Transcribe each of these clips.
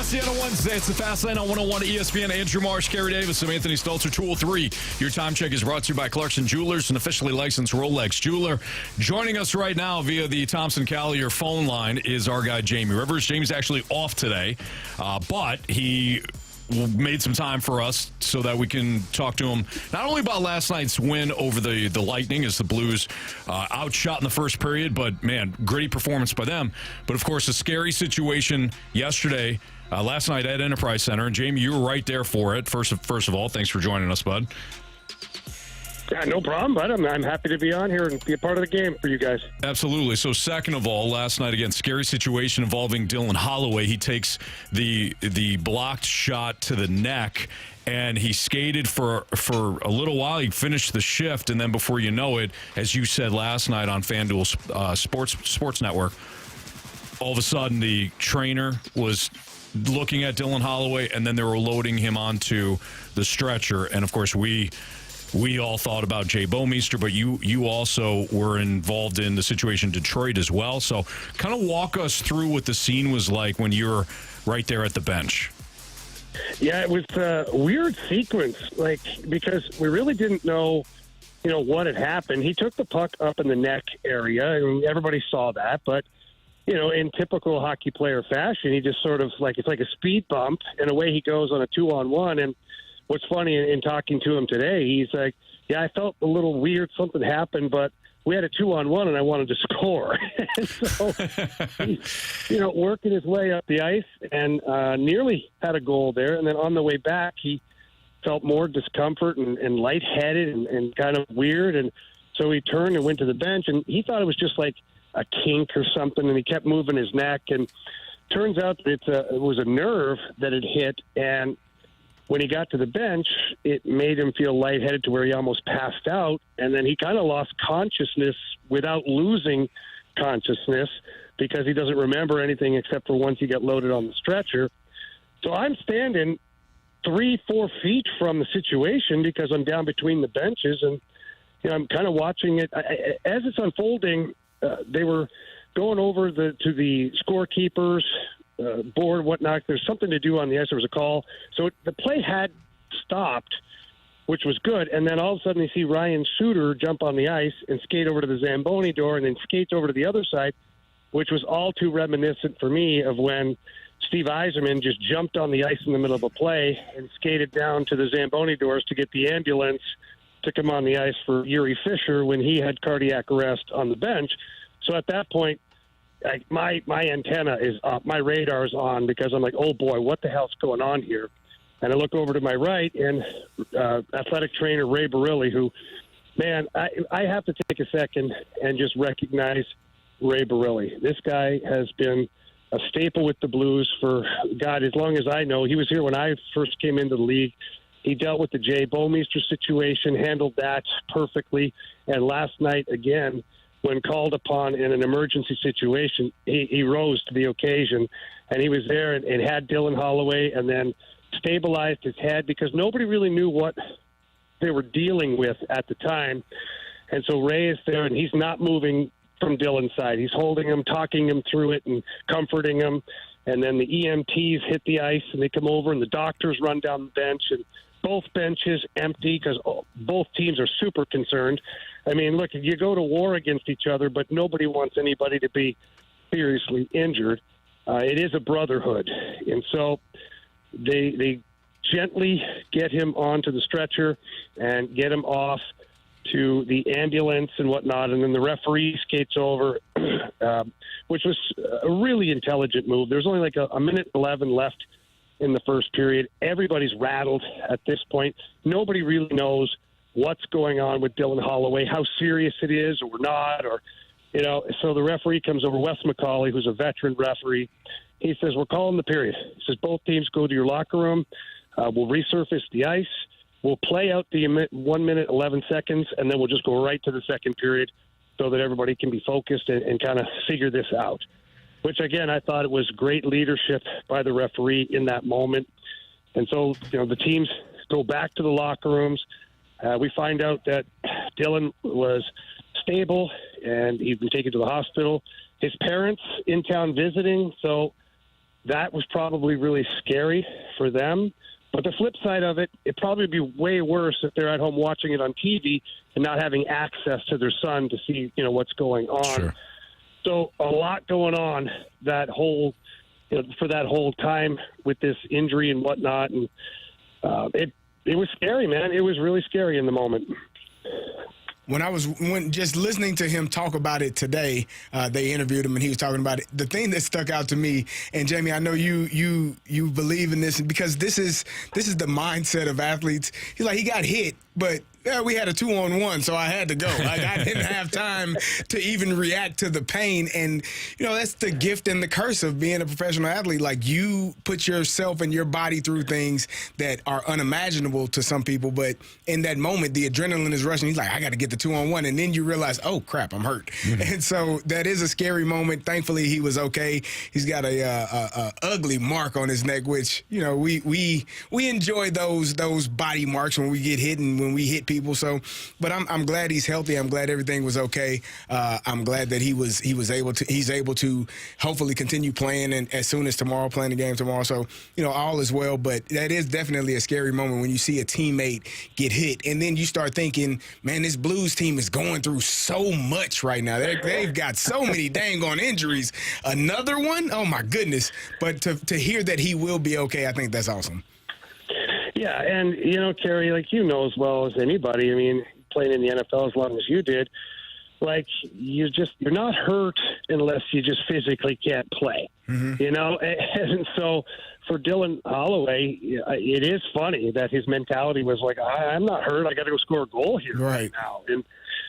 ESPN on Wednesday. It's the Fast Lane on 101 ESPN. Andrew Marsh, Carey Davis, and Anthony Stalter, 203. Your time check is brought to you by Clarkson Jewelers, an officially licensed Rolex jeweler. Joining us right now via the Thompson Collier phone line is our guy, Jamie Rivers. Jamie's actually off today, but he made some time for us so that we can talk to him not only about last night's win over the Lightning as the Blues outshot in the first period, but, man, gritty performance by them. But, of course, a scary situation yesterday, last night at Enterprise Center. And, Jamie, you were right there for it. First of all, thanks for joining us, bud. Yeah, no problem, bud. I'm happy to be on here and be a part of the game for you guys. Absolutely. So, second of all, last night, again, scary situation involving Dylan Holloway. He takes the blocked shot to the neck, and he skated for a little while. He finished the shift, and then before you know it, as you said last night on FanDuel Sports Network, all of a sudden the trainer was looking at Dylan Holloway, and then they were loading him onto the stretcher. And, of course, we all thought about Jay Bouwmeester, but you also were involved in the situation in Detroit as well. So kind of walk us through what the scene was like when you were right there at the bench. Yeah, it was a weird sequence, because we really didn't know, what had happened. He took the puck up in the neck area, and everybody saw that. But, in typical hockey player fashion, he just sort of it's like a speed bump, and away he goes on a 2-on-1. And what's funny in talking to him today, he's like, yeah, I felt a little weird. Something happened, but we had a 2-on-1 and I wanted to score. And so he's, working his way up the ice and nearly had a goal there. And then on the way back, he felt more discomfort and lightheaded and kind of weird. And so he turned and went to the bench, and he thought it was just like a kink or something. And he kept moving his neck, and turns out that it was a nerve that had hit. And when he got to the bench, it made him feel lightheaded to where he almost passed out, and then he kind of lost consciousness without losing consciousness because he doesn't remember anything except for once he got loaded on the stretcher. So I'm standing 3-4 feet from the situation because I'm down between the benches, and I'm kind of watching it. As it's unfolding, they were going over to the scorekeepers, board, whatnot. There's something to do on the ice. There was a call. So the play had stopped, which was good. And then all of a sudden you see Ryan Suter jump on the ice and skate over to the Zamboni door and then skates over to the other side, which was all too reminiscent for me of when Steve Yzerman just jumped on the ice in the middle of a play and skated down to the Zamboni doors to get the ambulance to come on the ice for Yuri Fisher when he had cardiac arrest on the bench. So at that point, my antenna is up, my radar is on, because I'm like, oh boy, what the hell's going on here? And I look over to my right, and athletic trainer Ray Barilli, who, man, I have to take a second and just recognize Ray Barilli. This guy has been a staple with the Blues for, God, as long as I know. He was here when I first came into the league. He dealt with the Jay Bouwmeester situation, handled that perfectly, and last night, again, when called upon in an emergency situation, he rose to the occasion, and he was there and had Dylan Holloway and then stabilized his head because nobody really knew what they were dealing with at the time. And so Ray is there, and he's not moving from Dylan's side. He's holding him, talking him through it and comforting him. And then the EMTs hit the ice, and they come over, and the doctors run down the bench, and both benches empty because both teams are super concerned. I mean, look, you go to war against each other, but nobody wants anybody to be seriously injured. It is a brotherhood. And so they gently get him onto the stretcher and get him off to the ambulance and whatnot. And then the referee skates over, which was a really intelligent move. There's only like a minute 11 left in the first period. Everybody's rattled at this point. Nobody really knows what's going on with Dylan Holloway, how serious it is or not, or, so the referee comes over, Wes McCauley, who's a veteran referee. He says, we're calling the period. He says, both teams go to your locker room. We'll resurface the ice. We'll play out the 1 minute, 11 seconds, and then we'll just go right to the second period so that everybody can be focused and kind of figure this out. Which, again, I thought it was great leadership by the referee in that moment. And so, the teams go back to the locker rooms. We find out that Dylan was stable and he'd been taken to the hospital. His parents in town visiting. So that was probably really scary for them. But the flip side of it, it'd probably be way worse if they're at home watching it on TV and not having access to their son to see, what's going on. Sure. So a lot going on for that whole time with this injury and whatnot. And it was scary, man. It was really scary in the moment. When just listening to him talk about it today, they interviewed him and he was talking about it. The thing that stuck out to me, and Jamie, I know you believe in this because this is the mindset of athletes. He's like, he got hit, but we had a 2-on-1, so I had to go. Like, I didn't have time to even react to the pain. And, that's the gift and the curse of being a professional athlete. Like, you put yourself and your body through things that are unimaginable to some people. But in that moment, the adrenaline is rushing. He's like, I got to get the 2-on-1. And then you realize, oh, crap, I'm hurt. Mm-hmm. And so that is a scary moment. Thankfully, he was okay. He's got a ugly mark on his neck, which, we enjoy those body marks when we get hit and when we hit people. So, but I'm glad he's healthy. I'm glad everything was okay. I'm glad that he's able to hopefully continue playing and as soon as playing the game tomorrow. So, all is well. But that is definitely a scary moment when you see a teammate get hit, and then you start thinking, man, this Blues team is going through so much right now. They've got so many dang on injuries. Another one? Oh my goodness! But to hear that he will be okay, I think that's awesome. Yeah, and, Carey, like as well as anybody, I mean, playing in the NFL as long as you did, like, you're not hurt unless you just physically can't play, And so for Dylan Holloway, it is funny that his mentality was like, I'm not hurt. I got to go score a goal here right now.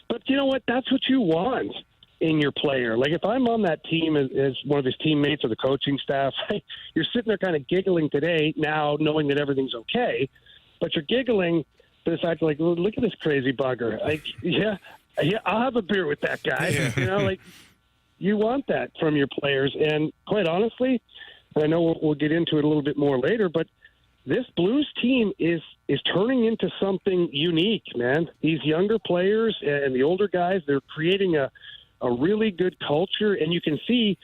But you know what? That's what you want in your player. Like, if I'm on that team as one of his teammates or the coaching staff, you're sitting there kind of giggling today now knowing that everything's okay, but you're giggling for the fact like, look at this crazy bugger. Like, yeah, I'll have a beer with that guy. Yeah. Like, you want that from your players. And quite honestly, and I know we'll get into it a little bit more later, but this Blues team is turning into something unique, man. These younger players and the older guys, they're creating a really good culture, and you can see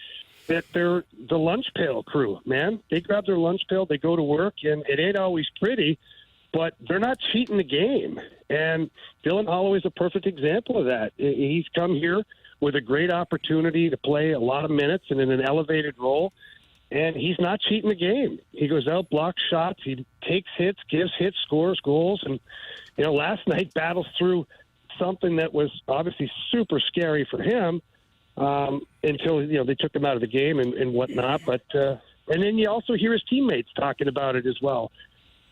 that they're the lunch pail crew, man. They grab their lunch pail, they go to work, and it ain't always pretty, but they're not cheating the game. And Dylan Holloway is a perfect example of that. He's come here with a great opportunity to play a lot of minutes and in an elevated role, and he's not cheating the game. He goes out, blocks shots, he takes hits, gives hits, scores goals, and, last night battles through something that was obviously super scary for him until they took him out of the game and whatnot. But and then you also hear his teammates talking about it as well.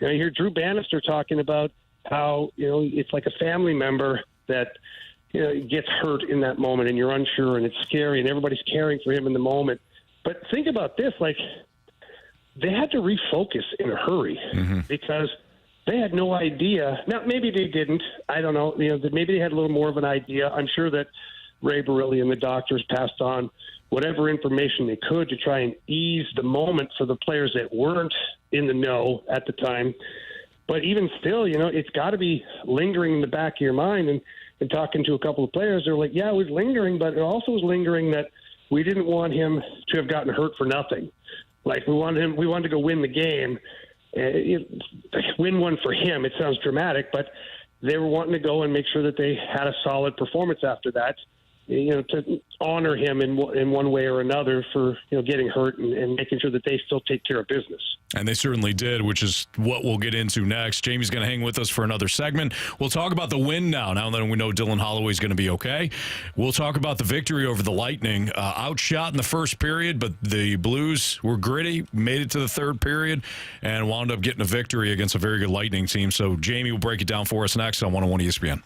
You hear Drew Bannister talking about how it's like a family member that gets hurt in that moment, and you're unsure, and it's scary, and everybody's caring for him in the moment. But think about this: like, they had to refocus in a hurry because they had no idea. Now, maybe they didn't. I don't know. Maybe they had a little more of an idea. I'm sure that Ray Barilli and the doctors passed on whatever information they could to try and ease the moment for the players that weren't in the know at the time. But even still, it's got to be lingering in the back of your mind. And talking to a couple of players, they're like, yeah, it was lingering, but it also was lingering that we didn't want him to have gotten hurt for nothing. Like, we wanted to go win the game. Win one for him. It sounds dramatic, but they were wanting to go and make sure that they had a solid performance after that, to honor him in one way or another for getting hurt and making sure that they still take care of business. And they certainly did, which is what we'll get into next. Jamie's going to hang with us for another segment. We'll talk about the win now that we know Dylan Holloway's going to be okay. We'll talk about the victory over the Lightning. Outshot in the first period, but the Blues were gritty, made it to the third period, and wound up getting a victory against a very good Lightning team. So Jamie will break it down for us next on 101 ESPN.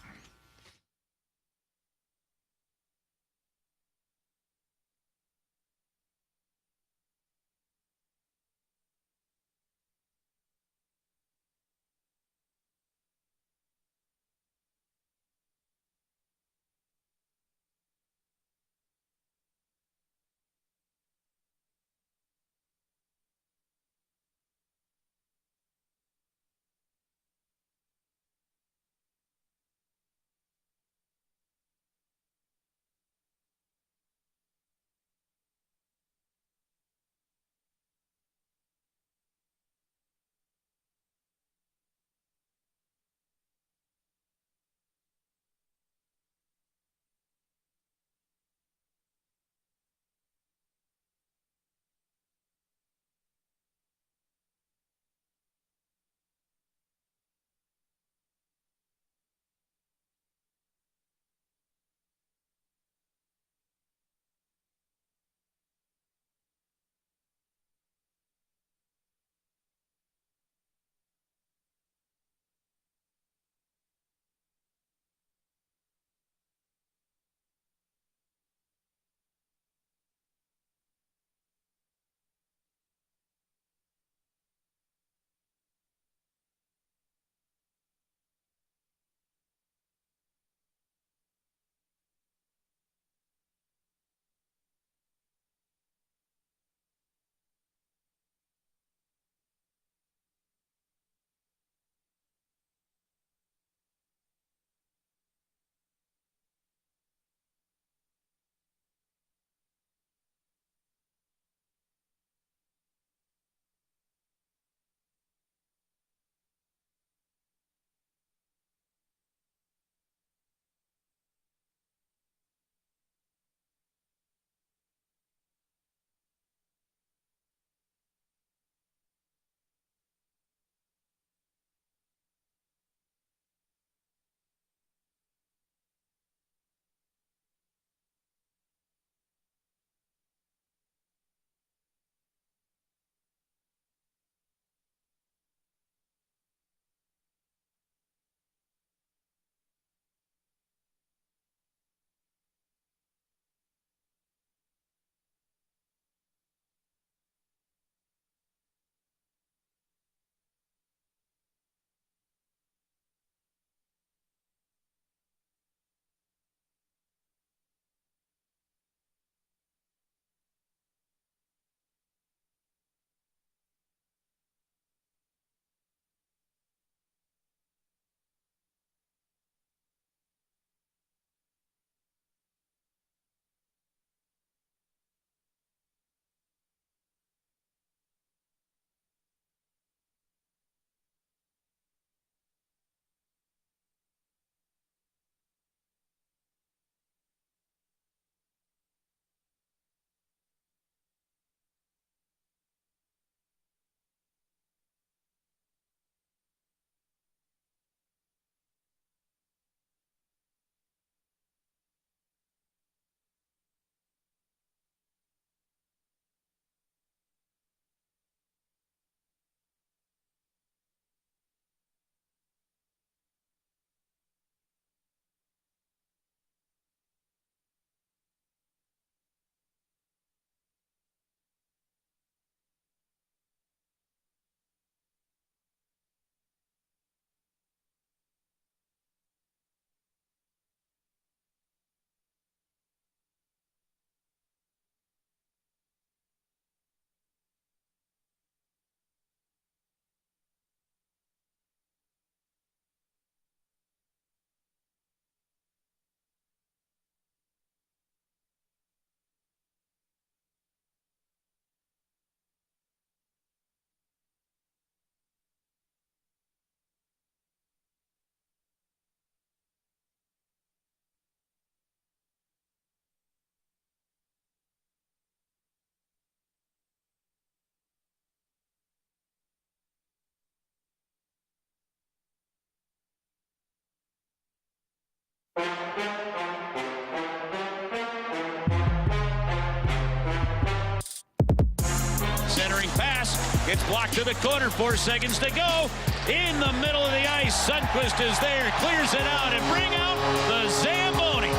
Centering pass. Gets blocked to the corner. 4 seconds to go. In the middle of the ice. Sundqvist is there. Clears it out and bring out the Zamboni.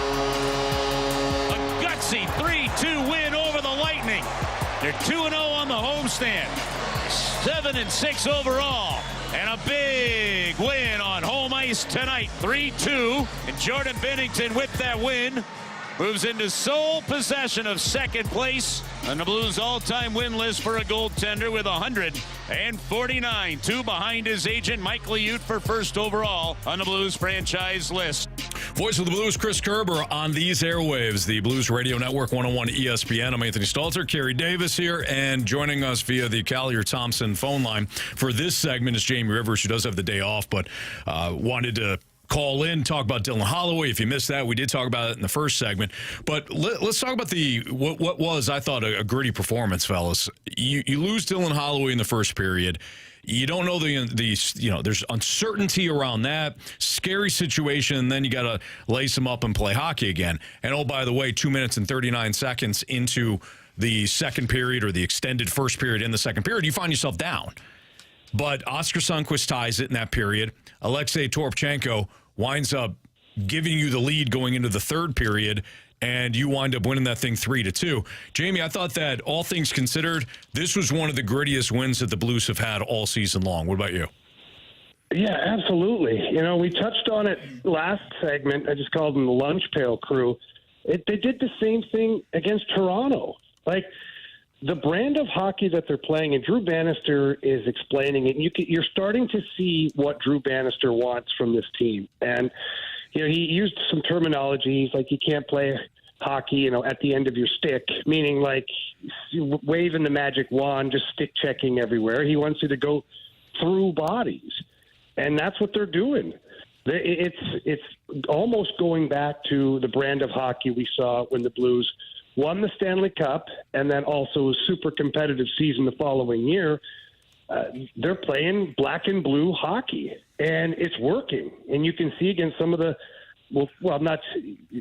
A gutsy 3-2 win over the Lightning. They're 2-0 on the homestand. 7-6 overall. And a big win on home ice tonight. 3-2. And Jordan Binnington with that win moves into sole possession of second place on the Blues all-time win list for a goaltender with 149. 2 behind his agent, Mike Liut, for first overall on the Blues franchise list. Voice of the Blues, Chris Kerber on these airwaves, the Blues Radio Network, 101 ESPN. I'm Anthony Stalter. Carey Davis here, and joining us via the Collier-Thompson phone line for this segment is Jamie Rivers, who does have the day off, but wanted to call in, talk about Dylan Holloway. If you missed that, we did talk about it in the first segment. But let's talk about what was, I thought, a gritty performance, fellas. You lose Dylan Holloway in the first period. You don't know there's uncertainty around that. Scary situation, and then you got to lace him up and play hockey again. And, oh, by the way, 2 minutes and 39 seconds into the second period, or the extended first period in the second period, you find yourself down. But Oskar Sundqvist ties it in that period. Alexei Toropchenko winds up giving you the lead going into the third period, and you wind up winning that thing 3-2. Jamie, I thought that, all things considered, this was one of the grittiest wins that the Blues have had all season long. What about you? Yeah, absolutely. We touched on it last segment. I just called them the lunch pail crew. They did the same thing against Toronto. Like, the brand of hockey that they're playing, and Drew Bannister is explaining it. You're starting to see what Drew Bannister wants from this team. And, he used some terminology. He's like, you can't play hockey, at the end of your stick, meaning like waving the magic wand, just stick checking everywhere. He wants you to go through bodies. And that's what they're doing. It's almost going back to the brand of hockey we saw when the Blues won the Stanley Cup, and then also a super competitive season the following year. They're playing black and blue hockey, and it's working. And you can see against some of the, not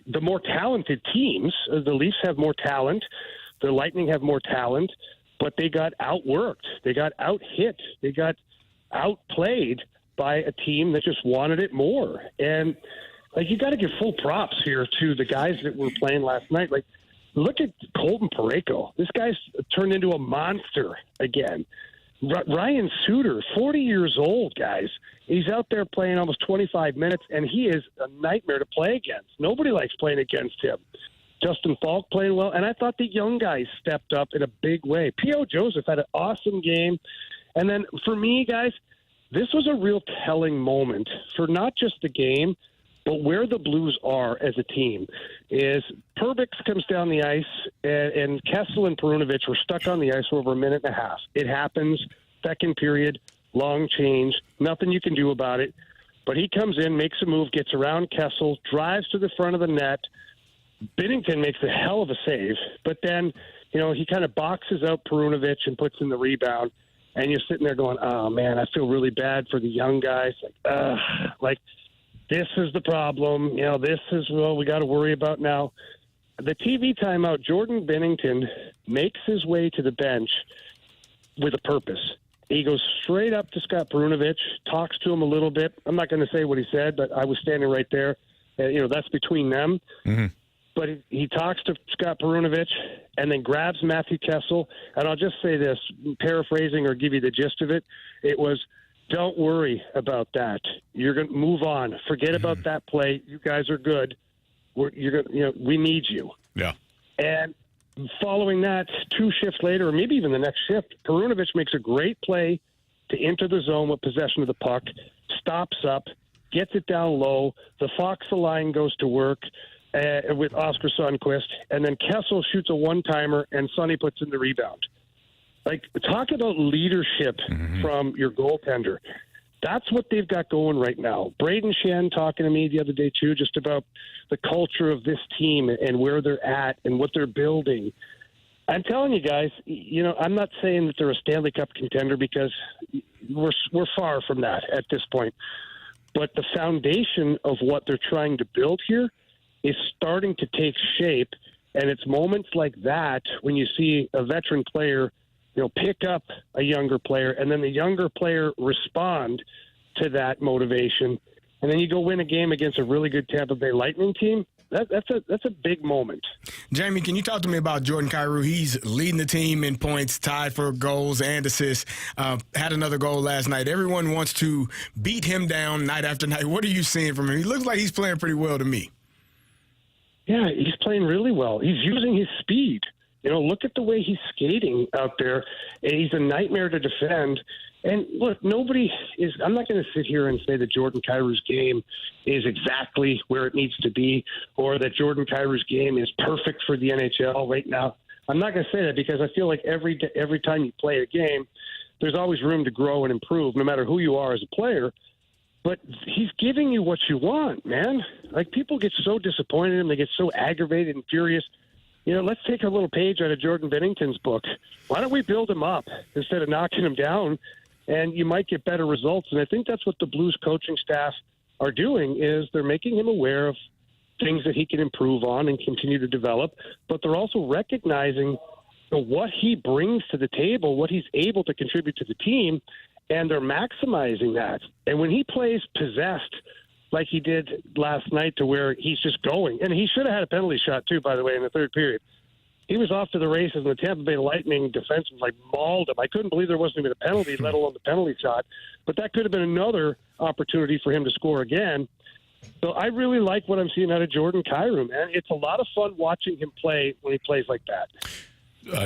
the more talented teams. The Leafs have more talent. The Lightning have more talent, but they got outworked. They got out-hit. They got outplayed by a team that just wanted it more. And, you got to give full props here to the guys that were playing last night. Look at Colton Parayko. This guy's turned into a monster again. Ryan Suter, 40 years old, guys. He's out there playing almost 25 minutes, and he is a nightmare to play against. Nobody likes playing against him. Justin Falk playing well, and I thought the young guys stepped up in a big way. P.O. Joseph had an awesome game. And then for me, guys, this was a real telling moment for not just the game, but where the Blues are as a team. Is Perbix comes down the ice, and Kessel and Perunovich were stuck on the ice for over a minute and a half. It happens. Second period, long change. Nothing you can do about it. But he comes in, makes a move, gets around Kessel, drives to the front of the net. Binnington makes a hell of a save. But then, he kind of boxes out Perunovich and puts in the rebound. And you're sitting there going, oh, man, I feel really bad for the young guys. This is the problem. This is what we got to worry about now. The TV timeout, Jordan Binnington makes his way to the bench with a purpose. He goes straight up to Scott Perunovich, talks to him a little bit. I'm not going to say what he said, but I was standing right there. That's between them. Mm-hmm. But he talks to Scott Perunovich and then grabs Matthew Kessel. And I'll just say this, paraphrasing or give you the gist of it. It was, don't worry about that. You're going to move on. Forget about that play. You guys are good. We need you. Yeah. And following that, 2 shifts later, or maybe even the next shift, Perunovich makes a great play to enter the zone with possession of the puck, stops up, gets it down low. The Fox line goes to work with Oskar Sundqvist, and then Kessel shoots a one-timer, and Sonny puts in the rebound. Talk about leadership from your goaltender. That's what they've got going right now. Braden Shen talking to me the other day, too, just about the culture of this team and where they're at and what they're building. I'm telling you guys, I'm not saying that they're a Stanley Cup contender because we're far from that at this point. but the foundation of what they're trying to build here is starting to take shape. And it's moments like that when you see a veteran player, pick up a younger player, and then the younger player respond to that motivation, and then you go win a game against a really good Tampa Bay Lightning team. That's a big moment. Jamie, can you talk to me about Jordan Kyrou? He's leading the team in points, tied for goals and assists. Had another goal last night. Everyone wants to beat him down night after night. What are you seeing from him? He looks like he's playing pretty well to me. Yeah, he's playing really well. He's using his speed. Look at the way he's skating out there. He's a nightmare to defend. And look, I'm not going to sit here and say that Jordan Kyrou's game is exactly where it needs to be, or that Jordan Kyrou's game is perfect for the NHL right now. I'm not going to say that because I feel like every time you play a game, there's always room to grow and improve, no matter who you are as a player. But he's giving you what you want, man. Like, people get so disappointed in him. They get so aggravated and furious. Let's take a little page out of Jordan Binnington's book. Why don't we build him up instead of knocking him down? And you might get better results. And I think that's what the Blues coaching staff are doing, is they're making him aware of things that he can improve on and continue to develop. But they're also recognizing what he brings to the table, what he's able to contribute to the team, and they're maximizing that. And when he plays possessed, like he did last night, to where he's just going. And he should have had a penalty shot, too, by the way, in the third period. He was off to the races, and the Tampa Bay Lightning defense was mauled him. I couldn't believe there wasn't even a penalty, let alone the penalty shot. But that could have been another opportunity for him to score again. So I really like what I'm seeing out of Jordan Kyrou, man. It's a lot of fun watching him play when he plays like that.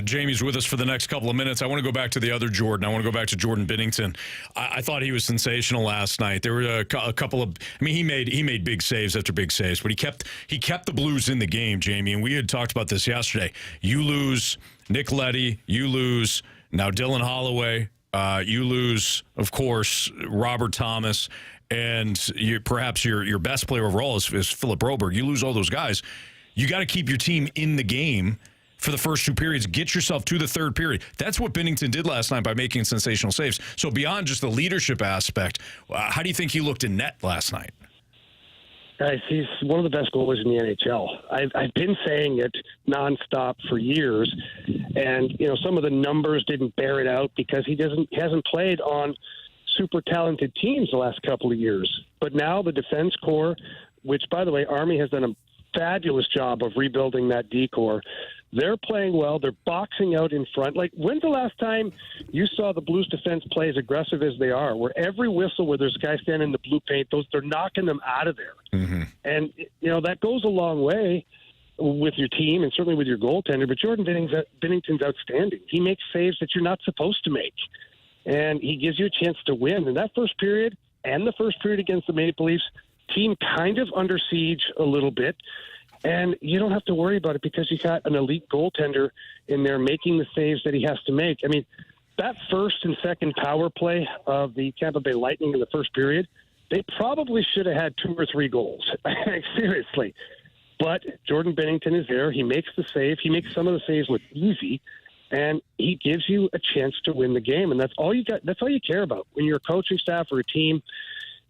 Jamie's with us for the next couple of minutes. I want to go back to the other Jordan. I want to go back to Jordan Binnington. I thought he was sensational last night. There were a couple of, he made big saves after big saves, but he kept the Blues in the game, Jamie. And we had talked about this yesterday. You lose Nick Leddy, you lose now Dylan Holloway, you lose, of course, Robert Thomas, and perhaps your best player overall is Philip Broberg. You lose all those guys. You got to keep your team in the game for the first two periods, get yourself to the third period. That's what Binnington did last night by making sensational saves. So beyond just the leadership aspect, how do you think he looked in net last night? Guys, he's one of the best goalies in the NHL. I've been saying it nonstop for years, and some of the numbers didn't bear it out because he hasn't played on super talented teams the last couple of years. But now the defense core, which, by the way, Army has done a fabulous job of rebuilding that D-core. They're playing well. They're boxing out in front. Like, when's the last time you saw the Blues defense play as aggressive as they are, where every whistle where there's a guy standing in the blue paint, they're knocking them out of there. Mm-hmm. And, that goes a long way with your team and certainly with your goaltender. But Jordan Binnington's outstanding. He makes saves that you're not supposed to make. And he gives you a chance to win. And that first period and the first period against the Maple Leafs, team kind of under siege a little bit. And you don't have to worry about it because you got an elite goaltender in there making the saves that he has to make. I mean, that first and second power play of the Tampa Bay Lightning in the first period, they probably should have had 2 or 3 goals. Seriously. But Jordan Binnington is there. He makes the save. He makes some of the saves look easy. And he gives you a chance to win the game. And that's all you got. That's all you care about when you're a coaching staff or a team,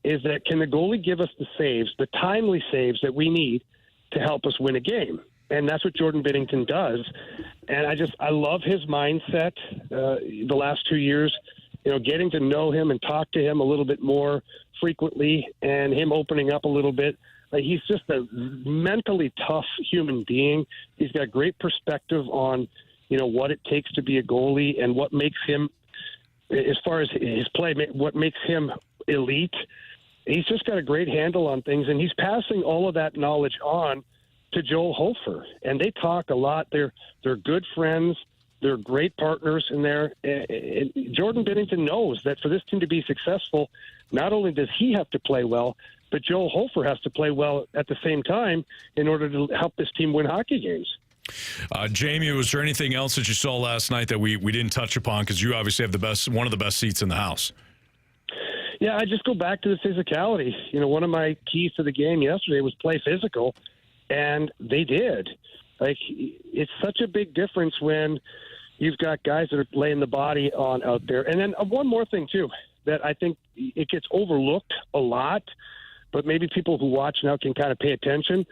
is that can the goalie give us the saves, the timely saves that we need to help us win a game. And that's what Jordan Binnington does. And I love his mindset the last 2 years, getting to know him and talk to him a little bit more frequently and him opening up a little bit. He's just a mentally tough human being. He's got great perspective on, what it takes to be a goalie and what makes him, as far as his play, what makes him elite. He's just got a great handle on things, and he's passing all of that knowledge on to Joel Hofer. And they talk a lot. They're good friends. They're great partners in there. And Jordan Binnington knows that for this team to be successful, not only does he have to play well, but Joel Hofer has to play well at the same time in order to help this team win hockey games. Jamie, was there anything else that you saw last night that we didn't touch upon? Because you obviously have one of the best seats in the house. Yeah, I just go back to the physicality. One of my keys to the game yesterday was play physical, and they did. Like, it's such a big difference when you've got guys that are laying the body on out there. And then one more thing, too. that I think it gets overlooked a lot, but maybe people who watch now can kind of pay attention.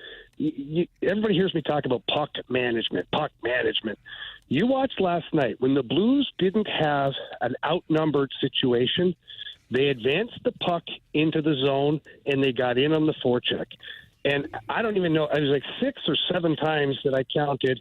Everybody hears me talk about puck management. You watched last night when the Blues didn't have an outnumbered situation. They advanced the puck into the zone, and they got in on the forecheck. And I don't even know, it was like 6 or 7 times that I counted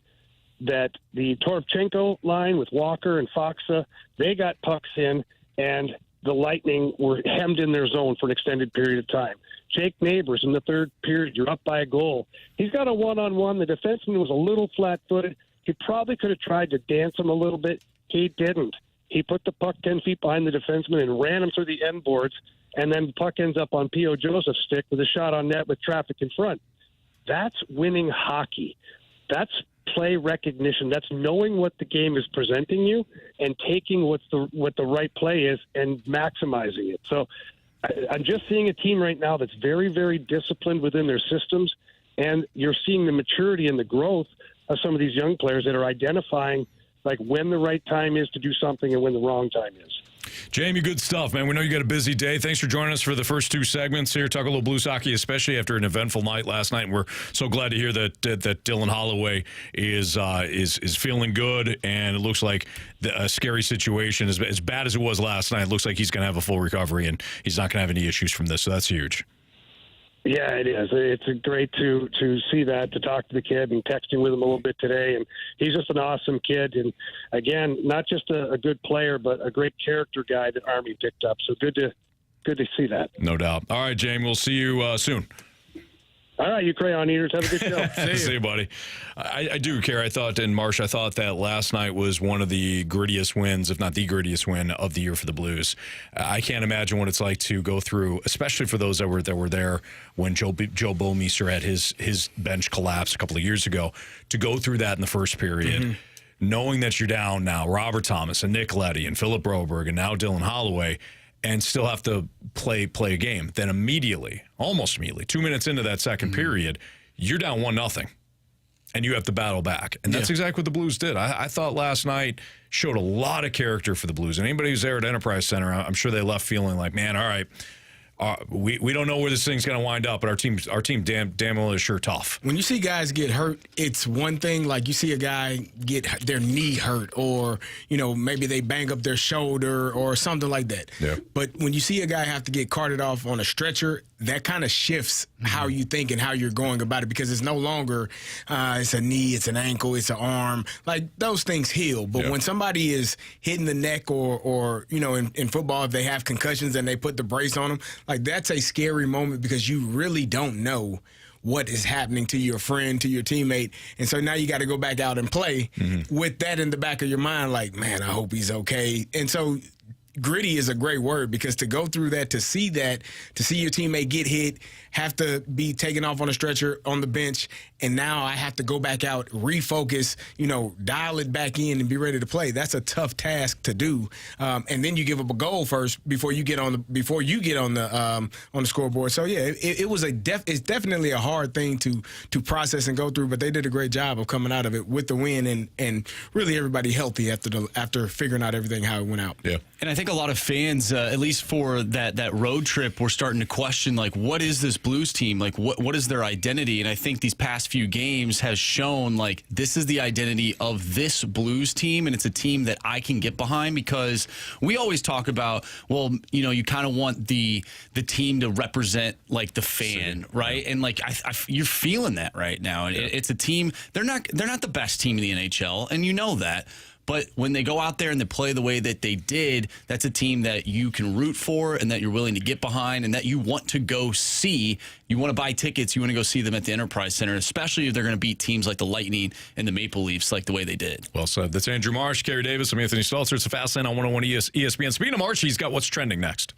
that the Toropchenko line with Walker and Faksa, they got pucks in, and the Lightning were hemmed in their zone for an extended period of time. Jake Neighbors in the third period, you're up by a goal. He's got a one-on-one. The defenseman was a little flat-footed. He probably could have tried to dance him a little bit. He didn't. He put the puck 10 feet behind the defenseman and ran him through the end boards, and then the puck ends up on P.O. Joseph's stick with a shot on net with traffic in front. That's winning hockey. That's play recognition. That's knowing what the game is presenting you and taking what the right play is and maximizing it. So I'm just seeing a team right now that's very, very disciplined within their systems, and you're seeing the maturity and the growth of some of these young players that are identifying like when the right time is to do something and when the wrong time is. Jamie, good stuff, man. We know you got a busy day. Thanks for joining us for the first 2 segments here. Talk a little Blues hockey, especially after an eventful night last night. And we're so glad to hear that Dylan Holloway is feeling good, and it looks like a scary situation, as bad as it was last night. It looks like he's going to have a full recovery, and he's not going to have any issues from this. So that's huge. Yeah, it is. It's great to see that, to talk to the kid and texting with him a little bit today. And he's just an awesome kid. And, again, not just a good player, but a great character guy that Army picked up. So good to see that. No doubt. All right, Jamie, we'll see you soon. All right, you crayon eaters. Have a good show. See you, buddy. I do, Carey. I thought that last night was one of the grittiest wins, if not the grittiest win of the year for the Blues. I can't imagine what it's like to go through, especially for those that were there when Joe Bouwmeester had his bench collapse a couple of years ago, to go through that in the first period, knowing that you're down now Robert Thomas and Nick Leddy and Philip Broberg and now Dylan Holloway, and still have to play a game. Then almost immediately, 2 minutes into that second period, you're down 1-0, and you have to battle back. And that's exactly what the Blues did. I thought last night showed a lot of character for the Blues. And anybody who's there at Enterprise Center, I'm sure they left feeling like, man, all right, we don't know where this thing's going to wind up, but our team damn well is sure tough. When you see guys get hurt, it's one thing. Like you see a guy get their knee hurt, or maybe they bang up their shoulder or something like that. Yeah. But when you see a guy have to get carted off on a stretcher, that kind of shifts how you think and how you're going about it, because it's no longer it's a knee, it's an ankle, it's an arm. Like those things heal. But when somebody is hitting the neck or in football, if they have concussions and they put the brace on them, like that's a scary moment, because you really don't know what is happening to your friend, to your teammate. And so now you got to go back out and play with that in the back of your mind, like, man, I hope he's okay. And so gritty is a great word, because to go through that, to see your teammate get hit, have to be taken off on a stretcher on the bench, and now I have to go back out, refocus, dial it back in and be ready to play. That's a tough task to do. And then you give up a goal first before you get on the scoreboard. So yeah, it's definitely a hard thing to process and go through, but they did a great job of coming out of it with the win, and really everybody healthy after figuring out everything how it went out. Yeah. And I think a lot of fans, at least for that road trip, were starting to question, like, what is this Blues team? Like, what is their identity? And I think these past few games has shown, like, this is the identity of this Blues team, and it's a team that I can get behind, because we always talk about, well, you kind of want the team to represent, like, the fan, right? And, like, you're feeling that right now. And it's a team, they're not the best team in the NHL, and you know that. But when they go out there and they play the way that they did, that's a team that you can root for and that you're willing to get behind and that you want to go see. You want to buy tickets. You want to go see them at the Enterprise Center, especially if they're going to beat teams like the Lightning and the Maple Leafs like the way they did. Well said. That's Andrew Marsh, Carey Davis. I'm Anthony Stalter. It's a Fast Lane on 101 ESPN. Speaking of Marsh, he's got what's trending next.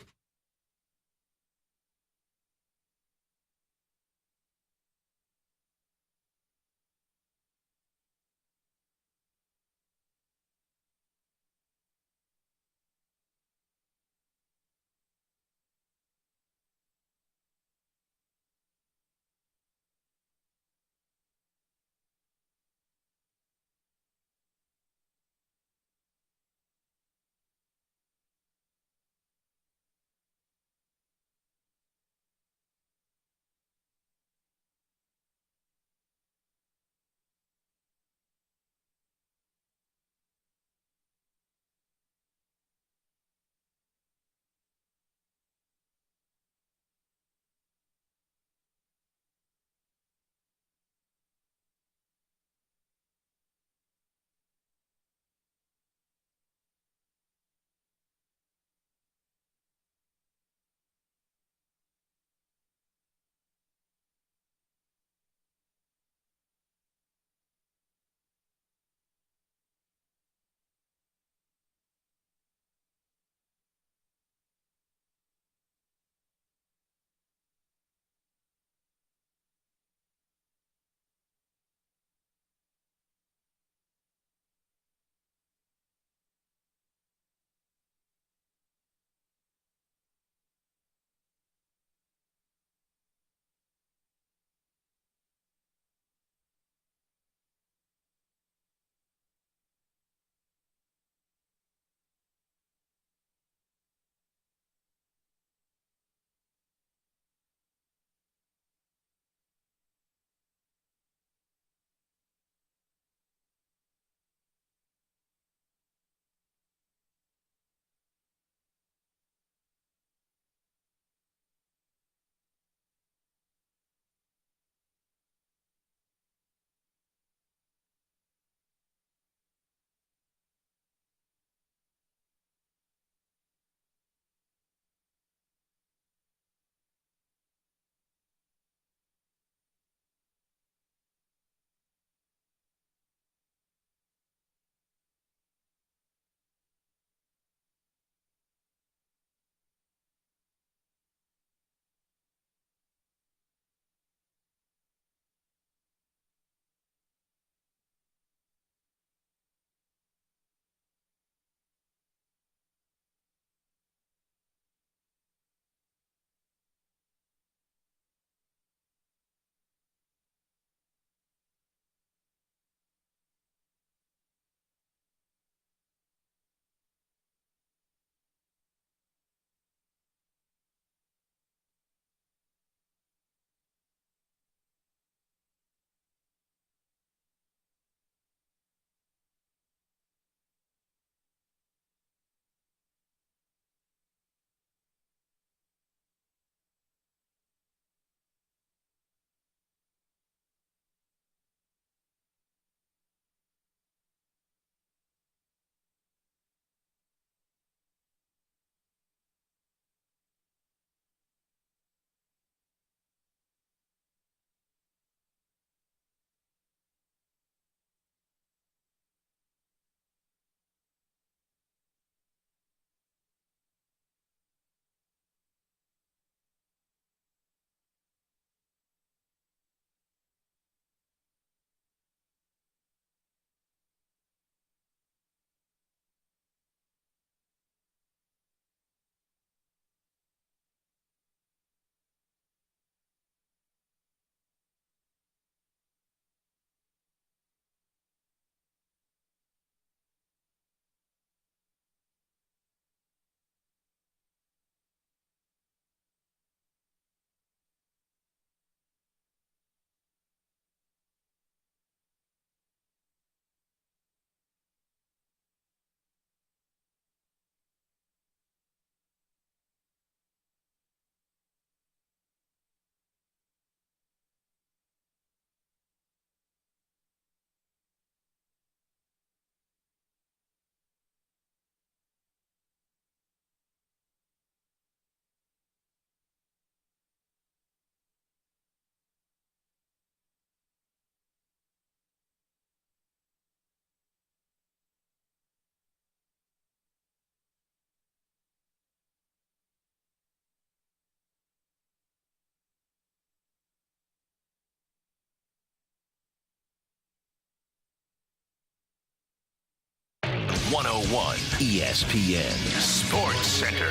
101 ESPN Sports Center.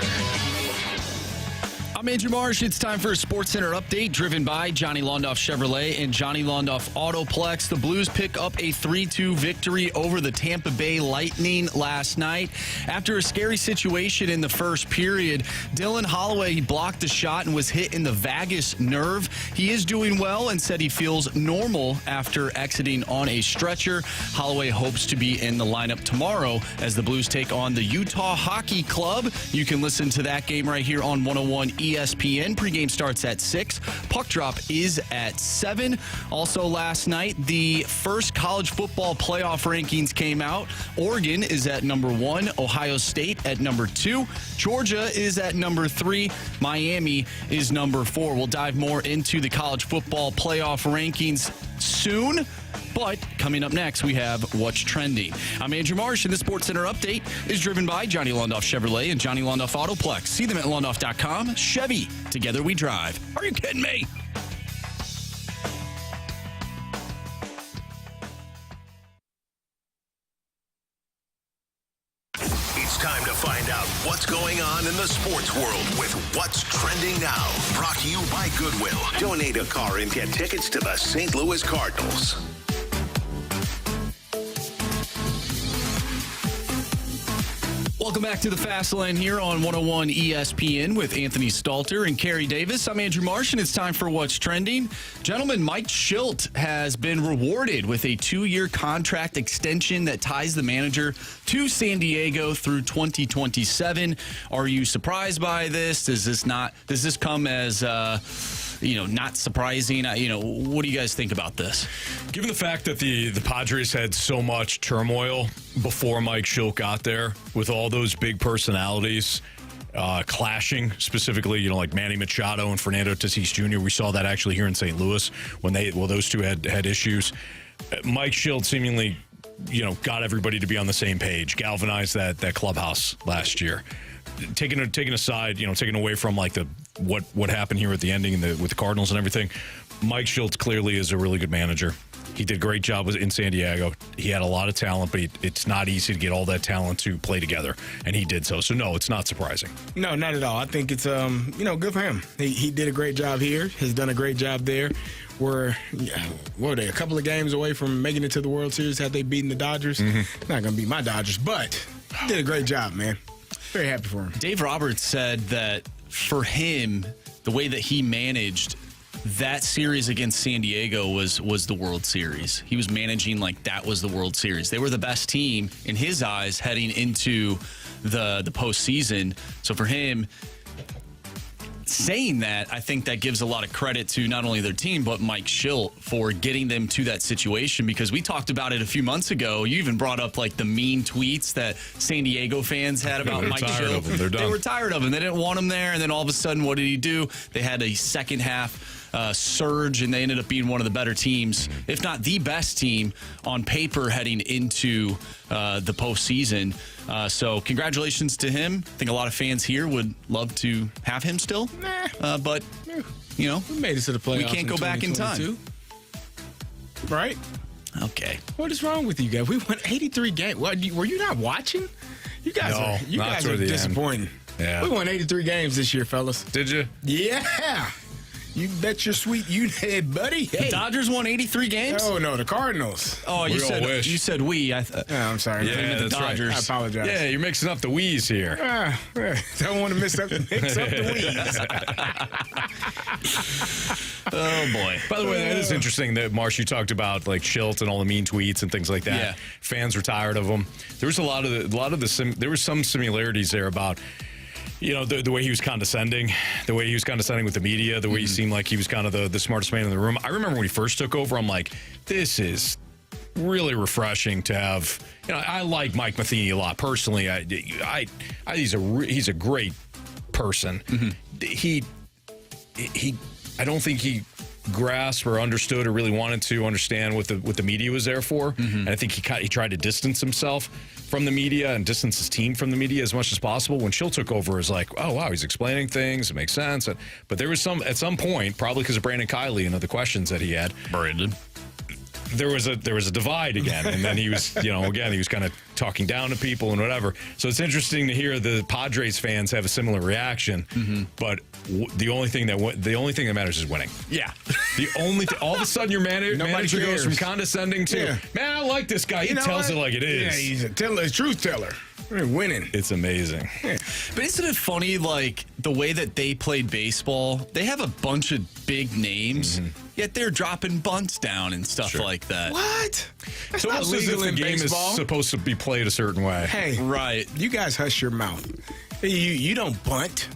I'm Andrew Marsh. It's time for a Sports Center update driven by Johnny Londoff Chevrolet and Johnny Londoff Autoplex. The Blues pick up a 3-2 victory over the Tampa Bay Lightning last night. After a scary situation in the first period, Dylan Holloway blocked the shot and was hit in the vagus nerve. He is doing well and said he feels normal after exiting on a stretcher. Holloway hopes to be in the lineup tomorrow as the Blues take on the Utah Hockey Club. You can listen to that game right here on 101 ESPN. Pregame starts at 6. Puck drop is at 7. Also last night, the first college football playoff rankings came out. Oregon is at number 1. Ohio State at number 2. Georgia is at number 3. Miami is number 4. We'll dive more into the college football playoff rankings soon. But coming up next, we have What's Trending. I'm Andrew Marsh, and the Sports Center update is driven by Johnny Londoff Chevrolet and Johnny Londoff Autoplex. See them at londoff.com. Chevy, together we drive. Are you kidding me? It's time to find out what's going on in the sports world with What's Trending Now. Brought to you by Goodwill. Donate a car and get tickets to the St. Louis Cardinals. Welcome back to the Fast Lane here on 101 ESPN with Anthony Stalter and Carey Davis. I'm Andrew Marsh, and it's time for What's Trending. Gentlemen, Mike Shildt has been rewarded with a 2-year contract extension that ties the manager to San Diego through 2027. Are you surprised by this? Does this come as not surprising? What do you guys think about this? Given the fact that the Padres had so much turmoil before Mike Shildt got there, with all those big personalities clashing, specifically, like Manny Machado and Fernando Tatis Jr. We saw that actually here in St. Louis when those two had issues. Mike Shildt seemingly, got everybody to be on the same page, galvanized that clubhouse last year. Taking aside, taking away from like what happened here at the ending with the Cardinals and everything, Mike Shildt clearly is a really good manager. He did a great job in San Diego. He had a lot of talent, but it's not easy to get all that talent to play together, and he did so. So, no, it's not surprising. No, not at all. I think it's, good for him. He did a great job here, has done a great job there. What were they, a couple of games away from making it to the World Series had they beaten the Dodgers? Not going to beat my Dodgers, but did a great job, man. Very happy for him. Dave Roberts said that for him, the way that he managed that series against San Diego was the World Series. He was managing like that was the World Series. They were the best team in his eyes heading into the postseason. So for him, saying that, I think that gives a lot of credit to not only their team, but Mike Shildt for getting them to that situation, because we talked about it a few months ago. You even brought up like the mean tweets that San Diego fans had about Mike Shildt. They were tired of him. They didn't want him there. And then all of a sudden, what did he do? They had a second half surge, and they ended up being one of the better teams, if not the best team on paper heading into the postseason. So congratulations to him. I think a lot of fans here would love to have him still. But, we made it to the playoffs. We can't go back in time. Right? Okay. What is wrong with you guys? We won 83 games. What, were you not watching? You guys are disappointing. Yeah. We won 83 games this year, fellas. Did you? Yeah. You bet your sweet head, buddy. Hey. The Dodgers won 83 games? Oh, no, the Cardinals. Oh, you said we. I'm sorry. Yeah, the that's Dodgers. Right. I apologize. Yeah, you're mixing up the we's here. Don't want to mix up the we's. Oh, boy. By the way, that is interesting that, Marsh, you talked about like Shildt and all the mean tweets and things like that. Yeah. Fans were tired of him. There was there were some similarities there about, the way he was condescending, with the media, the way he seemed like he was kind of the smartest man in the room. I remember when he first took over, I'm like, this is really refreshing to have. I like Mike Matheny a lot personally. He's a great person. He I don't think he grasped or understood or really wanted to understand what the media was there for. And I think he tried to distance himself from the media and distance his team from the media as much as possible. When Shildt took over, it was like, oh, wow, he's explaining things. It makes sense. But there was at some point, probably because of Brandon Kiley and other questions that he had. Brandon. there was a divide again, and then he was, he was kind of talking down to people and whatever. So it's interesting to hear the Padres fans have a similar reaction. But the only thing that matters is winning. Yeah. All of a sudden your manager goes cares. from condescending to, man, I like this guy. He tells it like it is. Yeah, he's a truth teller. We're winning. It's amazing. Yeah. But isn't it funny, like, the way that they played baseball? They have a bunch of big names, yet they're dropping bunts down and stuff like that. What? That's So not almost as if legal the in game baseball. is supposed to be played a certain way. Hey, Right. you guys hush your mouth. You don't bunt.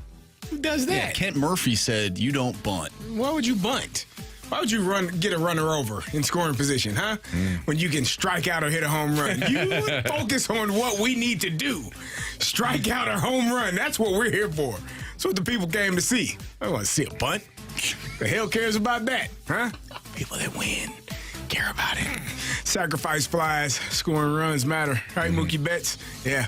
Who does that? Yeah, Kent Murphy said, you don't bunt. Why would you bunt? Why would you get a runner over in scoring position, huh? When you can strike out or hit a home run. You focus on what we need to do. Strike out or home run. That's what we're here for. That's what the people came to see. I don't want to see a bunt. The hell cares about that, huh? People that win care about it. Sacrifice flies, scoring runs matter. Right, Mookie Betts? Yeah.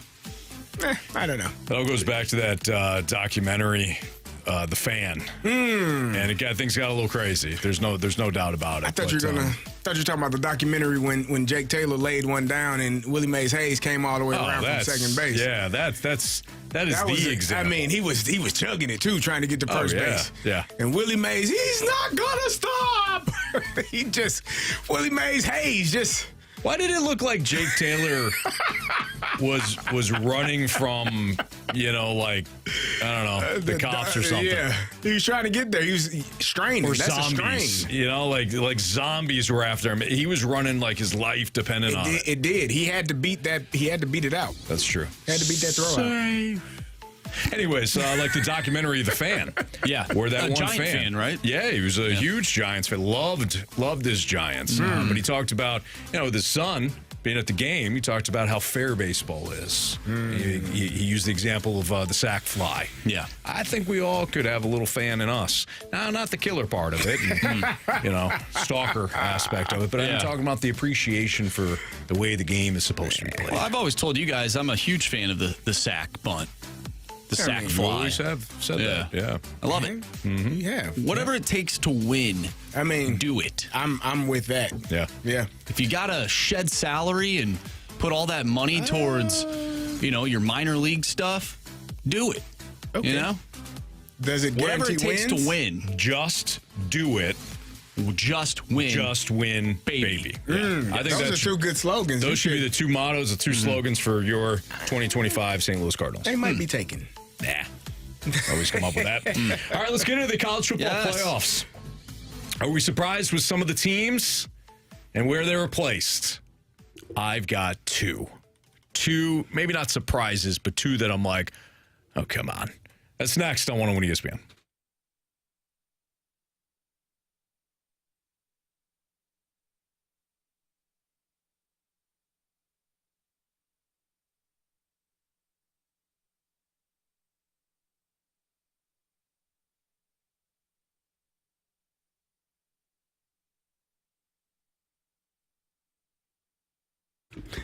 I don't know. It all goes back to that documentary, The Fan, and things got a little crazy. There's no doubt about it. I thought you were talking about the documentary when Jake Taylor laid one down and Willie Mays Hayes came all the way around from second base. Yeah, that is the example. I mean, he was chugging it too, trying to get to first base. Yeah. And Willie Mays, he's not gonna stop. Willie Mays Hayes just. Why did it look like Jake Taylor was running from, like, I don't know, the cops or something? Yeah, he was trying to get there. He was straining. Or That's zombies, a strain. like zombies were after him. He was running like his life depended on it. It did. He had to beat that. He had to beat it out. That's true. He had to beat that throw out. Anyways, like the documentary The Fan. Yeah. Where that A one Giant fan, right? Yeah, he was a huge Giants fan. Loved his Giants. But he talked about, with his son being at the game, he talked about how fair baseball is. He used the example of the sack fly. Yeah. I think we all could have a little fan in us. Now, not the killer part of it, stalker aspect of it, but I'm talking about the appreciation for the way the game is supposed to be played. Well, I've always told you guys I'm a huge fan of the sack bunt. The sack You fly. always have said that. Yeah. I love it. Yeah. Whatever it takes to win, I mean, do it. I'm with that. Yeah. Yeah. If you got to shed salary and put all that money towards, your minor league stuff, do it. Okay. Does it Whatever guarantee it takes wins? to win, Just do it. just win. Just win, baby. Yeah. I think Those are two good slogans. Those should be the two mottos, the two slogans for your 2025 St. Louis Cardinals. They might be taken. Nah. Always come up with that. All right, let's get into the college football playoffs. Are we surprised with some of the teams and where they were placed? I've got two. Two, maybe not surprises, but two that I'm like, oh, come on. That's next on 101 ESPN.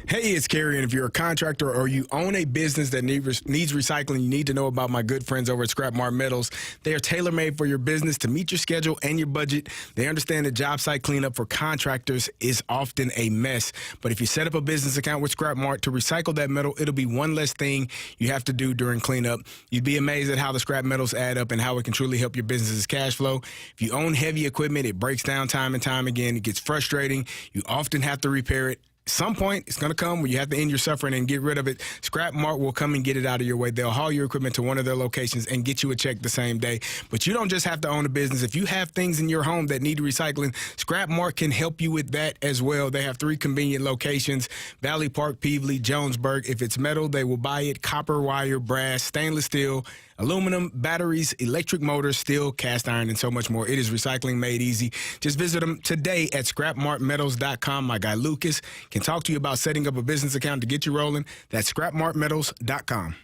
Hey, it's Carey, and if you're a contractor or you own a business that needs recycling, you need to know about my good friends over at Scrap Mart Metals. They are tailor-made for your business to meet your schedule and your budget. They understand that job site cleanup for contractors is often a mess. But if you set up a business account with Scrap Mart to recycle that metal, it'll be one less thing you have to do during cleanup. You'd be amazed at how the scrap metals add up and how it can truly help your business's cash flow. If you own heavy equipment, it breaks down time and time again. It gets frustrating. You often have to repair it. Some point, it's going to come where you have to end your suffering and get rid of it. Scrap Mart will come and get it out of your way. They'll haul your equipment to one of their locations and get you a check the same day. But you don't just have to own a business. If you have things in your home that need recycling, Scrap Mart can help you with that as well. They have 3 convenient locations: Valley Park, Peevely, Jonesburg. If it's metal, they will buy it: copper, wire, brass, stainless steel, aluminum, batteries, electric motors, steel, cast iron, and so much more. It is recycling made easy. Just visit them today at scrapmartmetals.com. My guy Lucas can talk to you about setting up a business account to get you rolling. That's scrapmartmetals.com.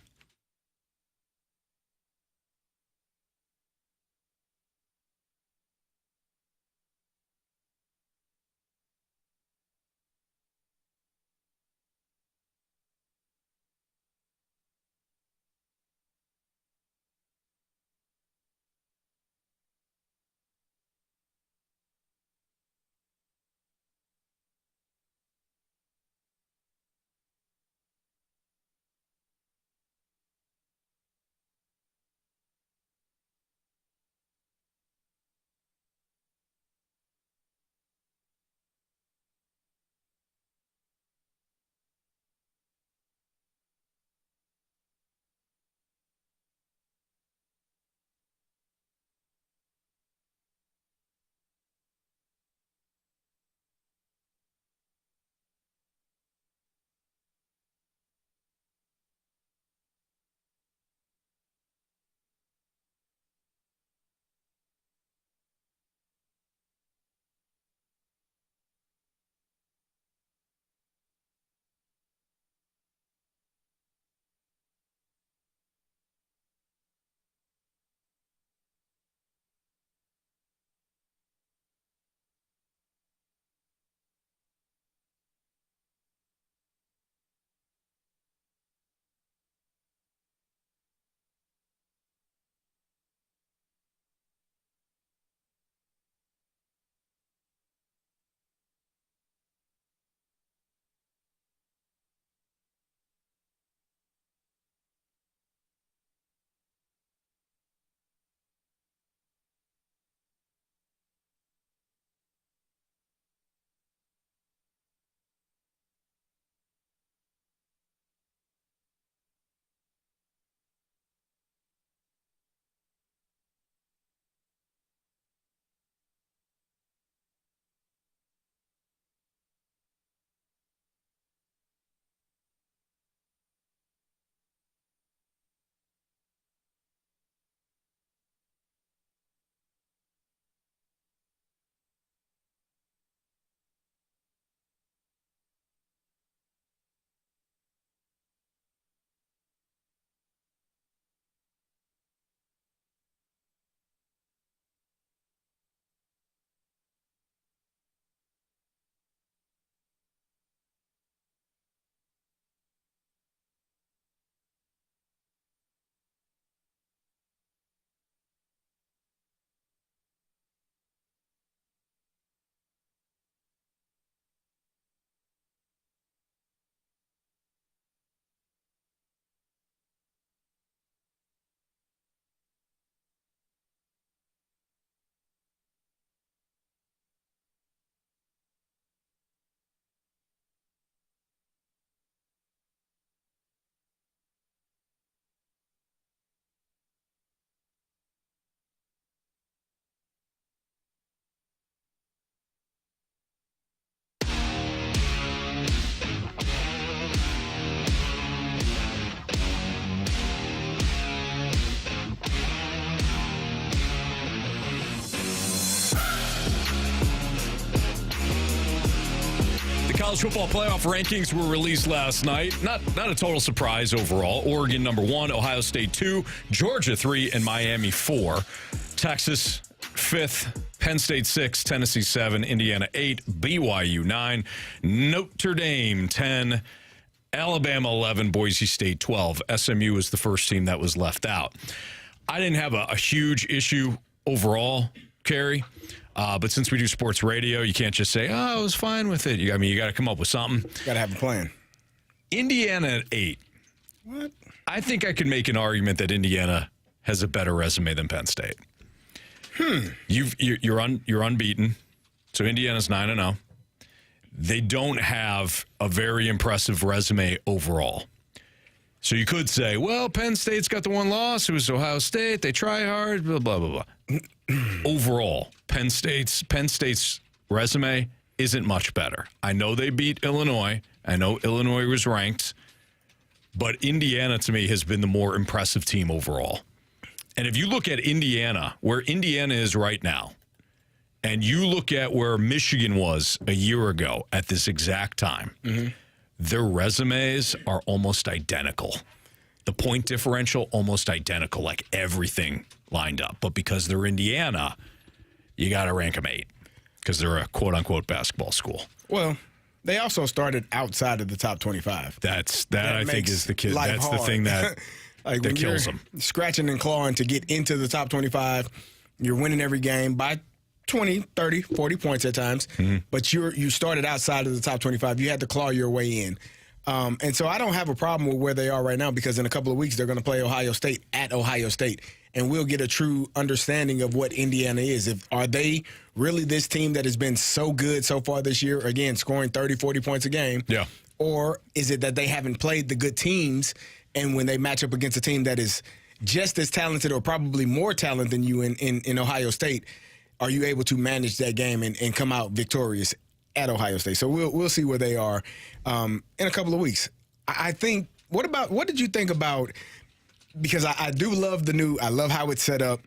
College football playoff rankings were released last night. Not a total surprise overall. Oregon number 1, Ohio State 2, Georgia 3, and Miami 4. Texas 5th, Penn State 6, Tennessee 7, Indiana 8, BYU 9, Notre Dame 10, Alabama 11, Boise State 12. SMU is the first team that was left out. I didn't have a huge issue overall, Carey. But since we do sports radio, you can't just say, I was fine with it. You got to come up with something. Got to have a plan. Indiana at 8. What? I think I could make an argument that Indiana has a better resume than Penn State. You're unbeaten. So Indiana's 9-0. They don't have a very impressive resume overall. So you could say, well, Penn State's got the one loss. It was Ohio State. They try hard, blah, blah, blah, blah. Overall, Penn State's resume isn't much better. I know they beat Illinois. I know Illinois was ranked. But Indiana, to me, has been the more impressive team overall. And if you look at Indiana, where Indiana is right now, and you look at where Michigan was a year ago at this exact time, their resumes are almost identical. The point differential, almost identical, like everything lined up. But because they're Indiana, you got to rank them 8 because they're a quote-unquote basketball school. Well, they also started outside of the top 25. That I think is the kid. That's hard. the thing that like that kills them. Scratching and clawing to get into the top 25. You're winning every game by 20, 30, 40 points at times. But you started outside of the top 25. You had to claw your way in. And so I don't have a problem with where they are right now because in a couple of weeks they're going to play Ohio State at Ohio State. And we'll get a true understanding of what Indiana is. Are they really this team that has been so good so far this year, again, scoring 30, 40 points a game? Yeah. Or is it that they haven't played the good teams, and when they match up against a team that is just as talented or probably more talented than you in Ohio State, are you able to manage that game and come out victorious at Ohio State? So we'll see where they are in a couple of weeks. I think, what did you think about, because I do love I love how it's set up.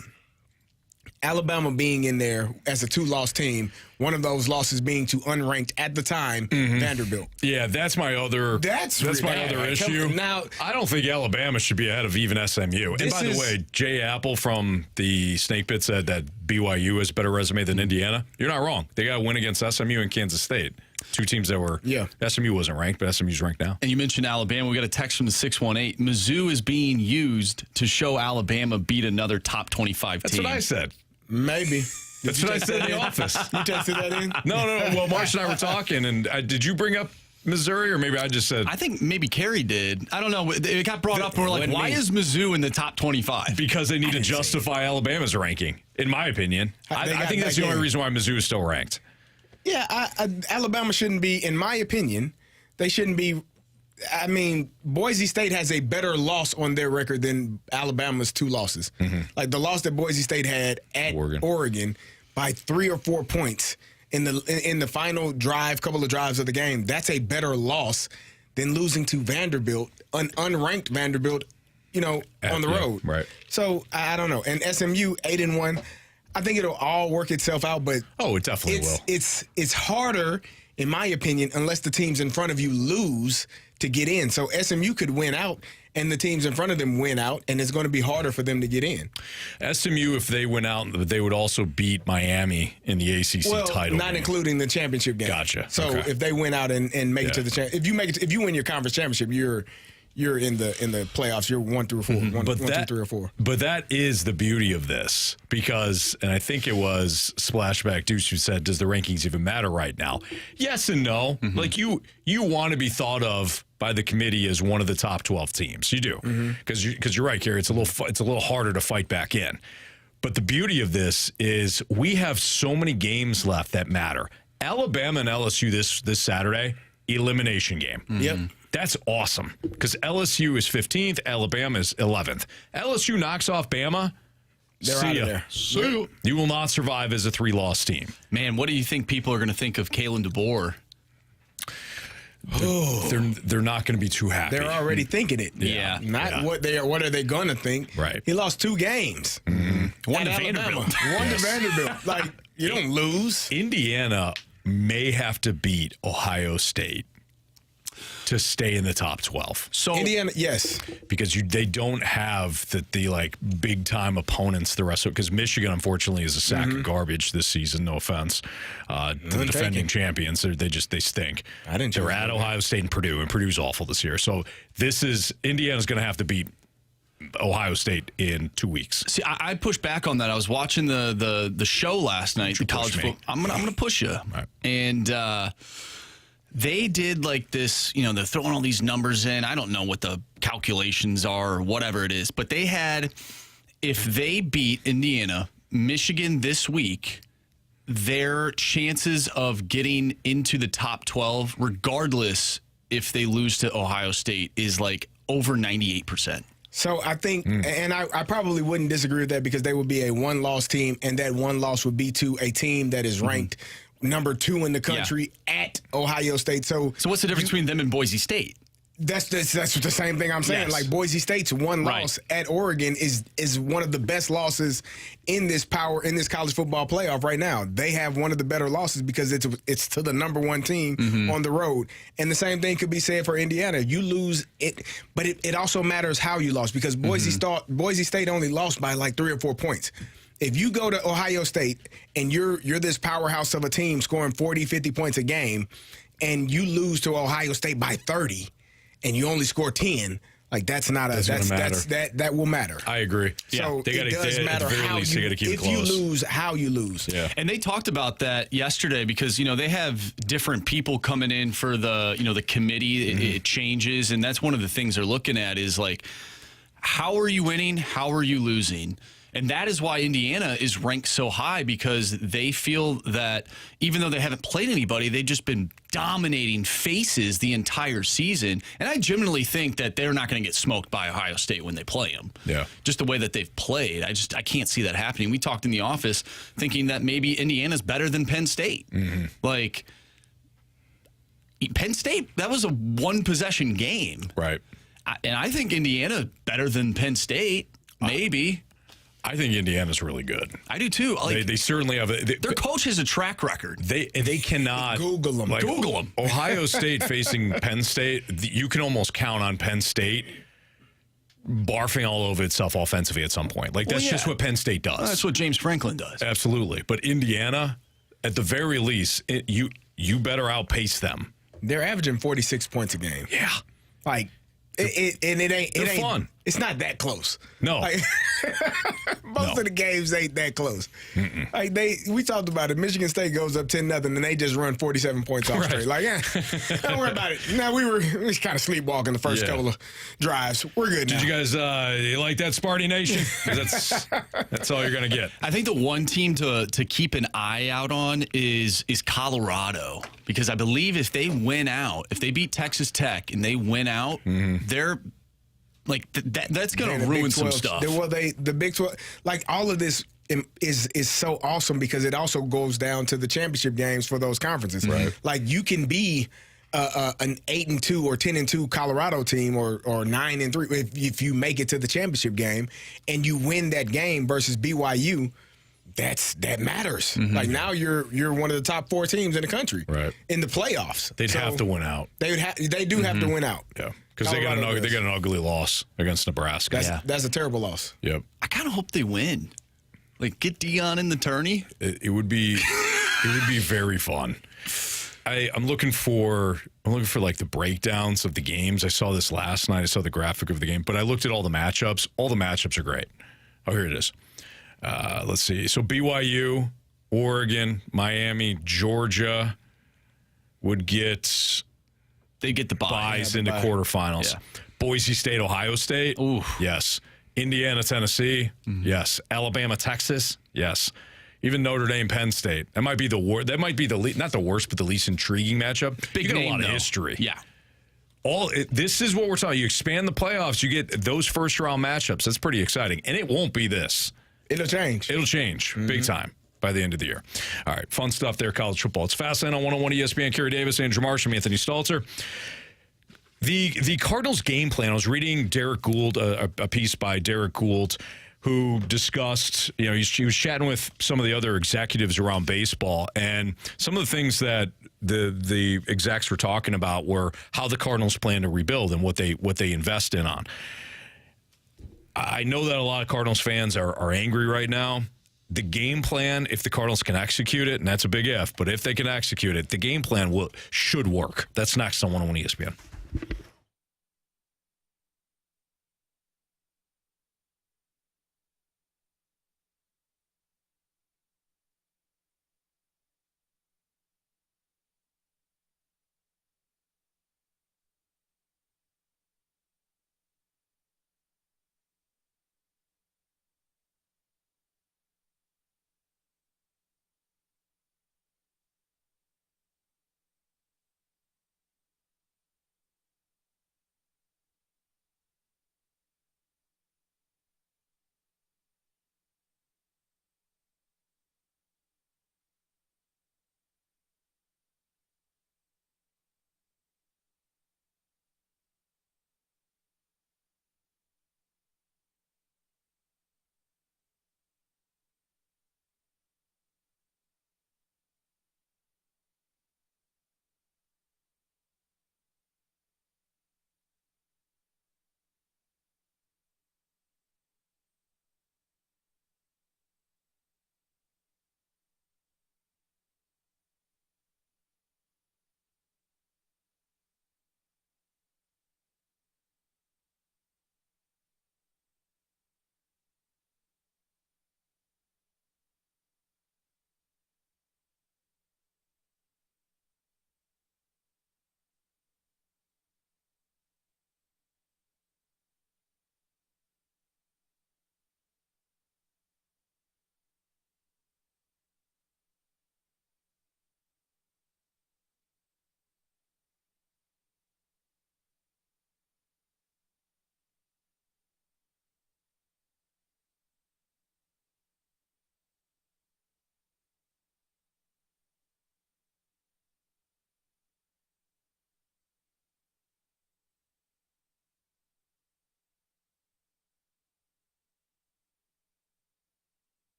Alabama being in there as a 2-loss team, one of those losses being to unranked at the time, Vanderbilt. Yeah, that's my other issue. Now, I don't think Alabama should be ahead of even SMU. And by the way, Jay Apple from the Snake Pit said that BYU has a better resume than Indiana. You're not wrong. They got a win against SMU and Kansas State. 2 teams that were, SMU wasn't ranked, but SMU's ranked now. And you mentioned Alabama. We got a text from the 618. Mizzou is being used to show Alabama beat another top 25 team. That's what I said. Maybe. That's what I said in the office. You texted that in? No. Well, Marsh and I were talking, and did you bring up Missouri, or maybe I just said? I think maybe Carey did. I don't know. It got brought up, and we're like, why is Mizzou in the top 25? Because they need to justify Alabama's ranking, in my opinion. I think that's the only reason why Mizzou is still ranked. Yeah, Alabama shouldn't be, in my opinion, they shouldn't be. I mean, Boise State has a better loss on their record than Alabama's 2 losses. Like the loss that Boise State had at Oregon by 3 or 4 points in the final couple of drives of the game. That's a better loss than losing to Vanderbilt, an unranked Vanderbilt, on the road. Right. So I don't know. And SMU 8-1. I think it'll all work itself out, but it definitely will. It's harder, in my opinion, unless the teams in front of you lose to get in. So SMU could win out, and the teams in front of them win out, and it's going to be harder for them to get in. SMU, if they win out, they would also beat Miami in the ACC title not game. Including the championship game. Gotcha. So if they win out and make it to the championship, if you win your conference championship, you're in the playoffs. You're 1 through 4, 1, 2, 3, or 4. But that is the beauty of this because, and I think it was Splashback Deuce who said, "Does the rankings even matter right now?" Yes and no. Like you want to be thought of by the committee as one of the top 12 teams. You do because you're right, Carey. It's a little harder to fight back in. But the beauty of this is we have so many games left that matter. Alabama and LSU this Saturday, elimination game. Yep. That's awesome because LSU is 15th, Alabama is 11th. LSU knocks off Bama. They're out of there. See ya. You will not survive as a 3-loss team. Man, what do you think people are going to think of Kalen DeBoer? They're not going to be too happy. They're already thinking it. Yeah. What are they going to think? Right. He lost 2 games. One to Alabama. Vanderbilt. One to Vanderbilt. Like, you don't lose. Indiana may have to beat Ohio State to stay in the top 12. So Indiana, yes. Because they don't have the like big time opponents the rest of it. Because Michigan, unfortunately, is a sack of garbage this season. No offense to the defending champions. They stink. They're at Ohio State and Purdue's awful this year. So Indiana's going to have to beat Ohio State in 2 weeks. See, I pushed back on that. I was watching the show last night. The college football. I'm gonna push you. Right. And they did like this. You know, they're throwing all these numbers in. I don't know what the calculations are or whatever it is, but they had, if they beat Indiana, Michigan this week, their chances of getting into the top 12, regardless if they lose to Ohio State, is like over 98%. So I think, and I probably wouldn't disagree with that because they would be a one-loss team, and that one loss would be to a team that is ranked number 2 in the country at Ohio State. So what's the difference between them and Boise State? That's the same thing I'm saying. Yes. Like Boise State's one loss at Oregon is one of the best losses in this college football playoff right now. They have one of the better losses because it's to the number 1 team on the road. And the same thing could be said for Indiana. You lose it, but it also matters how you lost because Boise State only lost by like 3 or 4 points. If you go to Ohio State and you're this powerhouse of a team scoring 40, 50 points a game, and you lose to Ohio State by 30, and you only score 10, like that will matter. I agree. So it does matter how you lose, how you lose. Yeah. And they talked about that yesterday because, you know, they have different people coming in for the committee. It changes. And that's one of the things they're looking at is like, how are you winning? How are you losing? And that is why Indiana is ranked so high because they feel that even though they haven't played anybody, they've just been dominating faces the entire season. And I genuinely think that they're not going to get smoked by Ohio State when they play them. Yeah. Just the way that they've played. I can't see that happening. We talked in the office thinking that maybe Indiana's better than Penn State. Like, Penn State, that was a one-possession game. Right. And I think Indiana better than Penn State, maybe. I think Indiana's really good. I do too. Like, they certainly have. Their coach has a track record. They cannot Google them. Google them. Ohio State facing Penn State. You can almost count on Penn State barfing all over itself offensively at some point. Like that's just what Penn State does. That's what James Franklin does. Absolutely. But Indiana, at the very least, you better outpace them. They're averaging 46 points a game. Yeah. Like. It ain't fun. It's not that close. No. Like, most of the games ain't that close. Like we talked about it. Michigan State goes up 10-0 and they just run 47 points off straight. Like, don't worry about it. Now we were kind of sleepwalking the first couple of drives. We're good now. Did you guys you like that, Sparty Nation? That's all you're gonna get. I think the one team to keep an eye out on is Colorado because I believe if they win out, if they beat Texas Tech and they win out, they're like that's going to ruin some stuff. The Big 12, like all of this is so awesome because it also goes down to the championship games for those conferences. Right. Like you can be an 8-2 or 10-2 Colorado team or 9-3 if you make it to the championship game and you win that game versus BYU. That matters. Like now you're one of the top 4 teams in the country. Right. In the playoffs. They'd have to win out. They do have to win out. Yeah. Because they got an ugly loss against Nebraska. That's a terrible loss. Yep. I kind of hope they win. Like get Dion in the tourney. It would be very fun. I'm looking for like the breakdowns of the games. I saw this last night. I saw the graphic of the game, but I looked at all the matchups. All the matchups are great. Oh, here it is. Let's see. So BYU, Oregon, Miami, Georgia would get. They get the buys into quarterfinals. Yeah. Boise State, Ohio State. Ooh. Yes. Indiana, Tennessee. Yes. Alabama, Texas. Yes. Even Notre Dame, Penn State. That might be That might be not the worst, but the least intriguing matchup. Big you get name, a lot of though. history. Yeah. This is what we're talking. You expand the playoffs, you get those first round matchups. That's pretty exciting, and it won't be this. It'll change. It'll change big time by the end of the year. All right, fun stuff there, college football. It's Fastlane on 101 ESPN. Carey Davis, Andrew Marsham, Anthony Stalter. The Cardinals game plan, I was reading Derek Gould, a piece by Derek Gould who discussed, he was chatting with some of the other executives around baseball, and some of the things that the execs were talking about were how the Cardinals plan to rebuild and what they invest in on. I know that a lot of Cardinals fans are angry right now. The game plan, if the Cardinals can execute it, and that's a big if, but if they can execute it, the game plan should work. That's next on 101 ESPN.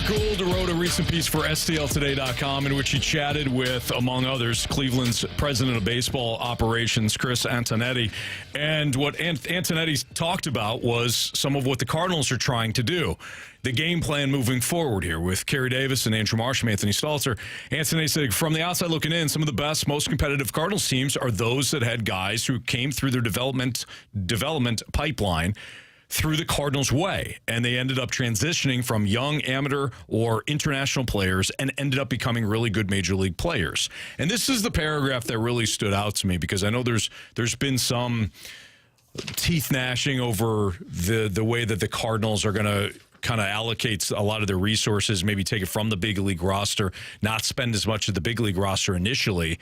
Gould wrote a recent piece for STLtoday.com in which he chatted with, among others, Cleveland's president of baseball operations, Chris Antonetti. And what Antonetti talked about was some of what the Cardinals are trying to do. The game plan moving forward here with Carey Davis and Andrew Marsham, Anthony Stalter. Antonetti said, from the outside looking in, some of the best, most competitive Cardinals teams are those that had guys who came through their development pipeline through the Cardinals' way, and they ended up transitioning from young amateur or international players and ended up becoming really good major league players. And this is the paragraph that really stood out to me, because I know there's been some teeth gnashing over the way that the Cardinals are going to kind of allocate a lot of their resources, maybe take it from the big league roster, not spend as much of the big league roster initially,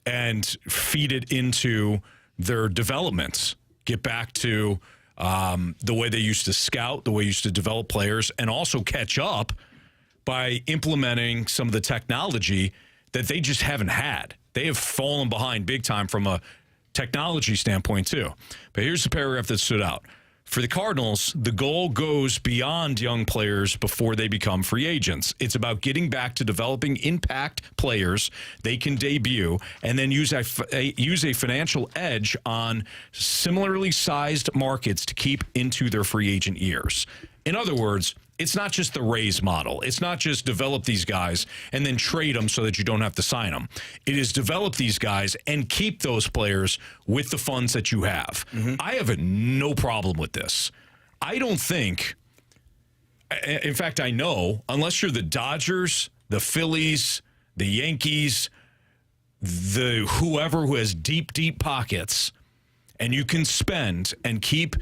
and feed it into their developments, get back to the way they used to scout, the way they used to develop players, and also catch up by implementing some of the technology that they just haven't had. They have fallen behind big time from a technology standpoint, too. But here's the paragraph that stood out. For the Cardinals, the goal goes beyond young players before they become free agents. It's about getting back to developing impact players they can debut and then use a financial edge on similarly sized markets to keep into their free agent years. In other words, it's not just the raise model. It's not just develop these guys and then trade them so that you don't have to sign them. It is develop these guys and keep those players with the funds that you have. I have no problem with this. I don't think, in fact, I know, unless you're the Dodgers, the Phillies, the Yankees, the whoever who has deep, deep pockets, and you can spend and keep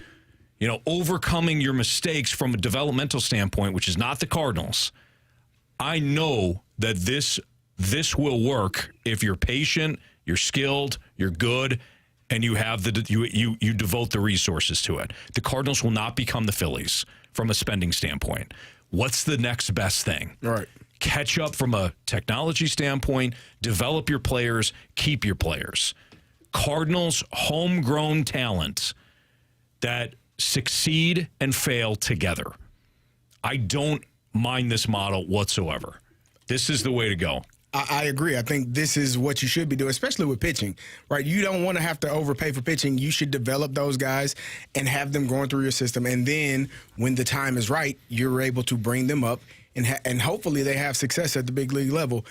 overcoming your mistakes from a developmental standpoint, which is not the Cardinals. I know that this will work if you're patient, you're skilled, you're good, and you have you devote the resources to it. The Cardinals will not become the Phillies from a spending standpoint. What's the next best thing? All right. Catch up from a technology standpoint, develop your players, keep your players. Cardinals homegrown talent that succeed and fail together. I don't mind this model whatsoever. This is the way to go. I agree. I think this is what you should be doing, especially with pitching, right? You don't want to have to overpay for pitching. You should develop those guys and have them going through your system. And then when the time is right, you're able to bring them up and hopefully they have success at the big league level.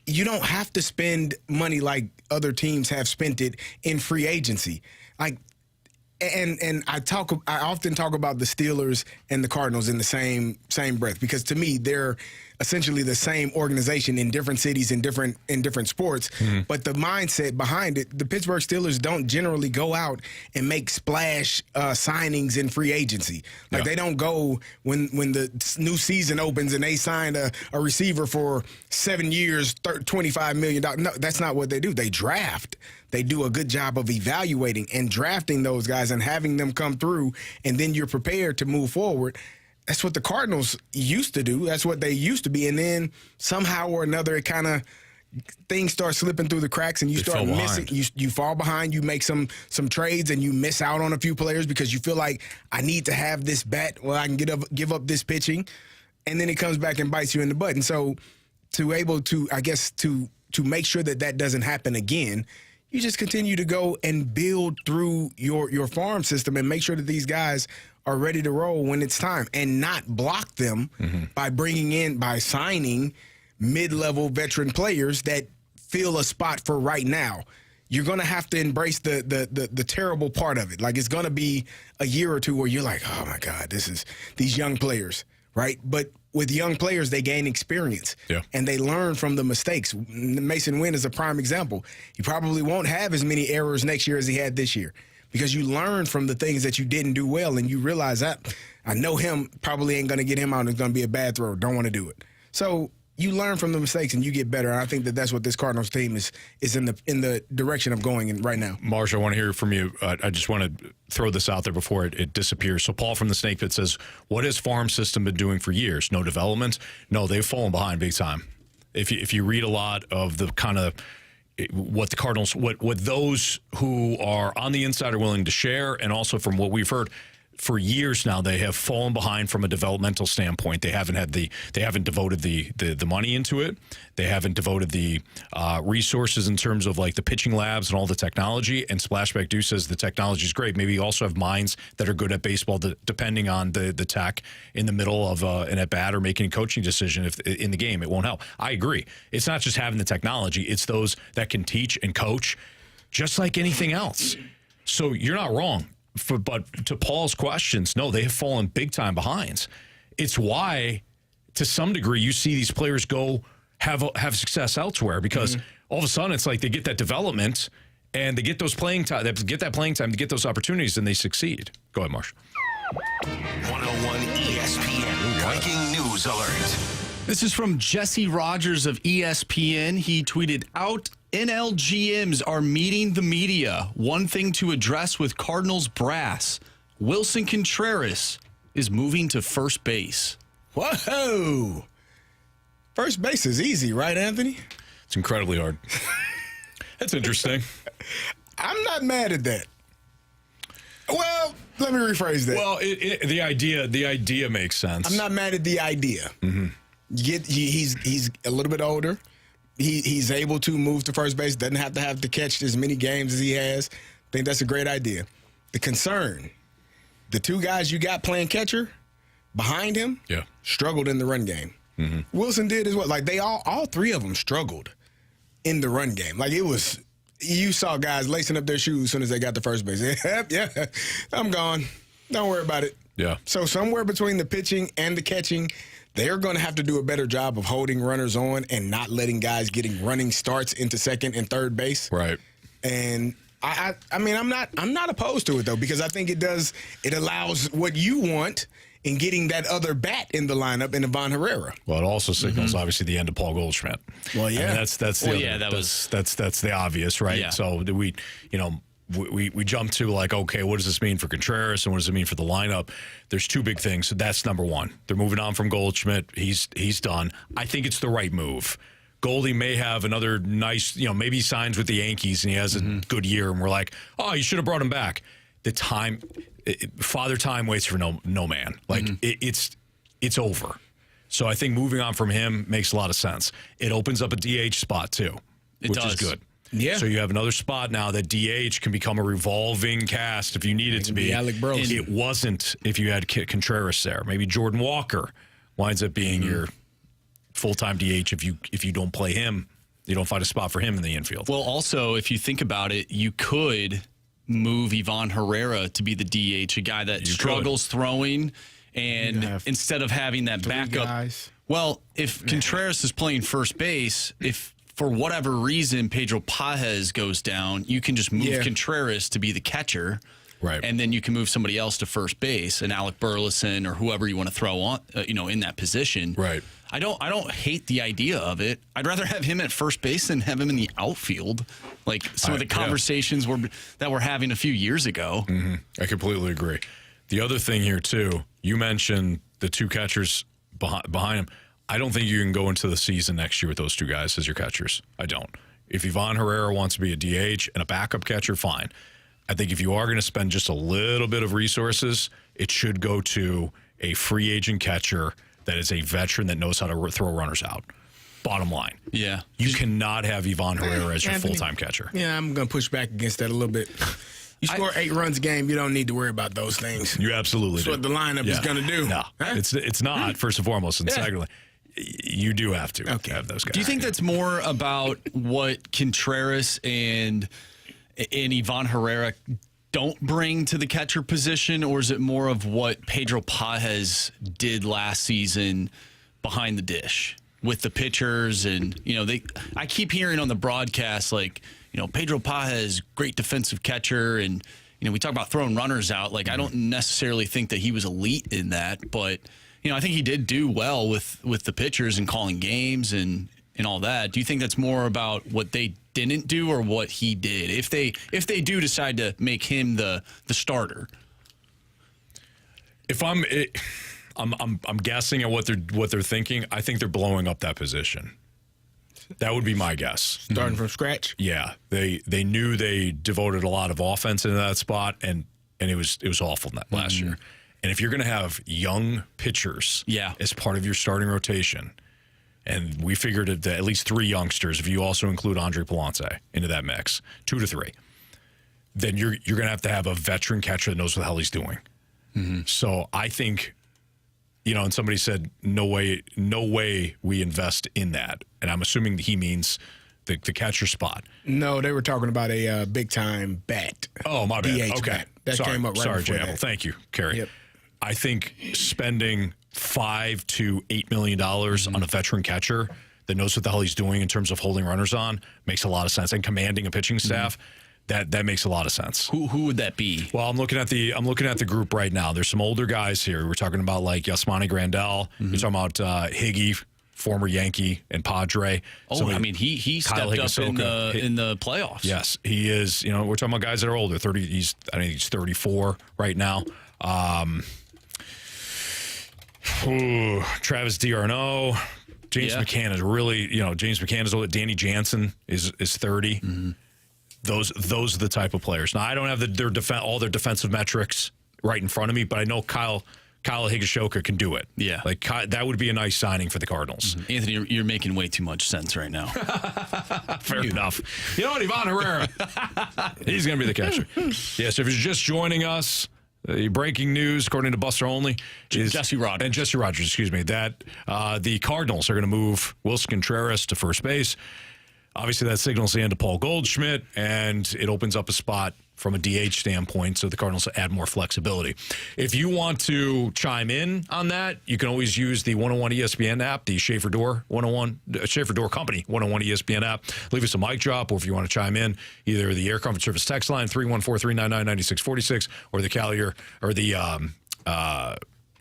You don't have to spend money like other teams have spent it in free agency. And I often talk about the Steelers and the Cardinals in the same breath because to me they're essentially the same organization in different cities in different sports. But the mindset behind it, the Pittsburgh Steelers don't generally go out and make splash signings in free agency. They don't go when the new season opens and they sign a receiver for 7 years, $25 million. No, that's not what they do. They draft. They do a good job of evaluating and drafting those guys and having them come through, and then you're prepared to move forward. That's what the Cardinals used to do. That's what they used to be. And then somehow or another, it kind of things start slipping through the cracks and you start missing. You fall behind. You make some trades and you miss out on a few players because you feel like I need to have this bat. Well, I can give up this pitching, and then it comes back and bites you in the butt. And so to make sure that doesn't happen again, you just continue to go and build through your farm system and make sure that these guys are ready to roll when it's time and not block them by signing mid-level veteran players that fill a spot for right now. You're going to have to embrace the terrible part of it. Like it's going to be a year or two where you're like, oh my God, this is these young players, right? But with young players, they gain experience and they learn from the mistakes. Mason Wynn is a prime example. He probably won't have as many errors next year as he had this year because you learn from the things that you didn't do well and you realize that I know him probably ain't going to get him out. It's going to be a bad throw. Don't want to do it. So you learn from the mistakes and you get better. And I think that's what this Cardinals team is in the direction of going in right now. Marsh, I want to hear from you. I just want to throw this out there before it disappears. So Paul from the Snake Pit says, what has farm system been doing for years? No development? No, they've fallen behind big time. If you read a lot of the kind of what the Cardinals, what those who are on the inside are willing to share, and also from what we've heard, for years now, they have fallen behind from a developmental standpoint. They haven't devoted the money into it. They haven't devoted the resources in terms of like the pitching labs and all the technology. And Splashback Deuce says the technology is great. Maybe you also have minds that are good at baseball, depending on the tech in the middle of an at bat or making a coaching decision in the game. It won't help. I agree. It's not just having the technology. It's those that can teach and coach, just like anything else. So you're not wrong. But to Paul's questions, no, they have fallen big time behind. It's why, to some degree, you see these players go have success elsewhere because all of a sudden it's like they get that development and they get those playing time, they get that playing time, to get those opportunities, and they succeed. Go ahead, Marsh. 101 ESPN Breaking News Alert. This is from Jesse Rogers of ESPN. He tweeted out NL GMs are meeting the media. One thing to address with Cardinals brass. Willson Contreras is moving to first base. Whoa. First base is easy, right, Anthony? It's incredibly hard. That's interesting. I'm not mad at that. Well, let me rephrase that. Well, the idea makes sense. I'm not mad at the idea. Mm-hmm. He's a little bit older. He's able to move to first base. Doesn't have to catch as many games as he has. I think that's a great idea. The concern, the two guys you got playing catcher behind him, struggled in the run game. Mm-hmm. Willson did as well. Like they all three of them struggled in the run game. Like it was, you saw guys lacing up their shoes as soon as they got to first base. Yeah, I'm gone. Don't worry about it. Yeah. So somewhere between the pitching and the catching, they're going to have to do a better job of holding runners on and not letting guys getting running starts into second and third base. Right. And I mean, I'm not opposed to it though, because I think it allows what you want in getting that other bat in the lineup in Ivan Herrera. Well, it also signals obviously the end of Paul Goldschmidt. Well, yeah, I mean, that's the obvious, right? Yeah. So we jump to like, okay, what does this mean for Contreras and what does it mean for the lineup? There's two big things. So that's number one. They're moving on from Goldschmidt. He's done. I think it's the right move. Goldie may have another nice, maybe he signs with the Yankees and he has a good year, and we're like, oh, you should have brought him back. Father Time waits for no man. Like it's over. So I think moving on from him makes a lot of sense. It opens up a DH spot too, which is good. Yeah. So you have another spot now that DH can become a revolving cast if you need it to be. Alec Burleson. And it wasn't if you had Contreras there. Maybe Jordan Walker winds up being your full-time DH if you don't play him. You don't find a spot for him in the infield. Well, also, if you think about it, you could move Ivan Herrera to be the DH, a guy that struggles throwing, and instead of having that backup. Guys. Well, if Contreras is playing first base, if for whatever reason Pedro Pages goes down, you can just move Contreras to be the catcher. Right. And then you can move somebody else to first base, and Alec Burleson or whoever you want to throw on, in that position. Right. I don't hate the idea of it. I'd rather have him at first base than have him in the outfield, like some of the conversations that we're having a few years ago. Mm-hmm. I completely agree. The other thing here too, you mentioned the two catchers behind him. I don't think you can go into the season next year with those two guys as your catchers. I don't. If Ivan Herrera wants to be a DH and a backup catcher, fine. I think if you are going to spend just a little bit of resources, it should go to a free agent catcher that is a veteran that knows how to throw runners out. Bottom line. Yeah. You cannot have Ivan Herrera as your Anthony, full-time catcher. Yeah, I'm going to push back against that a little bit. You score 8 runs a game, you don't need to worry about those things. You absolutely That's do. what the lineup is going to do. No, huh? it's not, first and foremost. And secondly, you do have to have those guys. Do you think that's more about what Contreras and Ivan Herrera don't bring to the catcher position, or is it more of what Pedro Pages did last season behind the dish with the pitchers? And I keep hearing on the broadcast Pedro Pages, great defensive catcher, and we talk about throwing runners out. Like I don't necessarily think that he was elite in that, but I think he did do well with the pitchers and calling games and all that. Do you think that's more about what they didn't do or what he did? If they do decide to make him the starter. If I'm guessing at what they're thinking, I think they're blowing up that position. That would be my guess. Starting from scratch? Yeah. They knew they devoted a lot of offense into that spot, and it was awful last year. And if you're going to have young pitchers as part of your starting rotation, and we figured that at least 3 youngsters, if you also include Andre Palance into that mix, 2 to 3, then you're going to have a veteran catcher that knows what the hell he's doing. Mm-hmm. So I think, and somebody said, no way we invest in that. And I'm assuming he means the catcher spot. No, they were talking about a big-time bat. Oh, my bad. DH Okay. bat. That came up right Sorry, before Jamel. that. Thank you, Carey. Yep. I think spending $5 to $8 million on a veteran catcher that knows what the hell he's doing in terms of holding runners on makes a lot of sense, and commanding a pitching staff. That makes a lot of sense. Who would that be? Well, I'm looking at the group right now. There's some older guys here. We're talking about like Yasmani Grandal. We're talking about Higgy former Yankee and Padre. Oh, I mean, he Kyle stepped up Higginsoka, in the playoffs. Yes, he is. You know, we're talking about guys that are older. I think he's 34 right now. Travis d'Arnaud, James McCann is really, James McCann is older. Danny Jansen is 30. Mm-hmm. Those are the type of players. Now, I don't have all their defensive metrics right in front of me, but I know Kyle Higginsoka can do it. Yeah. Like, that would be a nice signing for the Cardinals. Mm-hmm. Anthony, you're making way too much sense right now. Fair enough. You know what, Ivan Herrera, he's going to be the catcher. Yes, if you're just joining us, breaking news, according to Buster Only, is Jesse Rogers, excuse me, that the Cardinals are going to move Willson Contreras to first base. Obviously, that signals the end of Paul Goldschmidt, and it opens up a spot from a DH standpoint, so the Cardinals add more flexibility. If you want to chime in on that, you can always use the 101 ESPN app, the Schaefer Door Company 101 ESPN app. Leave us a mic drop, or if you want to chime in, either the Air Comfort Service text line 314-399-9646 or the Callier or the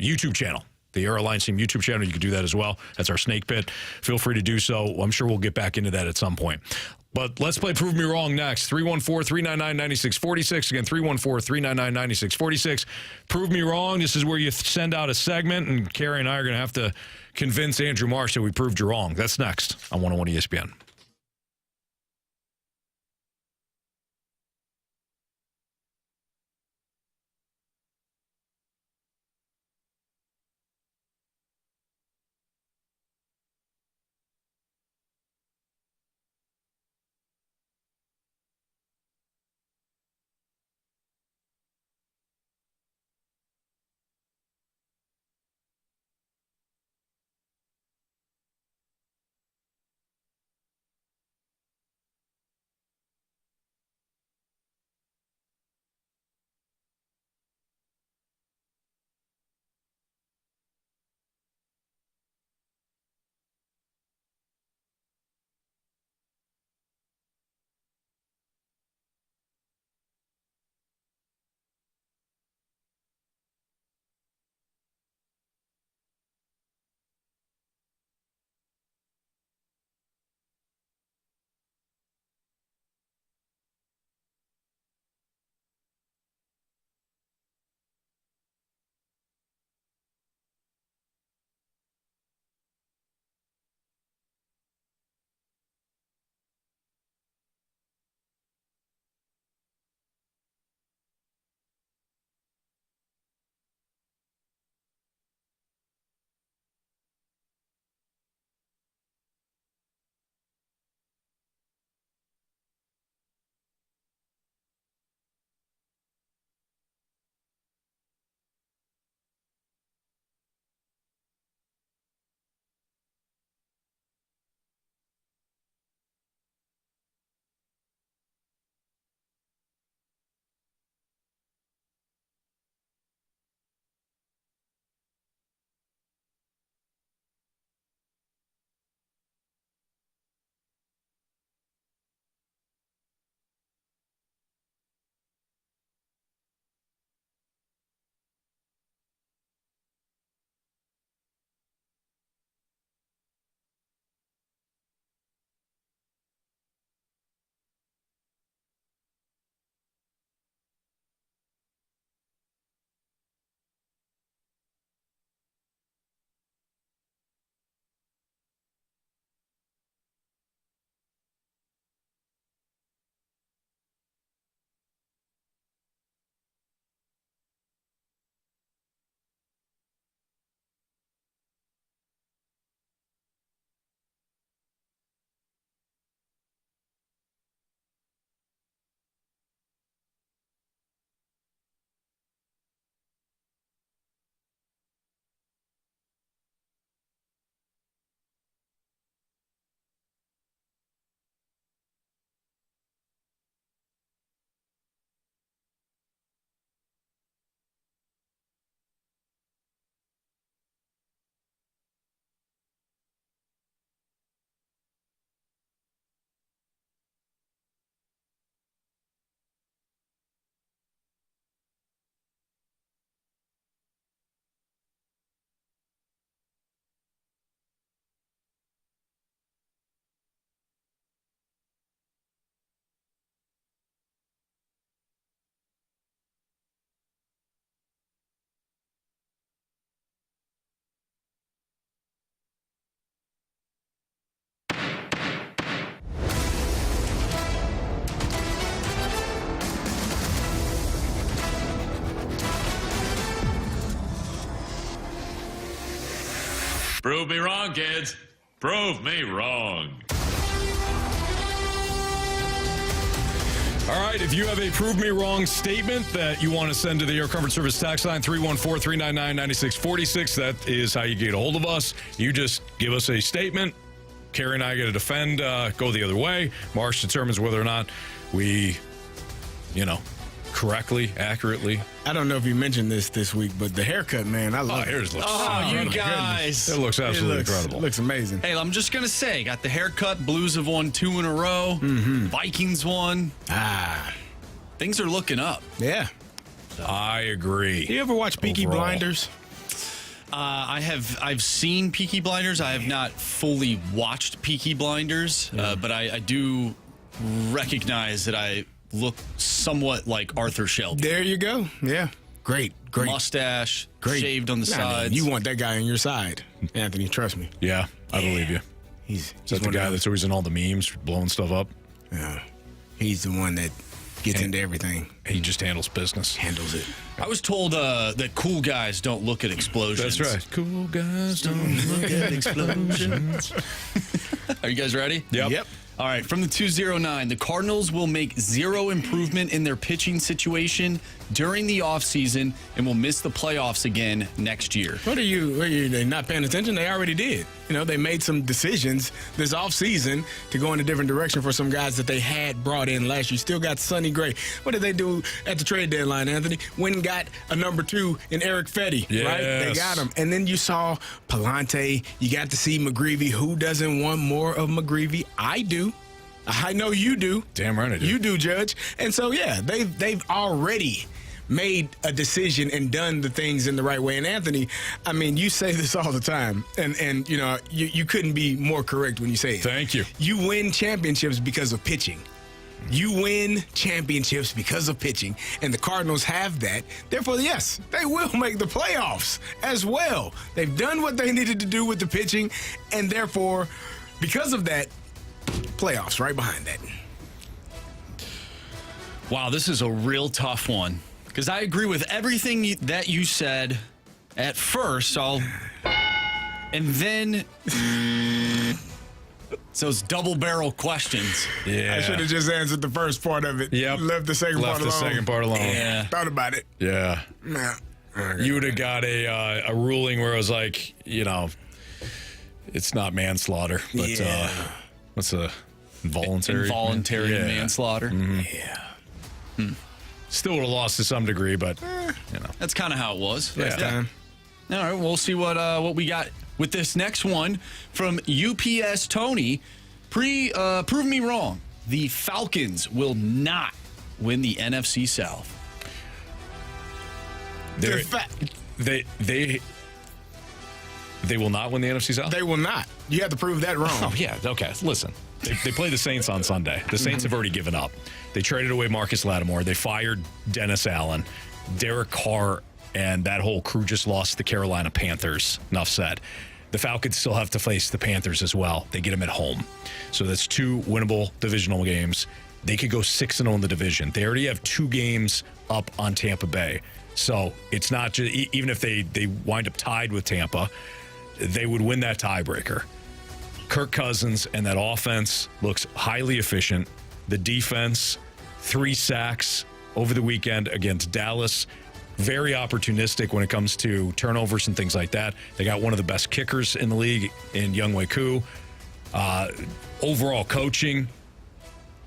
YouTube channel. The Airlines Team YouTube channel, you can do that as well. That's our snake pit. Feel free to do so. I'm sure we'll get back into that at some point. But let's play Prove Me Wrong next. 314-399-9646. Again, 314-399-9646. Prove Me Wrong. This is where you send out a segment, and Carey and I are going to have to convince Andrew Marsh that we proved you wrong. That's next on 101 ESPN. Prove me wrong, kids. Prove me wrong. All right, if you have a prove me wrong statement that you want to send to the Air Comfort Service tax line, 314-399-9646, that is how you get a hold of us. You just give us a statement. Carey and I got to defend, go the other way. Marsh determines whether or not we, correctly, accurately. I don't know if you mentioned this week, but the haircut, man, I love it. Yours looks you guys. It looks absolutely incredible. It looks amazing. Hey, I'm just going to say, got the haircut. Blues have won 2 in a row. Vikings won. Things are looking up. Yeah. I agree. You ever watch Peaky Overall. Blinders? I've seen Peaky Blinders. I have not fully watched Peaky Blinders, but I do recognize that I look somewhat like Arthur Shelby. There you go. Yeah. Great. Mustache, shaved on the sides. Man, you want that guy on your side, Anthony. Trust me. Yeah, I believe you. He's Is that the guy that's always in all the memes, blowing stuff up? Yeah. He's the one that gets into everything. He just handles business. Handles it. I was told that cool guys don't look at explosions. That's right. Cool guys don't look at explosions. Are you guys ready? Yep. All right, from the 209, the Cardinals will make zero improvement in their pitching situation during the offseason and will miss the playoffs again next year. What are you they not paying attention? They already did. They made some decisions this offseason to go in a different direction for some guys that they had brought in last year. Still got Sonny Gray. What did they do at the trade deadline, Anthony? Went and got a number 2 in Eric Fetty, right? They got him. And then you saw Palante. You got to see McGreevy. Who doesn't want more of McGreevy? I do. I know you do. Damn right I do. You do, Judge. And so, yeah, they've already made a decision and done the things in the right way. And Anthony, I mean, you say this all the time, and you couldn't be more correct when you say it. Thank you. You win championships because of pitching. You win championships because of pitching, and the Cardinals have that. Therefore, yes, they will make the playoffs as well. They've done what they needed to do with the pitching, and therefore, because of that, playoffs right behind that. Wow, this is a real tough one because I agree with everything that you said at first. And then it's those double barrel questions. Yeah. I should have just answered the first part of it. Yep. Left the second part alone. Yeah. Thought about it. Yeah. Nah. You would have got a ruling where it was like, it's not manslaughter, but what's a involuntary manslaughter. Mm-hmm. Yeah. Still would have lost to some degree, but That's kind of how it was. Yeah. Time. All right, we'll see what we got with this next one from UPS Tony. Prove me wrong. The Falcons will not win the NFC South. they will not win the NFC South? They will not. You have to prove that wrong. Oh, yeah. Okay. Listen, they play the Saints on Sunday. The Saints have already given up. They traded away Marcus Lattimore. They fired Dennis Allen. Derek Carr and that whole crew just lost the Carolina Panthers. Enough said. The Falcons still have to face the Panthers as well. They get them at home. So that's 2 winnable divisional games. They could go 6-0 in the division. They already have 2 games up on Tampa Bay. So it's not just, even if they wind up tied with Tampa, they would win that tiebreaker. Kirk Cousins and that offense looks highly efficient. The defense, 3 sacks over the weekend against Dallas. Very opportunistic when it comes to turnovers and things like that. They got one of the best kickers in the league in Younghoe Koo. Overall coaching,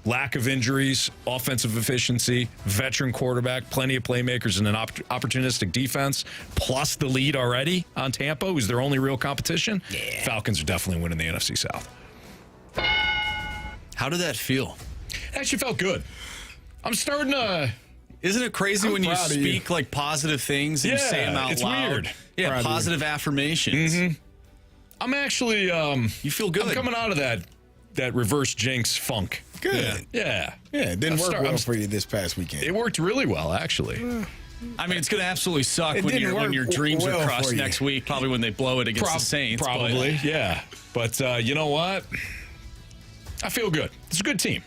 lack of injuries, offensive efficiency, veteran quarterback, plenty of playmakers, and an opportunistic defense, plus the lead already on Tampa, who's their only real competition. Yeah. Falcons are definitely winning the NFC South. How did that feel? It actually felt good. I'm starting to... Isn't it crazy when you speak like positive things and you say them out it's loud? Weird. Yeah, positive affirmations. Mm-hmm. I'm actually... you feel good. I'm coming out of that reverse jinx funk. Good. Yeah. Yeah, it didn't work well for you this past weekend. It worked really well, actually. I mean, it's going to absolutely suck when your dreams are crushed next week, probably when they blow it against the Saints. Probably, yeah. But you know what? I feel good. It's a good team.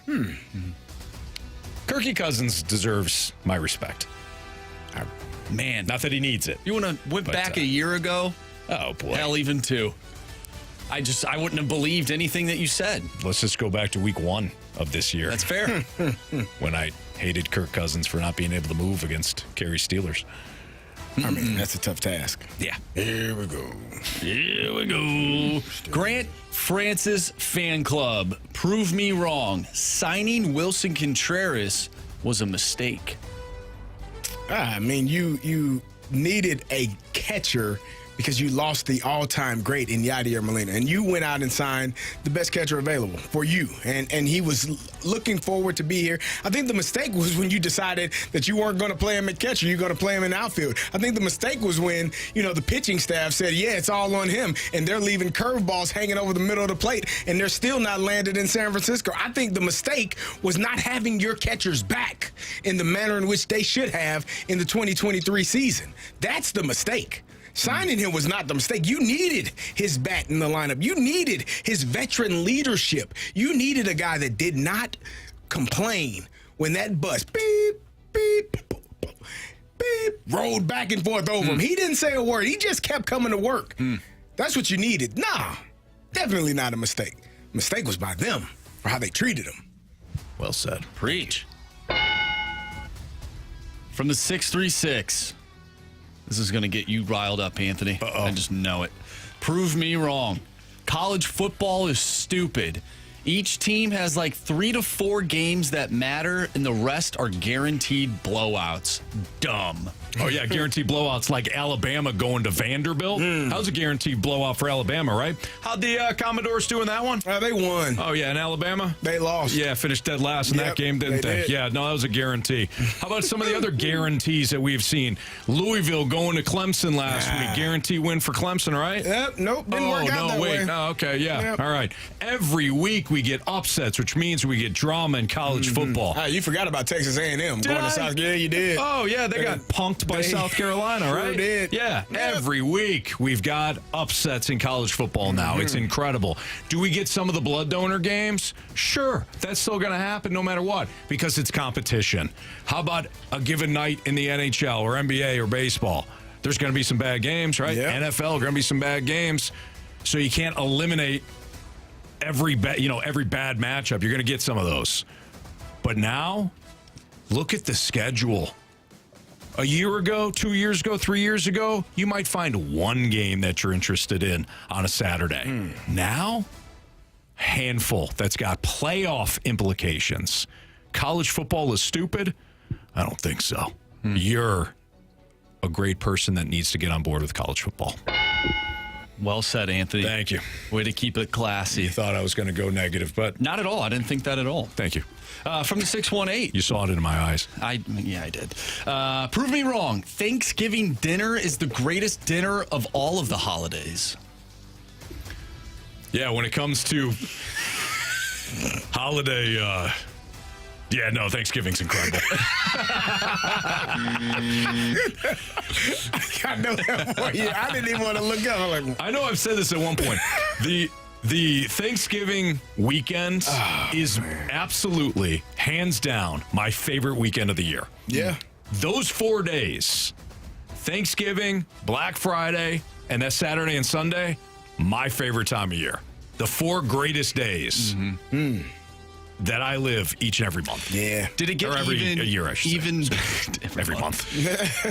Kirky Cousins deserves my respect. Man. Not that he needs it. You want to went back a year ago? Oh, boy. Hell, even 2. I wouldn't have believed anything that you said. Let's just go back to week 1 of this year. That's fair. When I hated Kirk Cousins for not being able to move against Carey Steelers. I mean, that's a tough task. Yeah. Here we go. Here we go. Grant Francis fan club. Prove me wrong. Signing Willson Contreras was a mistake. I mean, you needed a catcher because you lost the all-time great in Yadier Molina, and you went out and signed the best catcher available for you, and he was looking forward to be here. I think the mistake was when you decided that you weren't going to play him at catcher, you're going to play him in outfield. I think the mistake was when, the pitching staff said, yeah, it's all on him, and they're leaving curveballs hanging over the middle of the plate, and they're still not landed in San Francisco. I think the mistake was not having your catchers back in the manner in which they should have in the 2023 season. That's the mistake. Signing him was not the mistake. You needed his bat in the lineup. You needed his veteran leadership. You needed a guy that did not complain when that bus beep, beep, beep, beep, rolled back and forth over him. He didn't say a word. He just kept coming to work. That's what you needed. Nah, definitely not a mistake. Mistake was by them for how they treated him. Well said. Preach. From the 636. This is going to get you riled up, Anthony. Uh-oh. I just know it. Prove me wrong. College football is stupid. Each team has like 3 to 4 games that matter, and the rest are guaranteed blowouts. Dumb. Oh, yeah, guaranteed blowouts like Alabama going to Vanderbilt. How's a guaranteed blowout for Alabama, right? How'd the Commodores do in that one? They won. Oh, yeah, in Alabama? They lost. Yeah, finished dead last in that game, didn't they? did. Yeah, no, that was a guarantee. How about some of the other guarantees that we've seen? Louisville going to Clemson last week. Guarantee win for Clemson, right? Yep, nope, didn't work out that way. Oh, okay, yeah. Yep. All right. Every week we get upsets, which means we get drama in college football. You forgot about Texas A&M going Did I? to South. Yeah, you did. Oh, yeah, they got punked by South Carolina, sure right? did. Yeah, Yep. every week we've got upsets in college football now. It's incredible. Do we get some of the blood donor games? Sure, that's still going to happen no matter what because it's competition. How about a given night in the NHL or NBA or baseball? There's going to be some bad games, right? Yep. NFL, going to be some bad games. So you can't eliminate every bad matchup. You're going to get some of those. But now, look at the schedule. A year ago, 2 years ago, 3 years ago, you might find one game that you're interested in on a Saturday. Now, handful that's got playoff implications. College football is stupid? I don't think so. You're a great person that needs to get on board with college football. Well said, Anthony. Thank you. Way to keep it classy. You thought I was going to go negative, but Not at all. I didn't think that at all. thank you. From the 618. You saw it in my eyes. I did. Prove me wrong. Thanksgiving dinner is the greatest dinner of all of the holidays. Yeah, when it comes to holiday, Thanksgiving's incredible. I know that for you. I didn't even want to look up. I'm like, I know I've said this at one point. The Thanksgiving weekend is absolutely, hands down, my favorite weekend of the year. yeah. Those 4 days, Thanksgiving, Black Friday, and that Saturday and Sunday, my favorite time of year. The 4 greatest days that I live each and every month. Yeah. Did it get Or every even a year, I should say. Every month.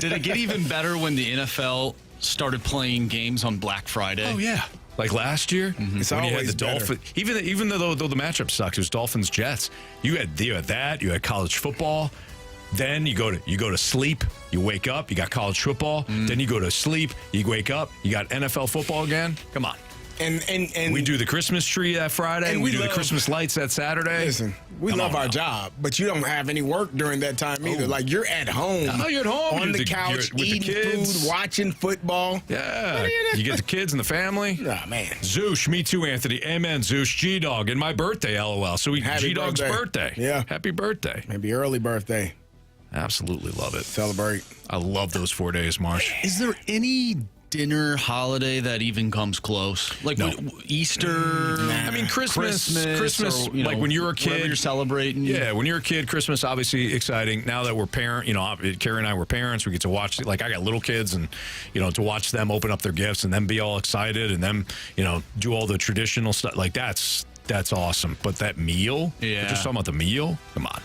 Did it get even better when the NFL started playing games on Black Friday? Oh, yeah. Like last year, It's when you had always the better. Dolphins, even though the matchup sucked, it was Dolphins Jets. You had that. You had college football. Then you go to sleep. You wake up. You got college football. Then you go to sleep. You wake up. You got NFL football again. Come on. And We do the Christmas tree that Friday. And We we do the love- Christmas lights that Saturday. listen, we Come love on our now. job, but you don't have any work during that time either. Like you're at home. No, you're at home. On You're the couch, with the eating kids. food, watching football. Yeah. You get the kids and the family. Ah, man. Zoosh, me too, Anthony. Amen, Zoosh. G-Dog, and my birthday, LOL. So Happy G-Dog's birthday. birthday. Yeah. Happy birthday. Maybe early birthday. Absolutely love it. Celebrate. I love those 4 days, Marsh. Is there any dinner holiday that even comes close? Like Easter? I mean, Christmas, or, like when you're a kid. Whatever you're celebrating. Yeah, when you're a kid, Christmas, obviously exciting. Now that we're parents, Carey and I were parents, we get to watch, like I got little kids and, to watch them open up their gifts and then be all excited and then, do all the traditional stuff. Like that's awesome. But that meal, we're just talking about the meal. Come on.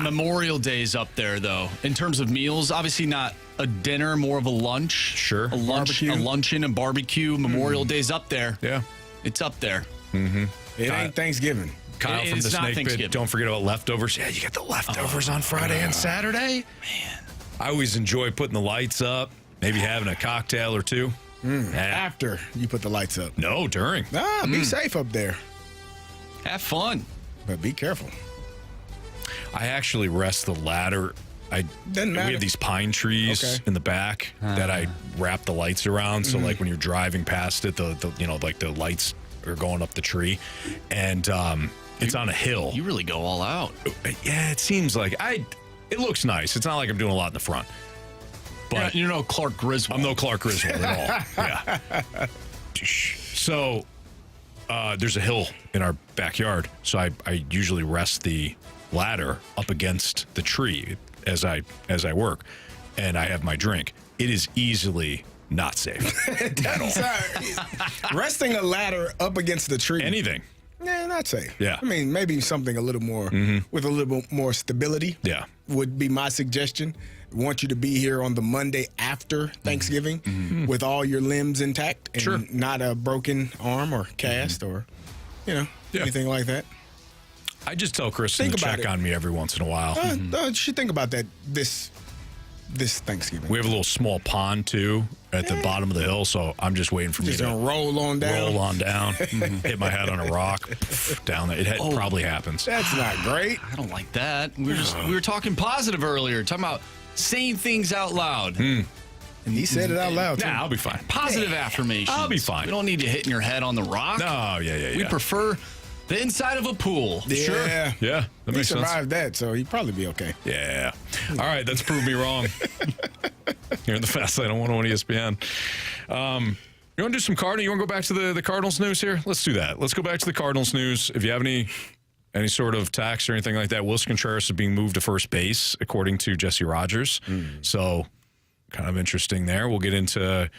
Memorial Day's up there, though. In terms of meals, obviously not a dinner, more of a lunch. Sure. A luncheon, a barbecue. Memorial Day's up there. Yeah. It's up there. Mm-hmm. It ain't Thanksgiving. Kyle from the Snake Pit, don't forget about leftovers. Yeah, you get the leftovers on Friday and Saturday. Man. I always enjoy putting the lights up, maybe having a cocktail or two. After you put the lights up. No, during. Be safe up there. Have fun. But be careful. I actually rest the ladder. Doesn't matter. We have these pine trees in the back that I wrap the lights around. So like when you're driving past it, the lights are going up the tree, and it's on a hill. You really go all out. Yeah, it seems like it looks nice. It's not like I'm doing a lot in the front. But you're no Clark Griswold. I'm no Clark Griswold at all. Yeah. So there's a hill in our backyard, so I usually rest the ladder up against the tree as I work, and I have my drink. It is easily not safe at all. Resting a ladder up against the tree. Anything. Yeah, not safe. Yeah. I mean, maybe something a little more with a little bit more stability. Yeah. Would be my suggestion. Want you to be here on the Monday after Thanksgiving with all your limbs intact and not a broken arm or cast or, anything like that. I just tell Kristen to check on me every once in a while. You should think about that this Thanksgiving. We have a little small pond, too, at the bottom of the hill, so I'm just waiting for me to roll on down, hit my head on a rock, down there. It probably happens. That's not great. I don't like that. We were talking positive earlier, talking about saying things out loud. And he said it out loud, too. Nah, I'll be fine. Positive affirmations. I'll be fine. We don't need you hitting your head on the rock. No, yeah. We prefer the inside of a pool. Yeah. Sure. Yeah, that makes sense. He survived that, so he'd probably be okay. Yeah. All right, that's proved me wrong. Here in the Fast Lane on 101 ESPN. You want to do some Cardinals? You want to go back to the Cardinals news here? Let's do that. Let's go back to the Cardinals news. If you have any sort of text or anything like that, Willson Contreras is being moved to first base, according to Jesse Rogers. So kind of interesting there. We'll get into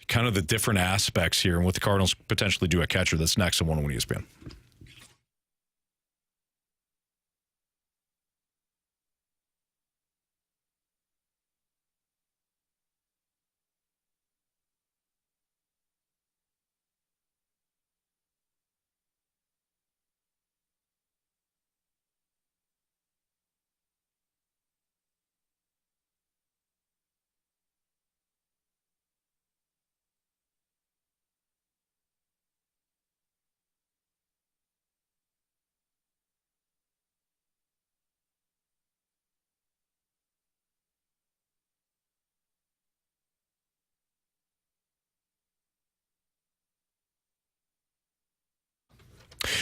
kind of the different aspects here and what the Cardinals potentially do at catcher. That's next on 101 ESPN.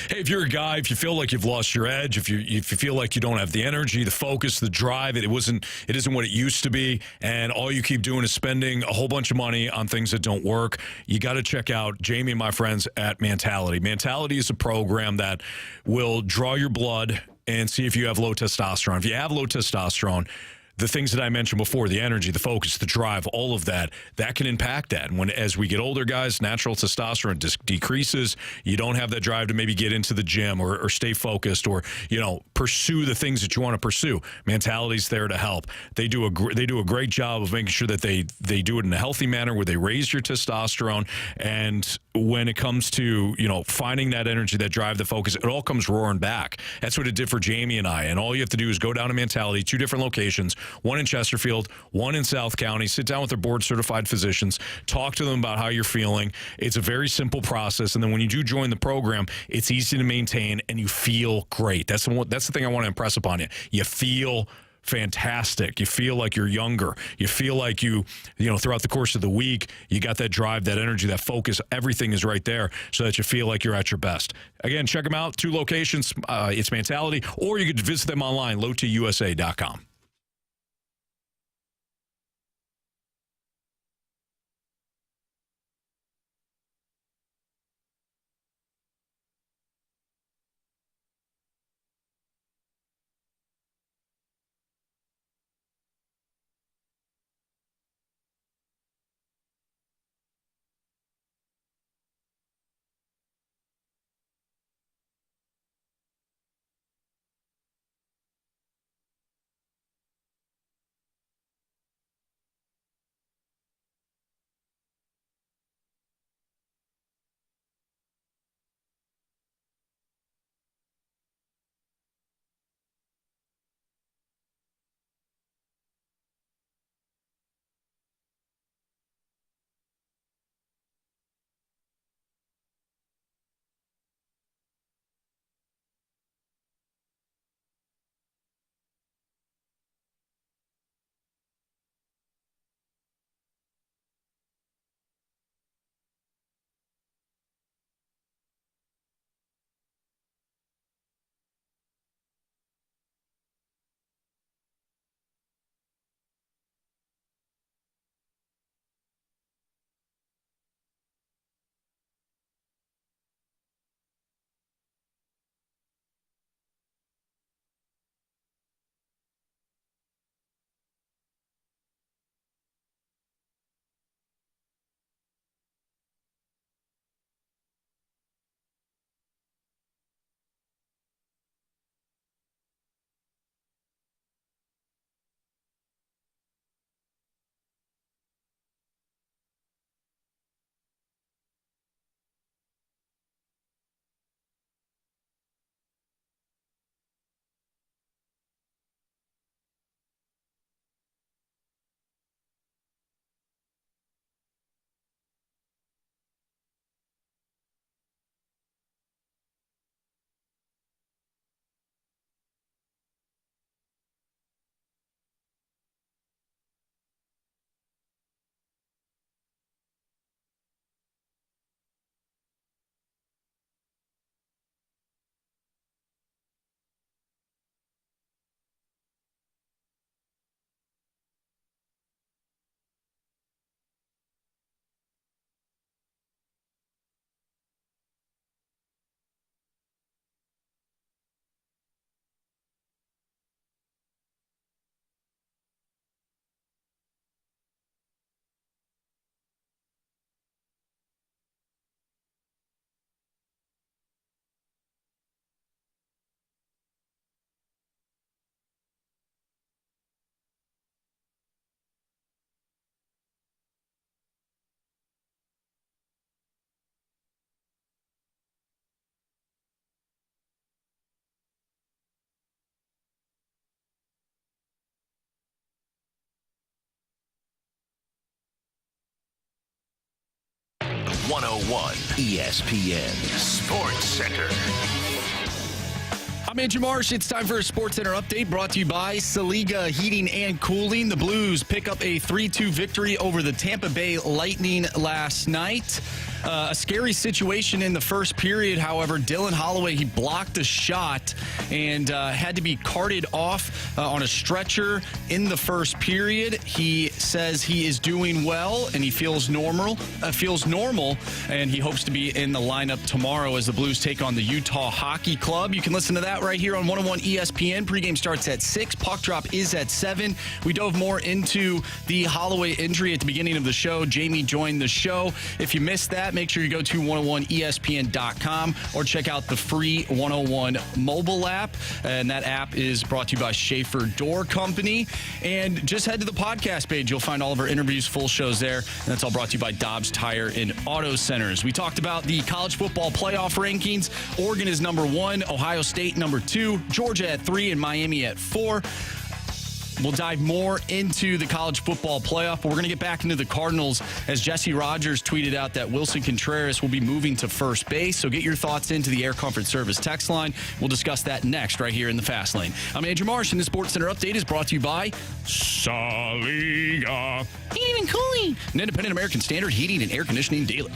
Hey, if you're a guy, if you feel like you've lost your edge, if you feel like you don't have the energy, the focus, the drive, it isn't what it used to be, and all you keep doing is spending a whole bunch of money on things that don't work, you got to check out Jamie and my friends at Mentality. Mentality is a program that will draw your blood and see if you have low testosterone. If you have low testosterone, the things that I mentioned before, the energy, the focus, the drive, all of that can impact that. And as we get older, guys, natural testosterone decreases. You don't have that drive to maybe get into the gym or stay focused or, pursue the things that you want to pursue. Mentality's there to help. They do a great job of making sure that they do it in a healthy manner where they raise your testosterone. And when it comes to, finding that energy, that drive, the focus, it all comes roaring back. That's what it did for Jamie and I. And all you have to do is go down to Mentality, 2 different locations, one in Chesterfield, one in South County. Sit down with their board-certified physicians. Talk to them about how you're feeling. It's a very simple process. And then when you do join the program, it's easy to maintain, and you feel great. That's the thing I want to impress upon you. You feel fantastic. You feel like you're younger. You feel like you throughout the course of the week, you got that drive, that energy, that focus. Everything is right there so that you feel like you're at your best. Again, check them out. 2 locations. It's Mentality, or you could visit them online, lowtusa.com. 101 ESPN Sports Center. I'm Andrew Marsh. It's time for a Sports Center update brought to you by Saliga Heating and Cooling. The Blues pick up a 3-2 victory over the Tampa Bay Lightning last night. A scary situation in the first period. However, Dylan Holloway, he blocked a shot and had to be carted off on a stretcher in the first period. He says he is doing well and he feels normal, and he hopes to be in the lineup tomorrow as the Blues take on the Utah Hockey Club. You can listen to that right here on 101 ESPN. Pregame starts at 6. Puck drop is at 7. We dove more into the Holloway injury at the beginning of the show. Jamie joined the show. If you missed that, make sure you go to 101ESPN.com or check out the free 101 mobile app. And that app is brought to you by Schaefer Door Company. And just head to the podcast page. You'll find all of our interviews, full shows there. And that's all brought to you by Dobbs Tire and Auto Centers. We talked about the college football playoff rankings. Oregon is number 1, Ohio State number 2, Georgia at 3, and Miami at 4. We'll dive more into the college football playoff, but we're going to get back into the Cardinals as Jesse Rogers tweeted out that Willson Contreras will be moving to first base. So get your thoughts into the Air Comfort Service text line. We'll discuss that next right here in the Fast Lane. I'm Andrew Marsh, and the Sports Center update is brought to you by Saliga Heating and Cooling, an independent American Standard heating and air conditioning dealer.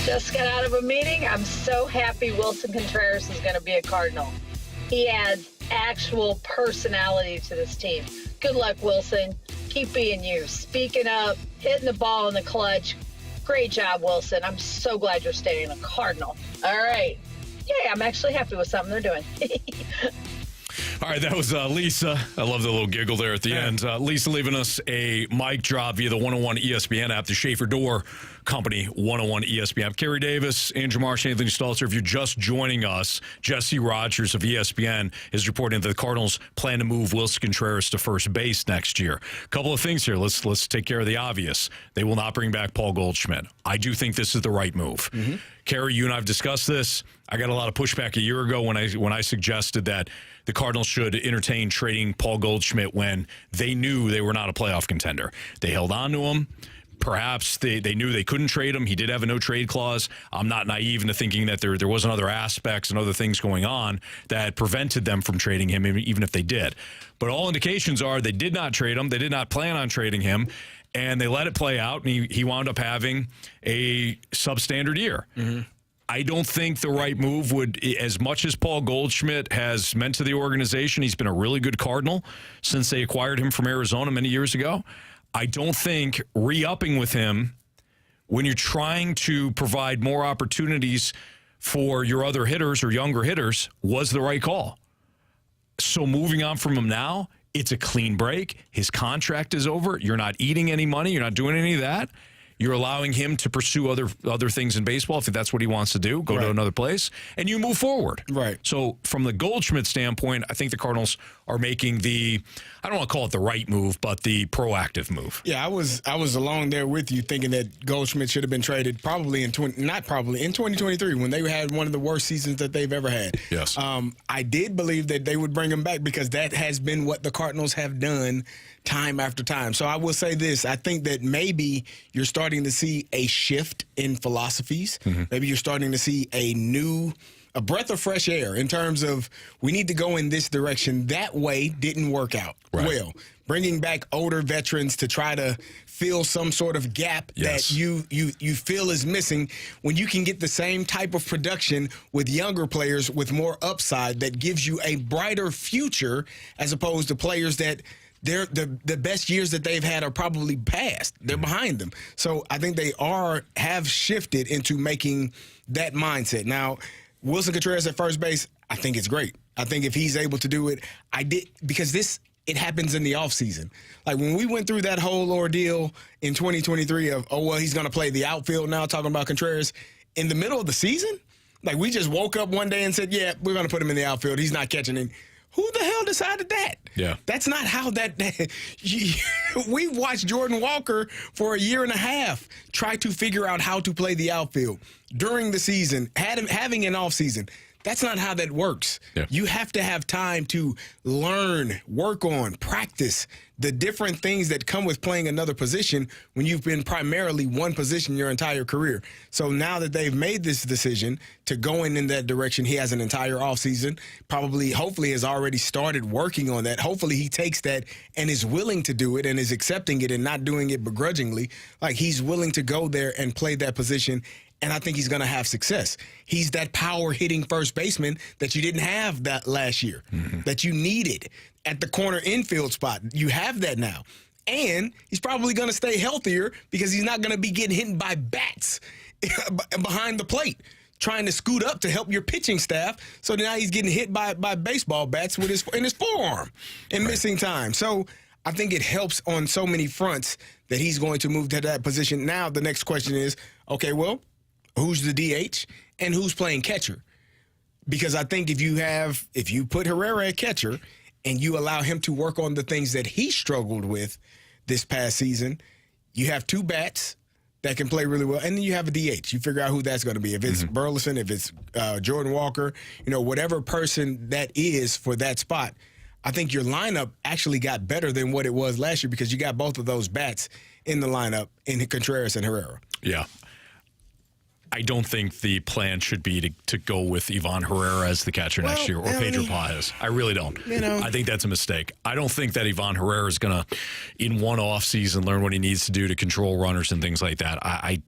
Just got out of a meeting. I'm so happy Willson Contreras is going to be a Cardinal. He adds actual personality to this team. Good luck, Willson. Keep being you. Speaking up, hitting the ball in the clutch. Great job, Willson. I'm so glad you're staying a Cardinal. All right. Yeah, I'm actually happy with something they're doing. All right, that was Lisa. I love the little giggle there at the end. Lisa leaving us a mic drop via the 101 ESPN app, the Schaefer Door Company 101 ESPN. Carey Davis, Andrew Marsh, Anthony Stalter. If you're just joining us, Jesse Rogers of ESPN is reporting that the Cardinals plan to move Willson Contreras to first base next year. A couple of things here. Let's take care of the obvious. They will not bring back Paul Goldschmidt. I do think this is the right move. Mm-hmm. Carey, you and I have discussed this. I got a lot of pushback a year ago when I suggested that the Cardinals should entertain trading Paul Goldschmidt when they knew they were not a playoff contender. They held on to him. Perhaps they knew they couldn't trade him. He did have a no-trade clause. I'm not naive into thinking that there wasn't other aspects and other things going on that prevented them from trading him, even if they did. But all indications are they did not trade him. They did not plan on trading him. And they let it play out, and he wound up having a substandard year. Mm-hmm. I don't think the right move would, as much as Paul Goldschmidt has meant to the organization, he's been a really good Cardinal since they acquired him from Arizona many years ago. I don't think re-upping with him when you're trying to provide more opportunities for your other hitters or younger hitters was the right call. So moving on from him now, it's a clean break. His contract is over. You're not eating any money. You're not doing any of that. You're allowing him to pursue other things in baseball if that's what he wants to do, go to another place, and you move forward. Right. So from the Goldschmidt standpoint, I think the Cardinals are making the, I don't want to call it the right move, but the proactive move. Yeah, I was along there with you thinking that Goldschmidt should have been traded in 2023 when they had one of the worst seasons that they've ever had. Yes. I did believe that they would bring him back because that has been what the Cardinals have done time after time. So I will say this. I think that maybe you're starting to see a shift in philosophies. Mm-hmm. Maybe you're starting to see a breath of fresh air in terms of we need to go in this direction. That way didn't work out well. Bringing back older veterans to try to fill some sort of gap that you feel is missing when you can get the same type of production with younger players with more upside that gives you a brighter future as opposed to players that the best years that they've had are probably past. They're behind them. So I think they have shifted into making that mindset. Now, Willson Contreras at first base, I think it's great. I think if he's able to do it, because it happens in the offseason. Like when we went through that whole ordeal in 2023 of, he's going to play the outfield now, talking about Contreras, in the middle of the season, like we just woke up one day and said, yeah, we're going to put him in the outfield. He's not catching it. Who the hell decided that? Yeah. That's not how We've watched Jordan Walker for a year and a half try to figure out how to play the outfield during the season, having an off season. That's not how that works. Yeah. You have to have time to learn, work on, practice the different things that come with playing another position when you've been primarily one position your entire career. So now that they've made this decision to go in that direction, he has an entire offseason, hopefully has already started working on that. Hopefully he takes that and is willing to do it and is accepting it and not doing it begrudgingly. Like, he's willing to go there and play that position. And I think he's going to have success. He's that power-hitting first baseman that you didn't have that last year, that you needed at the corner infield spot. You have that now. And he's probably going to stay healthier because he's not going to be getting hit by bats behind the plate, trying to scoot up to help your pitching staff. So now he's getting hit by baseball bats in his forearm and missing time. So I think it helps on so many fronts that he's going to move to that position. Now the next question is, okay, well, who's the DH and who's playing catcher? Because I think if you put Herrera at catcher and you allow him to work on the things that he struggled with this past season, you have two bats that can play really well, and then you have a DH. You figure out who that's going to be. If it's Burleson, if it's Jordan Walker, whatever person that is for that spot, I think your lineup actually got better than what it was last year because you got both of those bats in the lineup in Contreras and Herrera. Yeah. I don't think the plan should be to go with Ivan Herrera as the catcher next year or Pedro Pages. I really don't. I think that's a mistake. I don't think that Ivan Herrera is going to, in one offseason, learn what he needs to do to control runners and things like that. I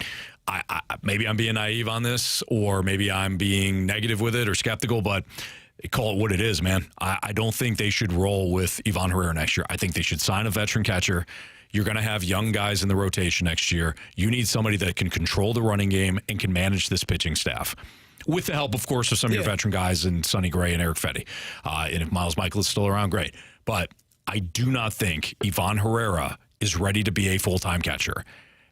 maybe I'm being naive on this, or maybe I'm being negative with it or skeptical, but call it what it is, man. I don't think they should roll with Ivan Herrera next year. I think they should sign a veteran catcher. You're going to have young guys in the rotation next year. You need somebody that can control the running game and can manage this pitching staff. With the help, of course, of some of your veteran guys in Sonny Gray and Eric Fetty. And if Miles Michael is still around, great. But I do not think Ivan Herrera is ready to be a full-time catcher.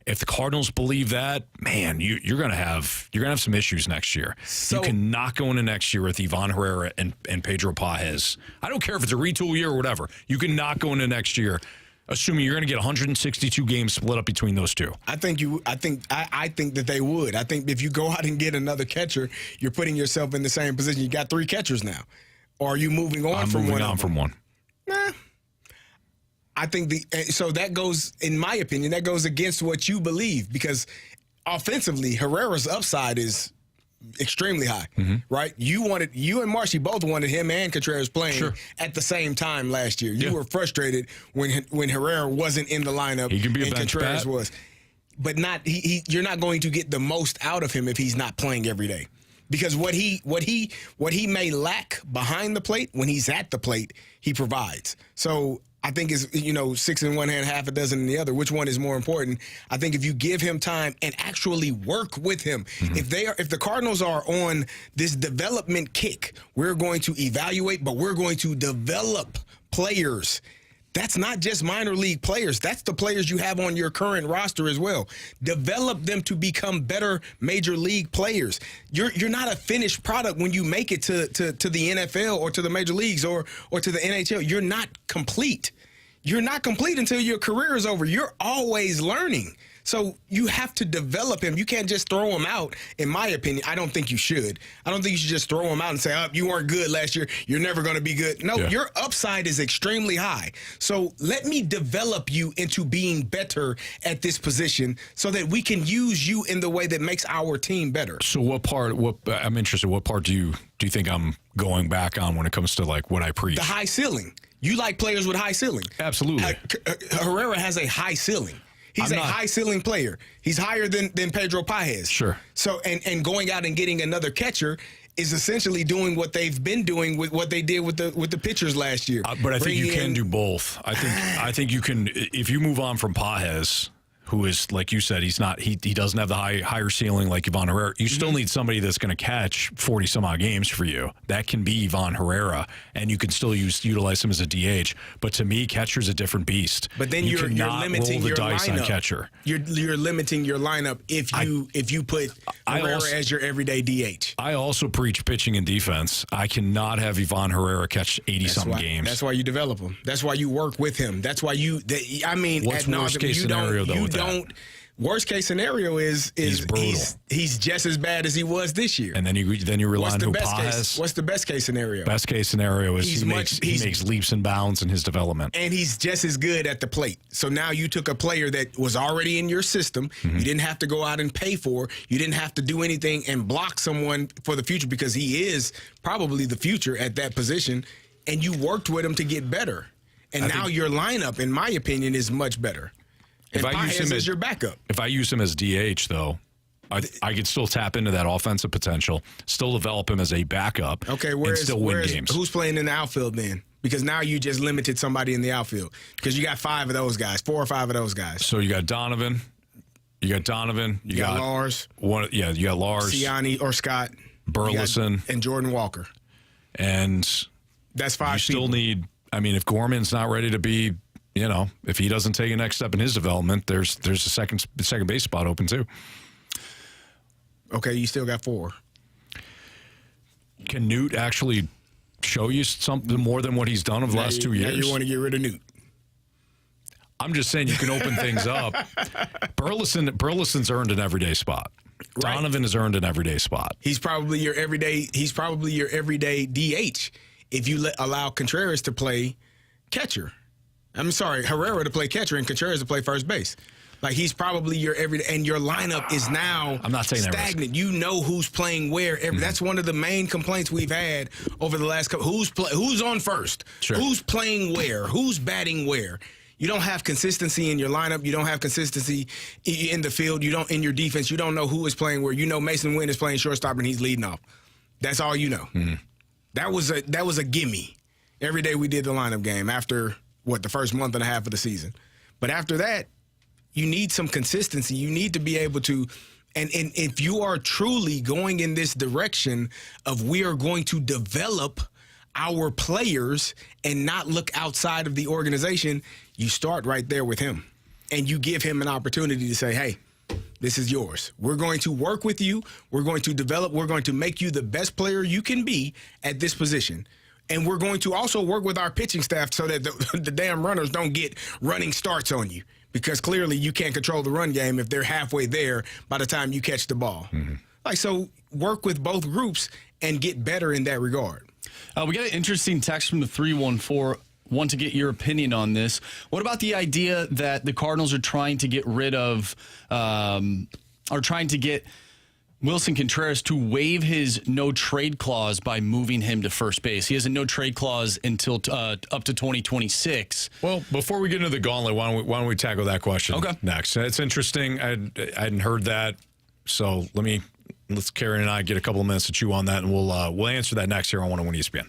If the Cardinals believe that, man, you're going to have some issues next year. So, you cannot go into next year with Ivan Herrera and Pedro Pages. I don't care if it's a retool year or whatever. You cannot go into next year assuming you're going to get 162 games split up between those two. I think that they would. I think if you go out and get another catcher, you're putting yourself in the same position. You got three catchers now. Or are you moving on from one? I'm moving on from one. Nah. I think so that goes, in my opinion, that goes against what you believe, because offensively, Herrera's upside is extremely high, right? You and Marshy both wanted him and Contreras playing at the same time last year. You were frustrated when Herrera wasn't in the lineup. He can be a bench Contreras bat. Was, but not you're not going to get the most out of him if he's not playing every day. Because what he may lack behind the plate, when he's at the plate, he provides. So I think it's, six in one hand, half a dozen in the other. Which one is more important? I think if you give him time and actually work with him, if the Cardinals are on this development kick, we're going to evaluate, but we're going to develop players. That's not just minor league players. That's the players you have on your current roster as well. Develop them to become better major league players. You're not a finished product when you make it to the NFL or to the major leagues or to the NHL. You're not complete. You're not complete until your career is over. You're always learning. So you have to develop him. You can't just throw him out, in my opinion. I don't think you should. I don't think you should just throw him out and say, oh, you weren't good last year. You're never going to be good. No, your upside is extremely high. So let me develop you into being better at this position so that we can use you in the way that makes our team better. So I'm interested, what part do you think I'm going back on when it comes to like what I preach? The high ceiling. You like players with high ceiling. Absolutely. Herrera has a high ceiling. He's a high ceiling player. He's higher than Pedro Pages. Sure. So and going out and getting another catcher is essentially doing what they've been doing with what they did with the pitchers last year. But I think you can do both. I think you can, if you move on from Pages, who is, like you said, he doesn't have the higher ceiling like Ivan Herrera. You still need somebody that's going to catch 40 some odd games for you. That can be Ivan Herrera, and you can still utilize him as a DH. But to me, catcher's a different beast. But then you you're limiting roll the your dice lineup. on catcher. You're limiting your lineup if you put Herrera as your everyday DH. I also preach pitching and defense. I cannot have Ivan Herrera catch 80-something games. That's why you develop him. That's why you work with him. That's why What's worst case scenario though with that? Worst case scenario is he's just as bad as he was this year. And then you rely on Pages. What's the best case scenario? Best case scenario is he makes leaps and bounds in his development. And he's just as good at the plate. So now you took a player that was already in your system. You didn't have to go out and pay for. You didn't have to do anything and block someone for the future because he is probably the future at that position. And you worked with him to get better. And now your lineup, in my opinion, is much better. If I use him as your backup. If I use him as DH, though, I could still tap into that offensive potential, still develop him as a backup, and still win games. Who's playing in the outfield then? Because now you just limited somebody in the outfield. Because you got 5 of those guys, 4 or 5 of those guys. So you got Donovan. You got Lars. You got Lars. Siani or Scott. Burleson. And Jordan Walker. And that's 5 You still people. need, if Gorman's not ready to be, if he doesn't take a next step in his development, there's a second base spot open too. Okay, you still got 4. Can Newt actually show you something more than what he's done over the last 2 years? Now you want to get rid of Newt. I'm just saying you can open things up. Burleson's earned an everyday spot. Right. Donovan has earned an everyday spot. He's probably your everyday DH if you allow Contreras to play catcher. I'm sorry, Herrera to play catcher and Contreras to play first base. Like, he's probably your everyday, and your lineup is now I'm not saying stagnant. You know who's playing where. That's one of the main complaints we've had over the last couple. Who's on first? Sure. Who's playing where? Who's batting where? You don't have consistency in your lineup. You don't have consistency in the field. You don't in your defense. You don't know who is playing where. You know Mason Wynn is playing shortstop and he's leading off. That's all you know. That was a gimme. Every day we did the lineup game after the first month and a half of the season. But after that, you need some consistency. You need to be able to, and if you are truly going in this direction of we are going to develop our players and not look outside of the organization, you start right there with him. And you give him an opportunity to say, hey, this is yours. We're going to work with you. We're going to develop. We're going to make you the best player you can be at this position. And we're going to also work with our pitching staff so that the damn runners don't get running starts on you. Because clearly you can't control the run game if they're halfway there by the time you catch the ball. So work with both groups and get better in that regard. We got an interesting text from the 314. Want to get your opinion on this. What about the idea that the Cardinals are trying to get rid of, are trying to get Willson Contreras to waive his no-trade clause by moving him to first base? He has a no-trade clause until up to 2026. Well, before we get into the gauntlet, why don't we tackle that question next? It's interesting. I hadn't heard that, so let's Carey and I get a couple of minutes to chew on that, and we'll answer that next here on 101 ESPN.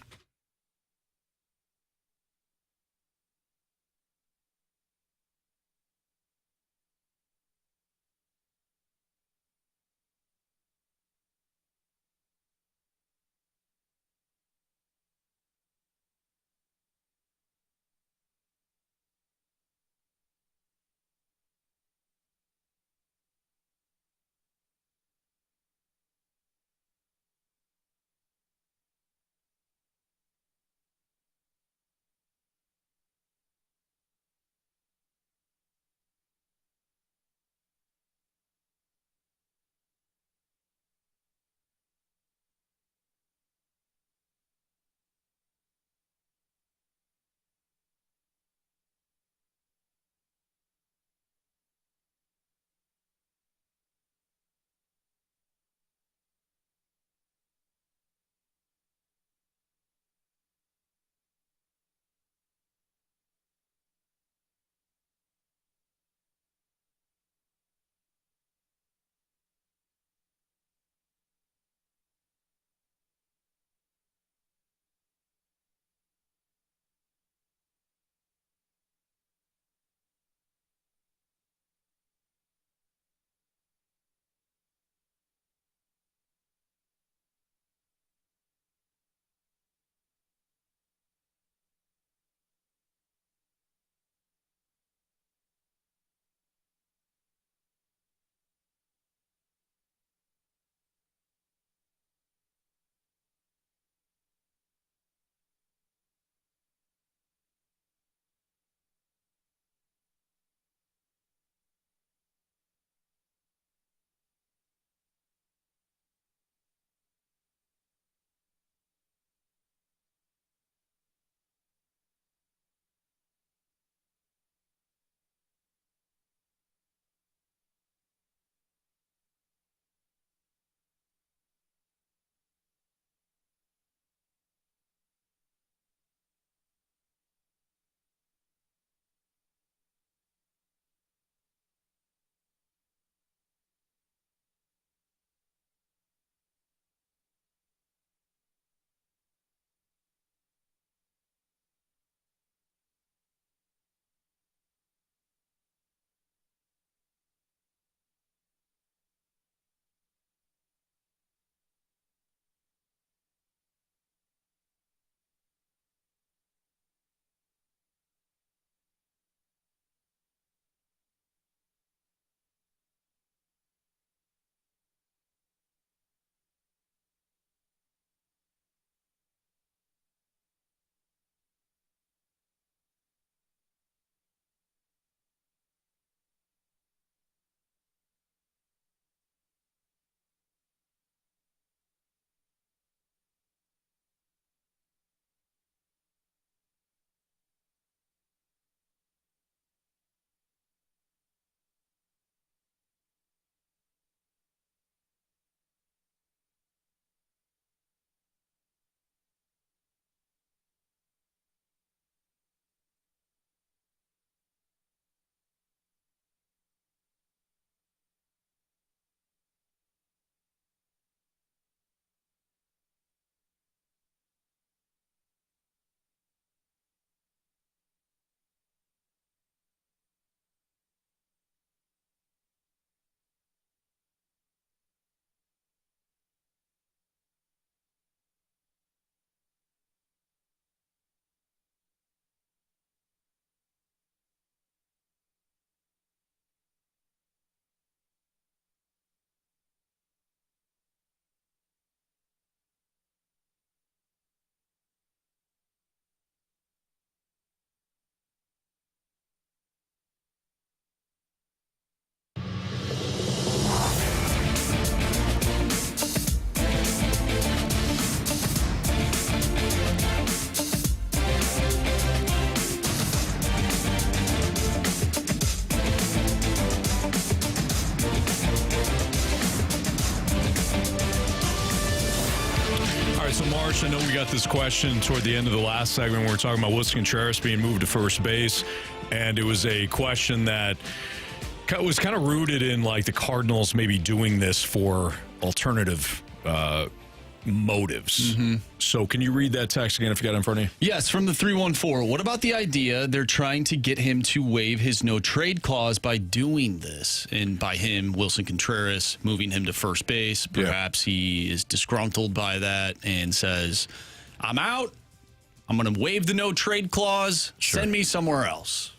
Marsh, I know we got this question toward the end of the last segment. We were talking about Willson Contreras being moved to first base, and it was a question that was kind of rooted in like the Cardinals maybe doing this for alternative motives. So can you read that text again if you got it in front of you? Yes, from the 314. What about the idea they're trying to get him to waive his no-trade clause by doing this? And by him, Willson Contreras, moving him to first base. Perhaps he is disgruntled by that and says, I'm out. I'm going to waive the no-trade clause. Sure. Send me somewhere else.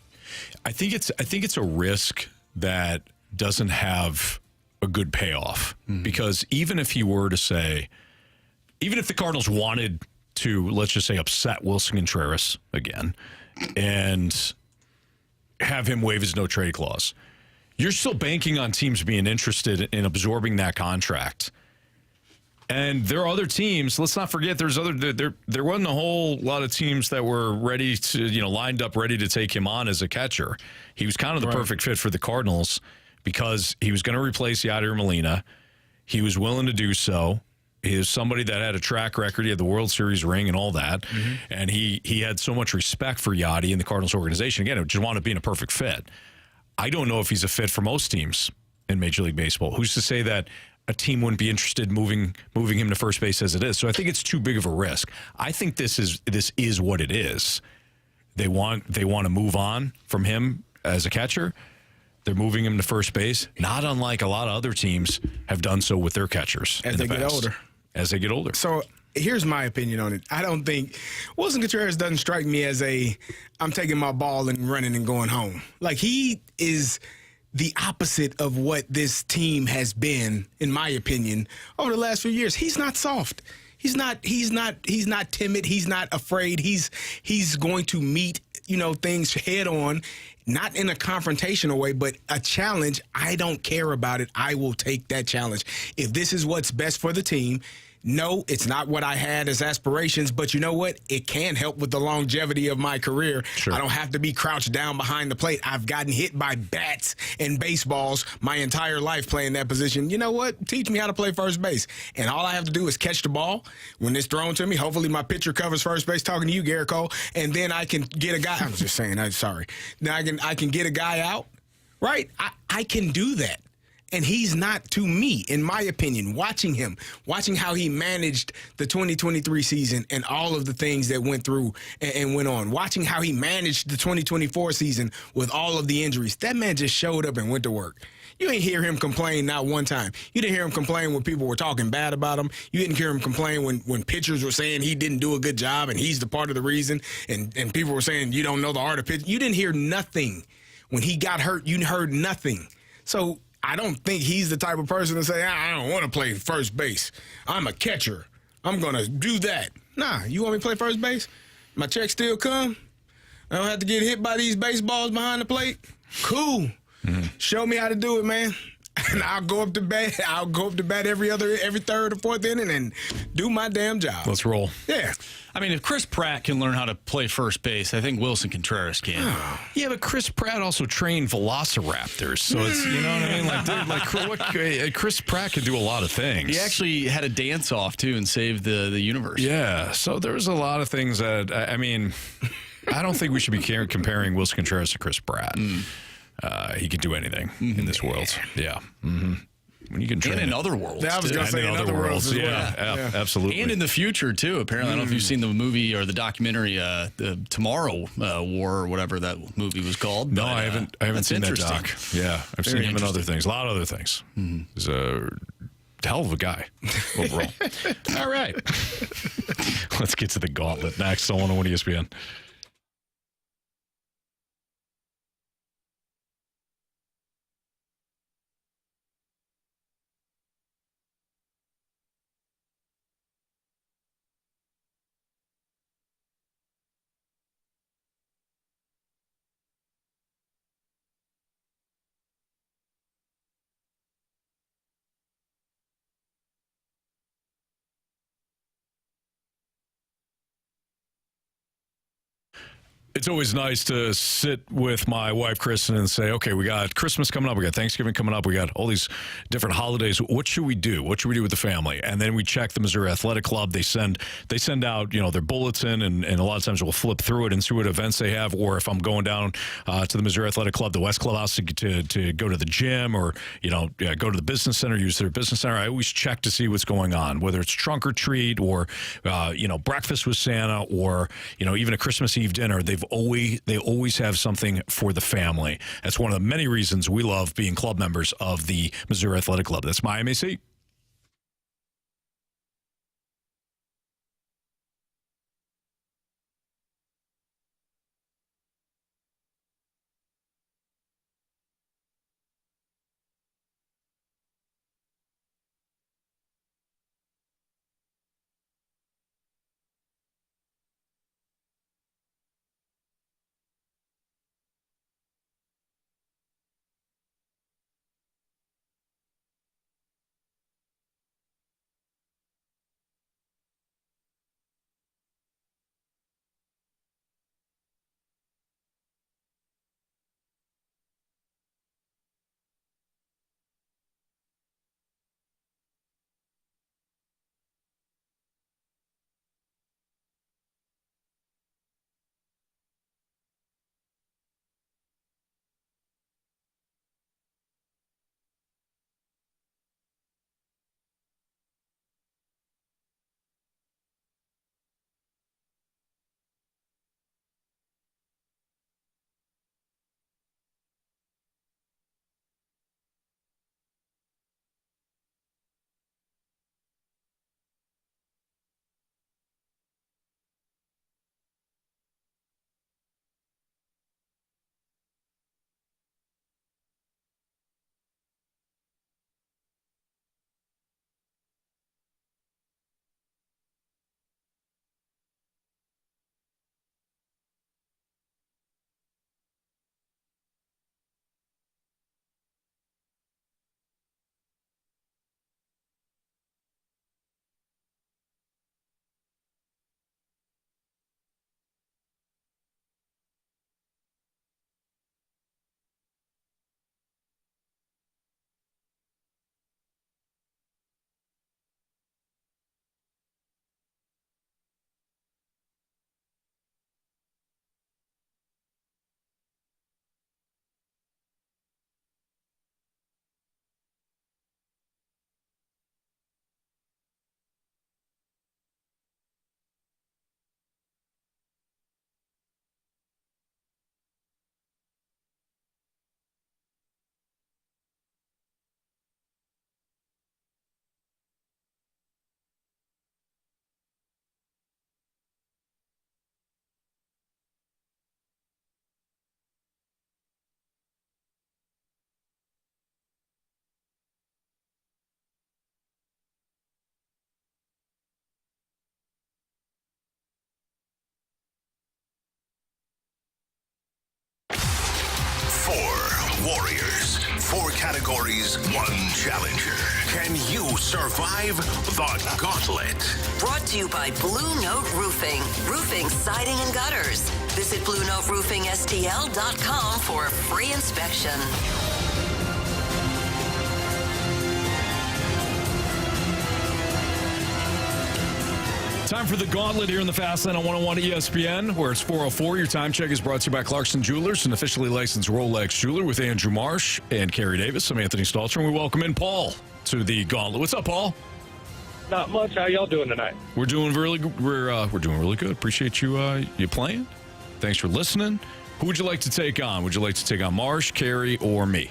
I think it's a risk that doesn't have a good payoff because even if he were to say, even if the Cardinals wanted to, let's just say, upset Willson Contreras again and have him waive his no-trade clause, you're still banking on teams being interested in absorbing that contract. And there are other teams. Let's not forget, there wasn't a whole lot of teams that were ready to, lined up ready to take him on as a catcher. He was kind of the perfect fit for the Cardinals because he was going to replace Yadier Molina. He was willing to do so. He is somebody that had a track record. He had the World Series ring and all that. And he had so much respect for Yachty and the Cardinals organization. Again, it just wound up being a perfect fit. I don't know if he's a fit for most teams in Major League Baseball. Who's to say that a team wouldn't be interested in moving him to first base as it is? So I think it's too big of a risk. I think this is what it is. They want to move on from him as a catcher. They're moving him to first base, not unlike a lot of other teams have done so with their catchers as they get older. As they get older. So here's my opinion on it. I don't think Willson Contreras doesn't strike me as I'm taking my ball and running and going home. Like, he is the opposite of what this team has been, in my opinion, over the last few years. He's not soft. He's not timid. He's not afraid. He's going to meet, things head on, not in a confrontational way, but a challenge. I don't care about it. I will take that challenge. If this is what's best for the team, no, it's not what I had as aspirations, but you know what? It can help with the longevity of my career. Sure. I don't have to be crouched down behind the plate. I've gotten hit by bats and baseballs my entire life playing that position. You know what? Teach me how to play first base. And all I have to do is catch the ball when it's thrown to me. Hopefully my pitcher covers first base, talking to you, Garrett Cole, and then I can get a guy. I was just saying, I'm sorry. Then I can get a guy out, right? I can do that. And he's not, to me, in my opinion, watching how he managed the 2023 season and all of the things that went through and went on, watching how he managed the 2024 season with all of the injuries. That man just showed up and went to work. You ain't hear him complain not one time. You didn't hear him complain when people were talking bad about him. You didn't hear him complain when pitchers were saying he didn't do a good job and he's the part of the reason, and people were saying you don't know the art of pitching. You didn't hear nothing. When he got hurt, you heard nothing. So I don't think he's the type of person to say, I don't want to play first base. I'm a catcher. I'm going to do that. Nah, you want me to play first base? My check still come? I don't have to get hit by these baseballs behind the plate? Cool. Show me how to do it, man. And I'll go up to bat. I'll go up to bat every third or fourth inning and do my damn job. Let's roll. Yeah. I mean, if Chris Pratt can learn how to play first base, I think Willson Contreras can. Yeah, but Chris Pratt also trained velociraptors, so it's, you know what I mean? Chris Pratt could do a lot of things. He actually had a dance off too and saved the universe. Yeah, so there's a lot of things that I mean. I don't think we should be comparing Willson Contreras to Chris Pratt. He can do anything in this world. Yeah. When you can train and in other worlds. I was going to say in other worlds as well. Yeah, absolutely. And in the future, too, apparently. I don't know if you've seen the movie or the documentary, the Tomorrow War or whatever that movie was called. No, I haven't seen that doc. Yeah, I've seen him in other things. A lot of other things. He's a hell of a guy overall. All right. Let's get to the Gauntlet next on 101 ESPN. It's always nice to sit with my wife, Kristen, and say, okay, we got Christmas coming up. We got Thanksgiving coming up. We got all these different holidays. What should we do? What should we do with the family? And then we check the Missouri Athletic Club. They send out, their bulletin, and a lot of times we'll flip through it and see what events they have. Or if I'm going down to the Missouri Athletic Club, the West Clubhouse to go to the gym, or, go to the business center, use their business center, I always check to see what's going on, whether it's trunk or treat or, breakfast with Santa or, even a Christmas Eve dinner. They always have something for the family. That's one of the many reasons we love being club members of the Missouri Athletic Club. That's my MAC. Warriors. 4 categories, 1 challenger. Can you survive the gauntlet? Brought to you by Blue Note Roofing. Roofing, siding, and gutters. Visit BlueNoteRoofingSTL.com for a free inspection. Time for the Gauntlet here in the Fast Lane on 101 ESPN, where it's 4:04. Your time check is brought to you by Clarkson Jewelers, an officially licensed Rolex jeweler, with Andrew Marsh and Carey Davis. I'm Anthony Stalter, and we welcome in Paul to the Gauntlet. What's up, Paul? Not much. How y'all doing tonight? We're doing really good. We're doing really good. Appreciate you playing. Thanks for listening. Who would you like to take on? Would you like to take on Marsh, Carey, or me?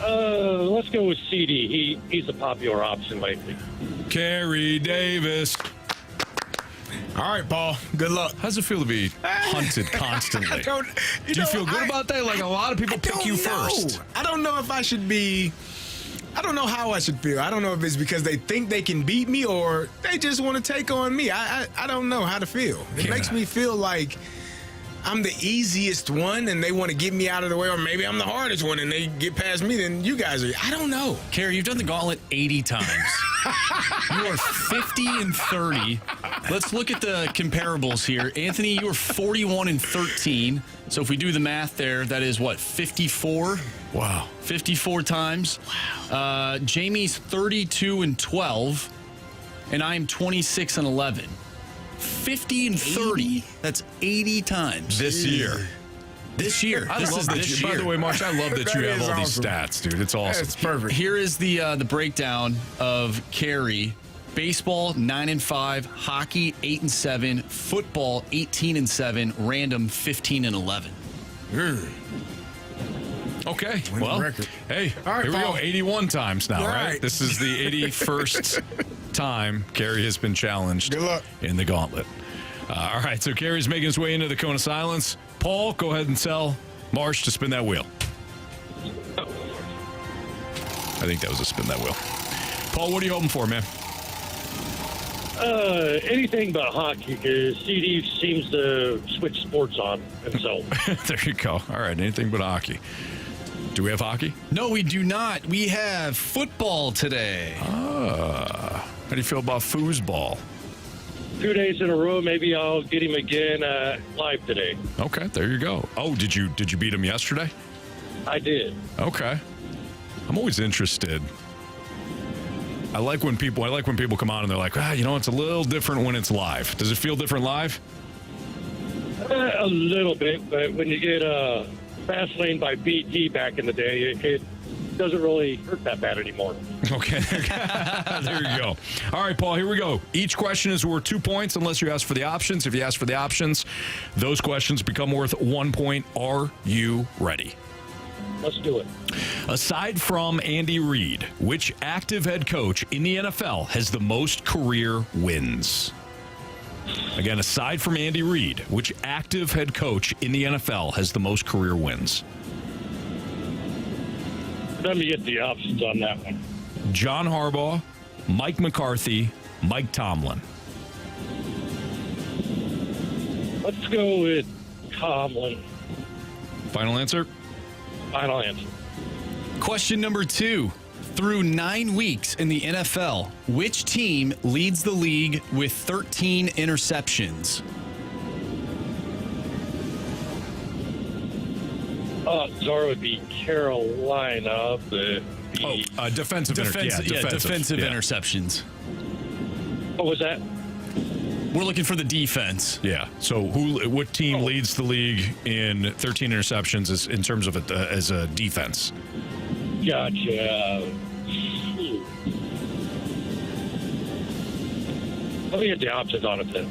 Let's go with CD. He's a popular option lately. Carey Davis. All right, Paul. Good luck. How's it feel to be hunted constantly? Do you feel good about that? Like, a lot of people pick you first. I don't know if I should be. I don't know how I should feel. I don't know if it's because they think they can beat me or they just want to take on me. I don't know how to feel. It makes me feel like I'm the easiest one and they want to get me out of the way, or maybe I'm the hardest one and they get past me, then you guys are. I don't know. Carey, you've done the gauntlet 80 times. You are 50-30. Let's look at the comparables here. Anthony, you are 41-13. So if we do the math there, that is what, 54? Wow. 54 times. Wow. Jamie's 32-12, and I am 26-11. 50-30. 80? That's 80 times. This year. This year. This year. By the way, Marsh, I love that you have all these stats, dude. It's awesome. It's perfect. Here is the breakdown of Carey. Baseball 9-5, hockey 8-7, football 18-7, random 15-11. Okay. Winning Well, record. hey, All right, here we Paul. go. 81 times now, right? Right. This is the 81st time Carey has been challenged Good luck. in the gauntlet. All right, so Carey's making his way into the cone of silence. Paul, go ahead and tell Marsh to spin that wheel. I think that was a spin that wheel. Paul, what are you hoping for, man? Anything but hockey, because CD seems to switch sports on himself. There you go. All right, anything but hockey. Do we have hockey? No, we do not. We have football today. How do you feel about foosball? 2 days in a row, maybe I'll get him again live today. Okay, there you go. Oh, did you beat him yesterday? I did. Okay. I'm always interested. I like when people come on and they're like, it's a little different when it's live. Does it feel different live? A little bit, but when you get Fastlane by BT back in the day, it doesn't really hurt that bad anymore. Okay. There you go. All right, Paul, here we go. Each question is worth 2 points unless you ask for the options. If you ask for the options, those questions become worth 1 point. Are you ready? Let's do it. Aside from Andy Reid, which active head coach in the NFL has the most career wins? Again, aside from Andy Reid, which active head coach in the NFL has the most career wins? Let me get the options on that one. John Harbaugh, Mike McCarthy, Mike Tomlin. Let's go with Tomlin. Final answer? Final answer. Question number 2. Through 9 weeks in the NFL, which team leads the league with 13 interceptions? Zara would be Carolina. Defensive interceptions. What was that? We're looking for the defense. Yeah. So what team leads the league in 13 interceptions in terms of it as a defense? Gotcha. Let me get the options on it then.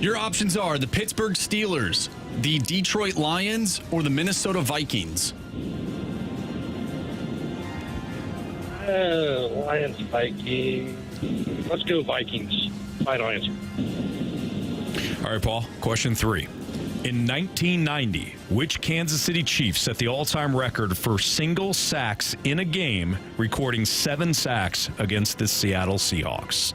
Your options are the Pittsburgh Steelers, the Detroit Lions, or the Minnesota Vikings. Lions, Vikings. Let's go Vikings. Final answer. All right, Paul. Question 3. In 1990, which Kansas City Chiefs set the all-time record for single sacks in a game, recording 7 sacks against the Seattle Seahawks?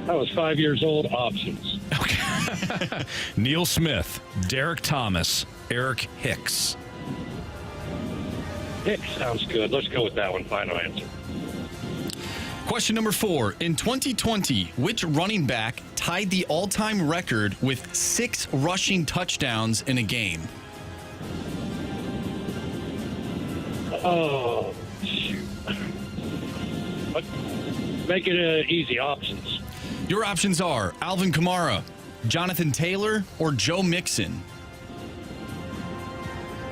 I was 5 years old. Options. Okay. Neil Smith, Derek Thomas, Eric Hicks. Hicks sounds good. Let's go with that one. Final answer. Question number 4. In 2020, which running back tied the all-time record with 6 rushing touchdowns in a game? Oh, shoot. Make it easy. Options. Your options are Alvin Kamara, Jonathan Taylor, or Joe Mixon.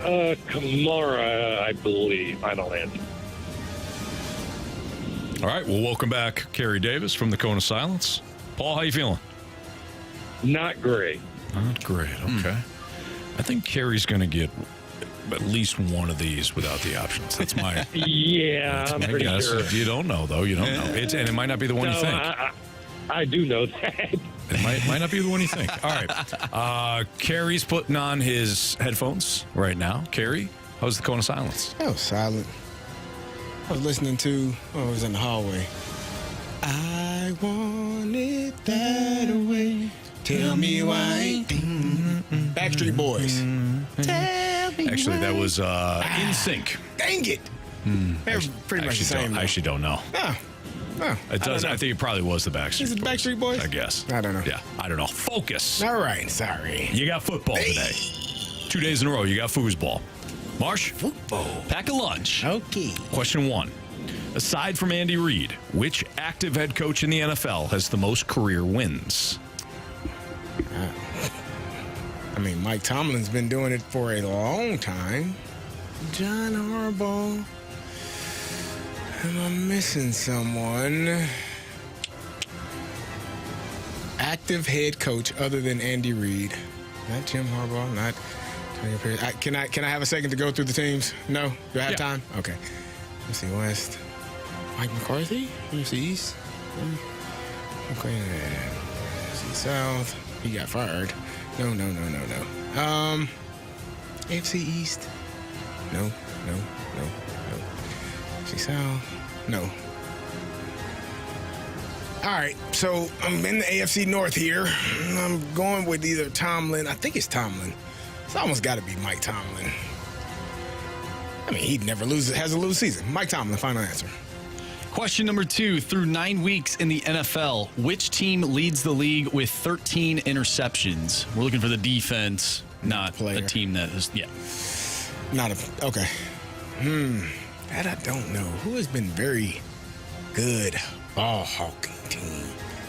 Kamara, I believe. Final answer. All right. Well, welcome back, Carey Davis from the Cone of Silence. Paul, how you feeling? Not great. Not great. Okay. I think Carey's going to get at least one of these without the options. That's my I'm my pretty guess. sure. You don't know, though. You don't know. And it might not be the one you think. I do know that. It might not be the one you think. All right. Carey's putting on his headphones right now. Carey, how's the Cone of Silence? That was silent. I was listening to, I was in the hallway. I want it that way. Tell me why. Backstreet Boys. Actually, that was In Sync. Dang it. They're pretty much the same. I actually don't know. Oh, It does. I think it probably was the Backstreet Is it Backstreet Boys? I guess. I don't know. Yeah, I don't know. Focus. All right, sorry. You got football today. 2 days in a row, you got foosball. Marsh? Football. Pack a lunch. Okay. Question 1. Aside from Andy Reid, which active head coach in the NFL has the most career wins? I mean, Mike Tomlin's been doing it for a long time. John Harbaugh. Am I missing someone? Active head coach other than Andy Reid. Not Jim Harbaugh, not Tony Perry. Can I have a second to go through the teams? No? Do I have time? Okay. Let's see, West. Mike McCarthy? Let's see, East. Okay. Let's see, South. He got fired. No. AFC East. No. See South. No. All right, so I'm in the AFC North here. I'm going with either Tomlin. I think it's Tomlin. It's almost got to be Mike Tomlin. I mean, he'd never lose. Has a lose season. Mike Tomlin, final answer. Question number 2. Through 9 weeks in the NFL, which team leads the league with 13 interceptions? We're looking for the defense, not player. a team that is, Okay. That I don't know. Who has been very good ball hawking team?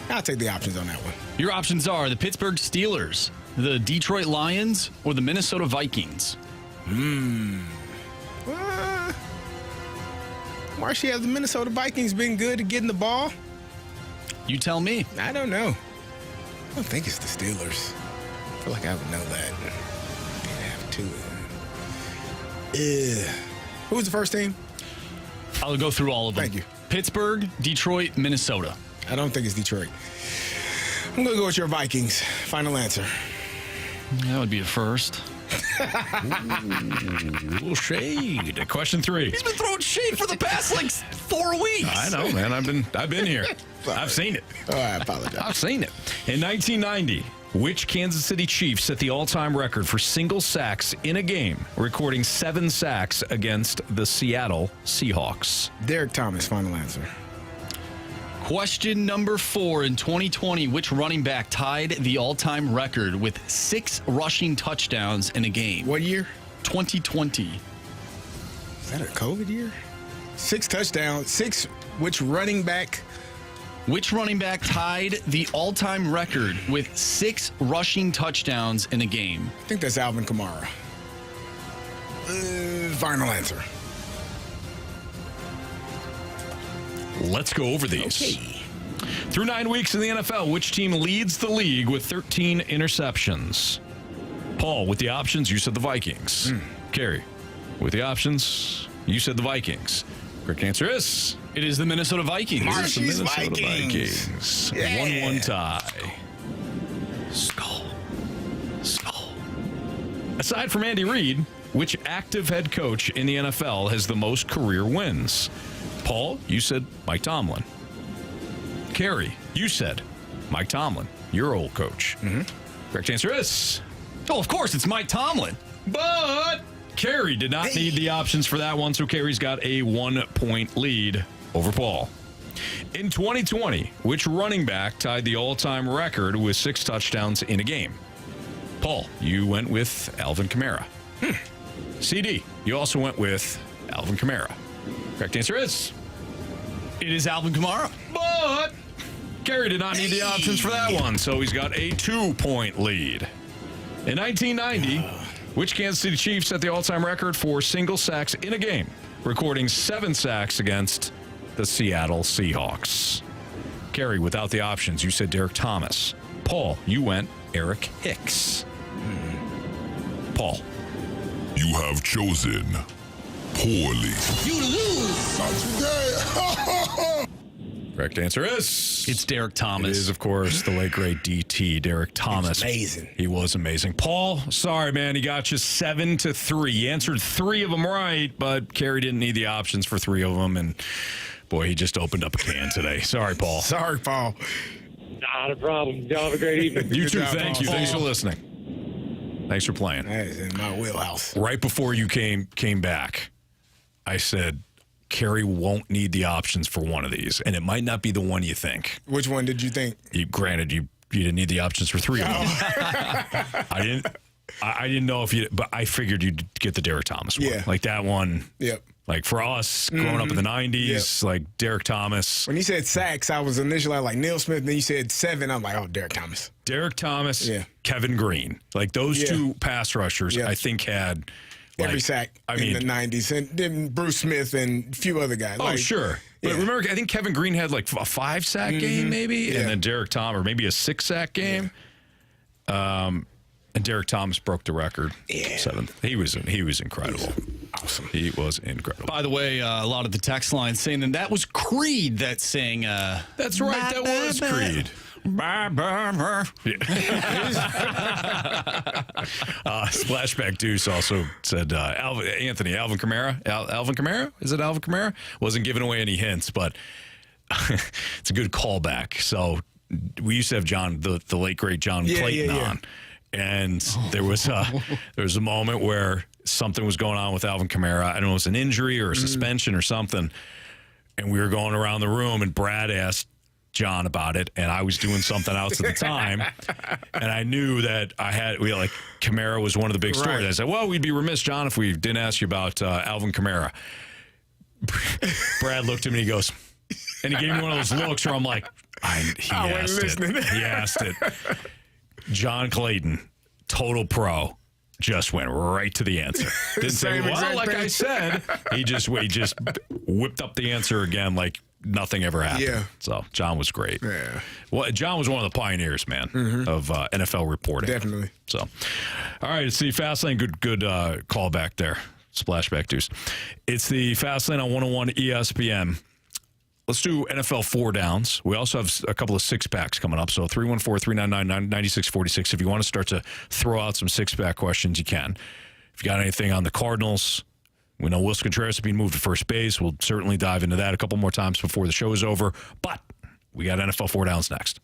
I'll take the options on that one. Your options are the Pittsburgh Steelers, the Detroit Lions, or the Minnesota Vikings. Marshy, have the Minnesota Vikings been good at getting the ball? You tell me. I don't know. I don't think it's the Steelers. I feel like I would know that. They have two. Who was the first team? I'll go through all of them. Thank you. Pittsburgh, Detroit, Minnesota. I don't think it's Detroit. I'm going to go with your Vikings. Final answer. That would be a first. Little shade. Question 3. He's been throwing shade for the past 4 weeks. I know, man. I've been here. I've seen it. Oh, I apologize. I've seen it. In 1990, which Kansas City Chiefs set the all-time record for single sacks in a game, recording 7 sacks against the Seattle Seahawks? Derek Thomas, final answer. Question number 4. In 2020, which running back tied the all-time record with 6 rushing touchdowns in a game? What year? 2020. Is that a COVID year? 6 touchdowns. 6. Which running back? Which running back tied the all-time record with 6 rushing touchdowns in a game? I think that's Alvin Kamara. Final answer. Let's go over these. Okay. Through 9 weeks in the NFL, which team leads the league with 13 interceptions? Paul, with the options, you said the Vikings. Carey, with the options, you said the Vikings. Correct answer is... It is the Minnesota Vikings. Marshy's Minnesota Vikings. Yeah. 1-1 tie. Skull. Aside from Andy Reid, which active head coach in the NFL has the most career wins? Paul, you said Mike Tomlin. Carey, you said Mike Tomlin, your old coach. Correct answer is... Oh, of course, it's Mike Tomlin. But Carey did not need the options for that one, so Carey's got a 1-point lead over Paul. In 2020, which running back tied the all-time record with 6 touchdowns in a game? Paul, you went with Alvin Kamara. CD, you also went with Alvin Kamara. Correct answer is... It is Alvin Kamara. But Carey did not need the options for that one, so he's got a 2-point lead. In 1990, which Kansas City Chiefs set the all-time record for single sacks in a game, recording 7 sacks against the Seattle Seahawks? Carey, without the options, you said Derek Thomas. Paul, you went Eric Hicks. Paul. You have chosen poorly. You lose. Not today. Correct answer is... It's Derek Thomas. It is, of course, the late, great DT, Derek Thomas. Amazing. He was amazing. Paul, sorry, man. He got you 7-3. He answered 3 of them right, but Carey didn't need the options for 3 of them, and boy, he just opened up a can today. Sorry, Paul. Sorry, Paul. Not a problem. Y'all have a great evening. You too. job, Thank Paul. you. Thanks for listening. Thanks for playing. That is in my wheelhouse. Right before you came back, I said, Carey won't need the options for one of these, and it might not be the one you think. Which one did you think? Granted, you didn't need the options for 3 of them. I didn't know if you, but I figured you'd get the Derek Thomas one. Yeah. Like that one. Yep. Like for us, growing up in the 90s, like Derek Thomas. When you said sacks, I was initially like Neil Smith, and then you said 7. I'm like, oh, Derek Thomas. Derek Thomas, Kevin Green. Like those two pass rushers, I think had every sack in the 90s. And then Bruce Smith and a few other guys. Oh, sure. But remember, I think Kevin Green had like a 5-sack game maybe, and then Derek Thomas, or maybe a 6-sack game. And Derek Thomas broke the record. 7th. He was incredible. Awesome. He was incredible. By the way, a lot of the text lines saying that was Creed that sang. That's right. That was Creed. Splashback Deuce also said Alvin Kamara. Alvin Kamara? Is it Alvin Kamara? Wasn't giving away any hints, but it's a good callback. So we used to have John, the late great John Clayton on, and there was a moment where something was going on with Alvin Kamara. I don't know if it was an injury or a suspension or something, and we were going around the room, and Brad asked John about it, and I was doing something else at the time, and I knew that Kamara was one of the big stories. I said, well, we'd be remiss, John, if we didn't ask you about Alvin Kamara. Brad looked at me and he goes, and he gave me one of those looks where I'm like, he asked it. John Clayton, total pro, just went right to the answer. Didn't say, well, like I said. He just whipped up the answer again like nothing ever happened. Yeah. So John was great. Yeah. Well, John was one of the pioneers, man, of NFL reporting. Definitely. So, all right, it's the Fastlane. Good call back there. Splashback Deuce. It's the Fastlane on 101 ESPN. Let's do NFL 4 downs. We also have a couple of 6-packs coming up. So 314-399-9646. If you want to start to throw out some 6-pack questions, you can. If you got anything on the Cardinals, we know Willson Contreras being moved to first base. We'll certainly dive into that a couple more times before the show is over. But we got NFL 4 downs next.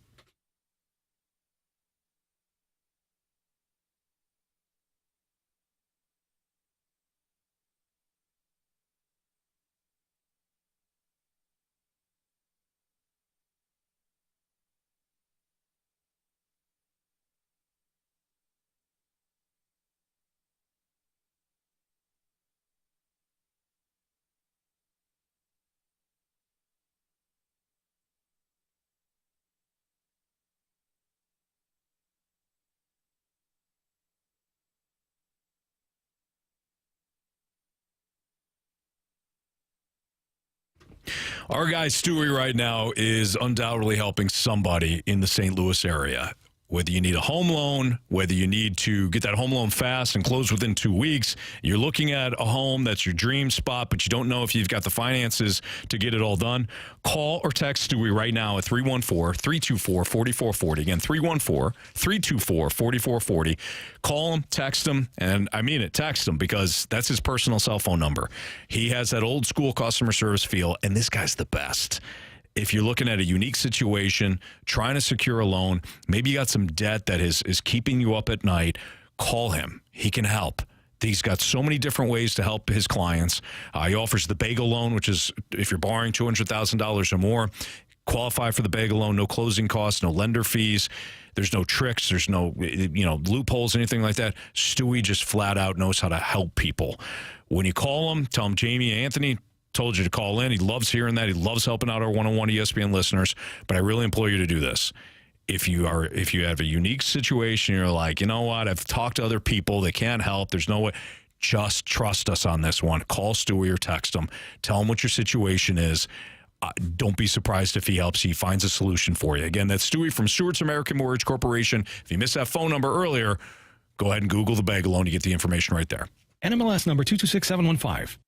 Our guy Stewie right now is undoubtedly helping somebody in the St. Louis area. Whether you need a home loan, whether you need to get that home loan fast and close within 2 weeks, you're looking at a home that's your dream spot, but you don't know if you've got the finances to get it all done, call or text Stewie right now at 314-324-4440. Again, 314-324-4440. Call him, text him, and I mean it, text him, because that's his personal cell phone number. He has that old school customer service feel, and this guy's the best. If you're looking at a unique situation, trying to secure a loan, maybe you got some debt that is keeping you up at night, call him. He can help. He's got so many different ways to help his clients. He offers the bagel loan, which is if you're borrowing $200,000 or more, qualify for the bagel loan, no closing costs, no lender fees. There's no tricks. There's no loopholes, anything like that. Stewie just flat out knows how to help people. When you call him, tell him Jamie and Anthony told you to call in. He loves hearing that. He loves helping out our 101 ESPN listeners. But I really implore you to do this. If you have a unique situation, you're like, you know what? I've talked to other people. They can't help. There's no way. Just trust us on this one. Call Stewie or text him. Tell him what your situation is. Don't be surprised if he helps. He finds a solution for you. Again, that's Stewie from Stewart's American Mortgage Corporation. If you missed that phone number earlier, go ahead and Google the bagel loan. You get the information right there. NMLS number 226715.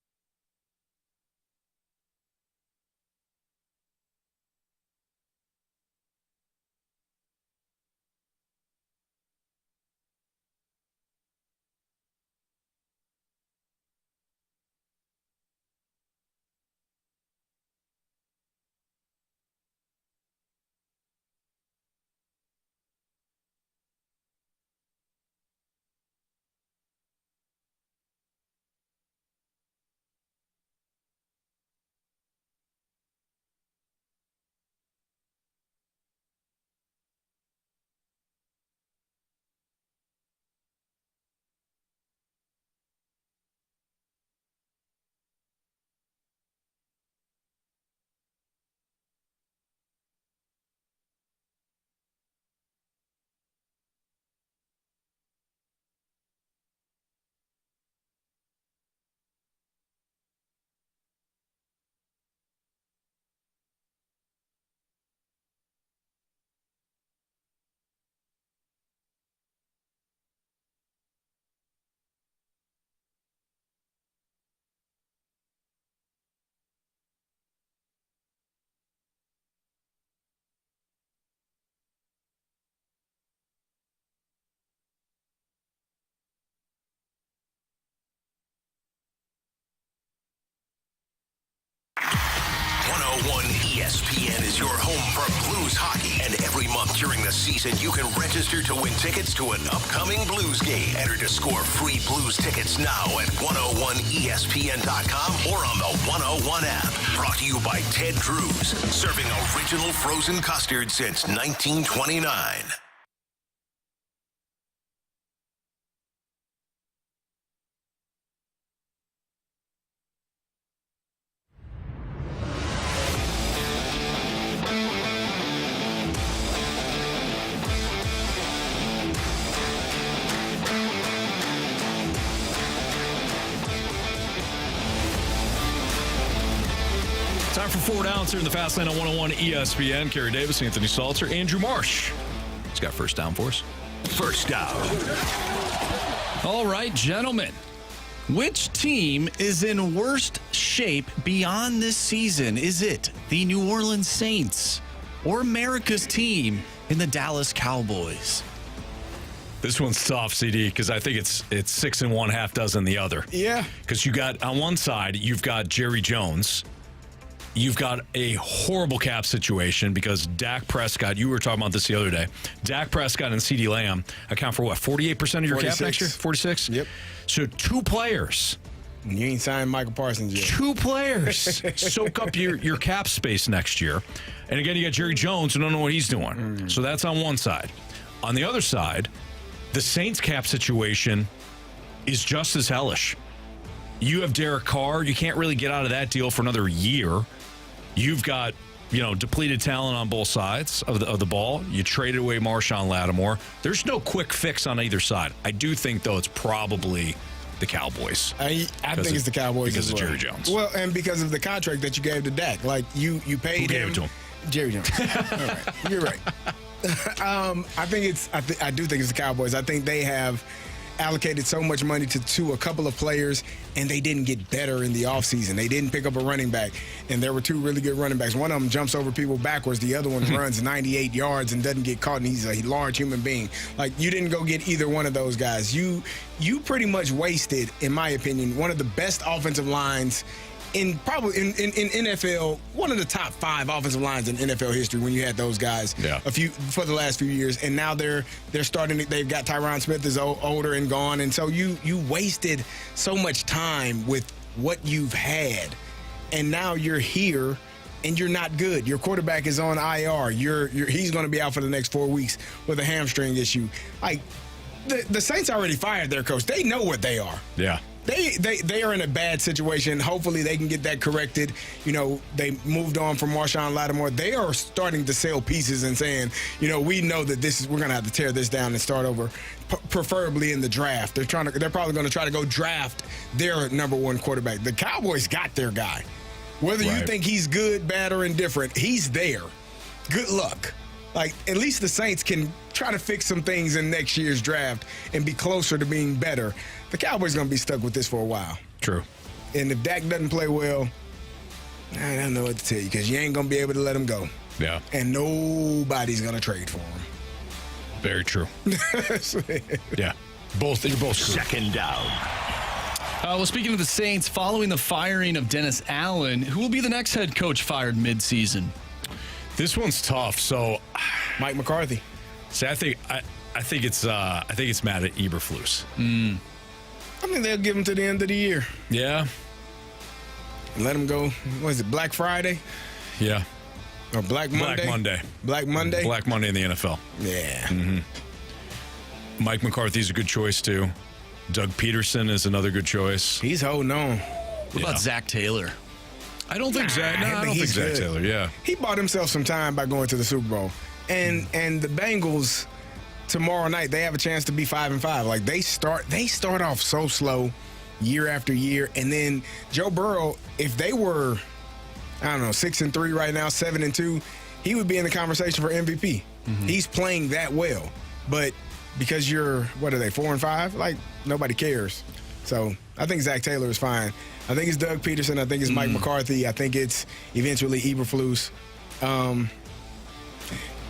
101 ESPN is your home for Blues hockey. And every month during the season, you can register to win tickets to an upcoming Blues game. Enter to score free Blues tickets now at 101ESPN.com or on the 101 app. Brought to you by Ted Drew's, serving original frozen custard since 1929. Time for Forward Downs here in the Fast Lane on 101 ESPN. Carey Davis, Anthony Stalter, Andrew Marsh. He's got first down for us. First down. All right, gentlemen. Which team is in worst shape beyond this season? Is it the New Orleans Saints or America's team in the Dallas Cowboys? This one's tough, CD, because I think it's 6 and 1, half dozen the other. Yeah. Because you got, on one side, you've got Jerry Jones. You've got a horrible cap situation because Dak Prescott, you were talking about this the other day, Dak Prescott and CeeDee Lamb account for what, 48% of your 46. cap next year? 46? Yep. So two players. You ain't signed Michael Parsons yet. Two players soak up your cap space next year. And again, you got Jerry Jones who don't know what he's doing. So that's on one side. On the other side, the Saints cap situation is just as hellish. You have Derek Carr. You can't really get out of that deal for another year. You've got, depleted talent on both sides of the ball. You traded away Marshawn Lattimore. There's no quick fix on either side. I do think, though, it's probably the Cowboys. I think it's the Cowboys because as well. of Jerry Jones. Well, and because of the contract that you gave to Dak. Like, you paid Who gave him. it to him? Jerry Jones. All right. You're right. I do think it's the Cowboys. I think they have allocated so much money to a couple of players, and they didn't get better in the offseason. They didn't pick up a running back, and there were two really good running backs. One of them jumps over people backwards. The other one runs 98 yards and doesn't get caught, and he's a large human being. Like, you didn't go get either one of those guys. You pretty much wasted, in my opinion, one of the best offensive lines in NFL, one of the top 5 offensive lines in NFL history when you had those guys for the last few years. And now they're starting to, they've got Tyron Smith is older and gone. And so you wasted so much time with what you've had. And now you're here and you're not good. Your quarterback is on IR. He's going to be out for the next 4 weeks with a hamstring issue. Like, the Saints already fired their coach. They know what they are. Yeah. They are in a bad situation. Hopefully they can get that corrected. They moved on from Marshawn Lattimore. They are starting to sell pieces and saying, we know that we're going to have to tear this down and start over, preferably in the draft. They're probably going to try to go draft their number one quarterback. The Cowboys got their guy. Whether you think he's good, bad, or indifferent, he's there. Good luck. Like, at least the Saints can try to fix some things in next year's draft and be closer to being better. The Cowboys going to be stuck with this for a while. True. And if Dak doesn't play well, I don't know what to tell you, because you ain't going to be able to let him go. Yeah. And nobody's going to trade for him. Very true. Yeah. You're both screwed. Second down. Well, speaking of the Saints, following the firing of Dennis Allen, who will be the next head coach fired midseason? This one's tough. So, Mike McCarthy. See, I think it's Matt Eberflus. I think they'll give him to the end of the year. Yeah. And let him go. What is it, Black Friday? Yeah. Or Black Monday? Black Monday in the NFL. Yeah. Mm-hmm. Mike McCarthy's a good choice, too. Doug Peterson is another good choice. He's holding on. What about Zach Taylor? I don't think Zach Taylor, yeah. He bought himself some time by going to the Super Bowl. And the Bengals tomorrow night, they have a chance to be 5-5. Like, they start off so slow year after year. And then Joe Burrow, if they were, 6-3 right now, 7-2, he would be in the conversation for MVP. Mm-hmm. He's playing that well. But because you're, 4-5? Like, nobody cares. So I think Zach Taylor is fine. I think it's Doug Peterson. I think it's Mike McCarthy. I think it's eventually Eberflus.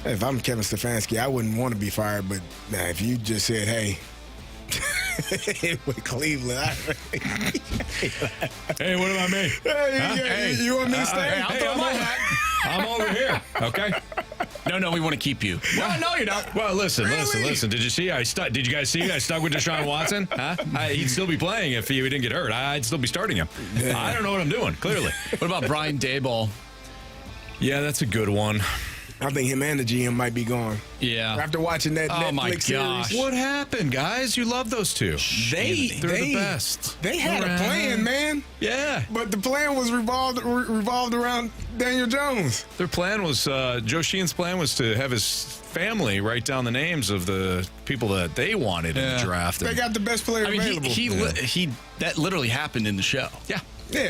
If I'm Kevin Stefanski, I wouldn't want to be fired. But if you just said, hey, With Cleveland. Hey, what about me? You want me to stay? I'll throw my hat. I'm over here. Okay. No, we want to keep you. Well, no, you're not. Well, listen. Did you see? Did you guys see? I stuck with Deshaun Watson. Huh? He'd still be playing if he didn't get hurt. I'd still be starting him. Yeah. I don't know what I'm doing. Clearly. What about Brian Daboll? Yeah, that's a good one. I think him and the GM might be gone. Yeah. After watching that Netflix series. What happened, guys? You love those two. They're the best. They had a plan, man. Yeah. But the plan was revolved around Daniel Jones. Their plan was, Joe Sheehan's plan was to have his family write down the names of the people that they wanted in the draft. They got the best player available. That literally happened in the show. Yeah.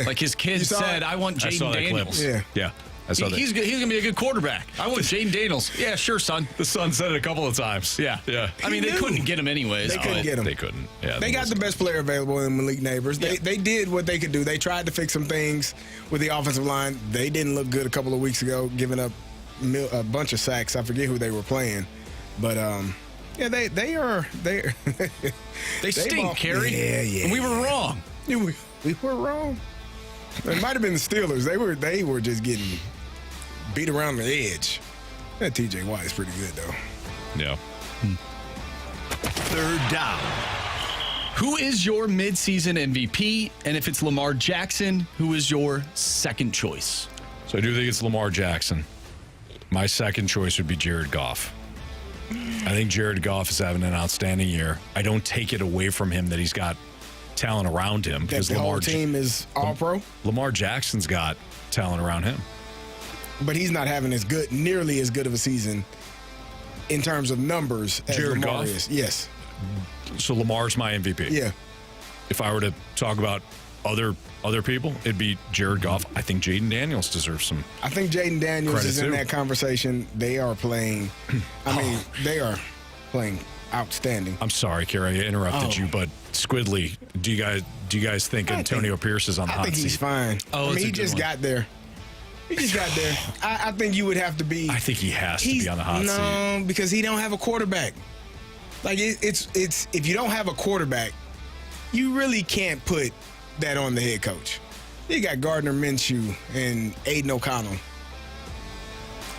Like his kids said, I want Jaden Daniels. Yeah. He's going to be a good quarterback. I want Jaden Daniels. Yeah, sure, son. The son said it a couple of times. Yeah. I mean, they couldn't get him anyways. They couldn't get him. They couldn't. Yeah. They got the best player available in Malik Neighbors. They did what they could do. They tried to fix some things with the offensive line. They didn't look good a couple of weeks ago, giving up a bunch of sacks. I forget who they were playing. But, they stink, Carey. Yeah. And we were wrong. We were wrong. It might have been the Steelers. They were just getting beat around the edge. That TJ Watt is pretty good, though. Yeah. Third down. Who is your midseason MVP? And if it's Lamar Jackson, who is your second choice? So I do think it's Lamar Jackson. My second choice would be Jared Goff. I think Jared Goff is having an outstanding year. I don't take it away from him that he's got talent around him. Because the whole team is all-pro? Lamar Jackson's got talent around him. But he's not having nearly as good of a season in terms of numbers as Jared Lamar Goff? is. Yes. So Lamar's my MVP. Yeah. If I were to talk about other people, it'd be Jared Goff. I think Jaden Daniels deserves some. I think Jaden Daniels is in that conversation. They are playing. They are playing outstanding. I'm sorry, Carey, I interrupted you, but Squidly, do you guys think Antonio Pierce is on the hot seat? I think he's fine. He just got there. I think you would have to be. I think he has to be on the hot seat. No, because he don't have a quarterback. Like it's if you don't have a quarterback, you really can't put that on the head coach. You got Gardner Minshew and Aiden O'Connell.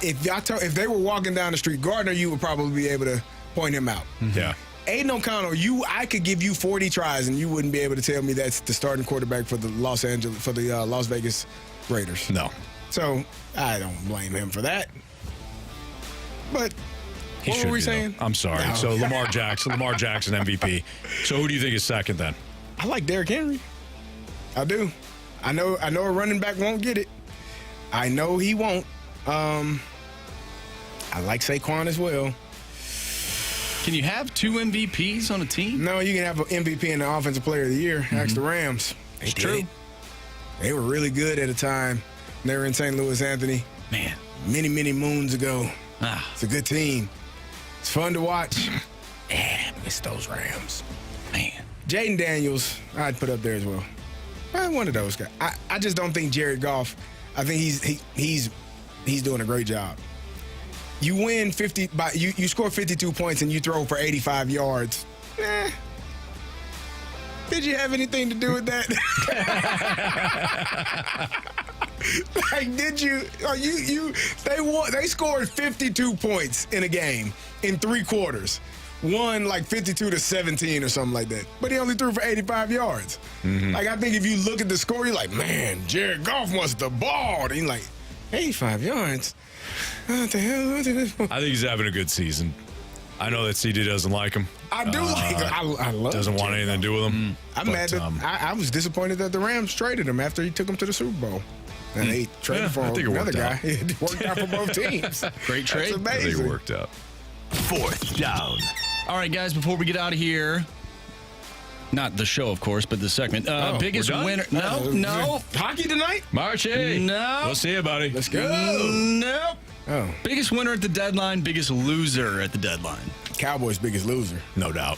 If they were walking down the street, Gardner, you would probably be able to point him out. Yeah. Aiden O'Connell, I could give you 40 tries and you wouldn't be able to tell me that's the starting quarterback for the Las Vegas Raiders. No. So I don't blame him for that. But what were we saying? I'm sorry. No. So Lamar Jackson MVP. So who do you think is second then? I like Derrick Henry. I do. I know a running back won't get it. I know he won't. I like Saquon as well. Can you have two MVPs on a team? No, you can have an MVP and the Offensive Player of the Year. Mm-hmm. Ask the Rams. It's true. They were really good at a time. They were in St. Louis, Anthony. Man. Many, many moons ago. It's a good team. It's fun to watch. Man, miss those Rams. Man. Jaden Daniels, I'd put up there as well. One of those guys. I just don't think Jared Goff. I think he's doing a great job. You win 50, you score 52 points and you throw for 85 yards. Did you have anything to do with that? Like, did you? They scored 52 points in a game in 3 quarters. Won like 52-17 or something like that. But he only threw for 85 yards. Mm-hmm. Like, I think if you look at the score, you're like, man, Jared Goff must have balled. And you're like, 85 yards? What the hell? I think he's having a good season. I know that CD doesn't like him. I do like him. I love him. Doesn't want anything to do with him. I'm mad that I was disappointed that the Rams traded him after he took him to the Super Bowl. And they traded for another guy. It worked out for both teams. Great trade. That's amazing. I think it worked out. Fourth down. All right, guys, before we get out of here, not the show, of course, but the segment. Biggest winner. No. Hockey tonight? Marchie. No. We'll see you, buddy. Let's go. Nope. Oh. Biggest winner at the deadline, biggest loser at the deadline. Cowboys' biggest loser. No doubt.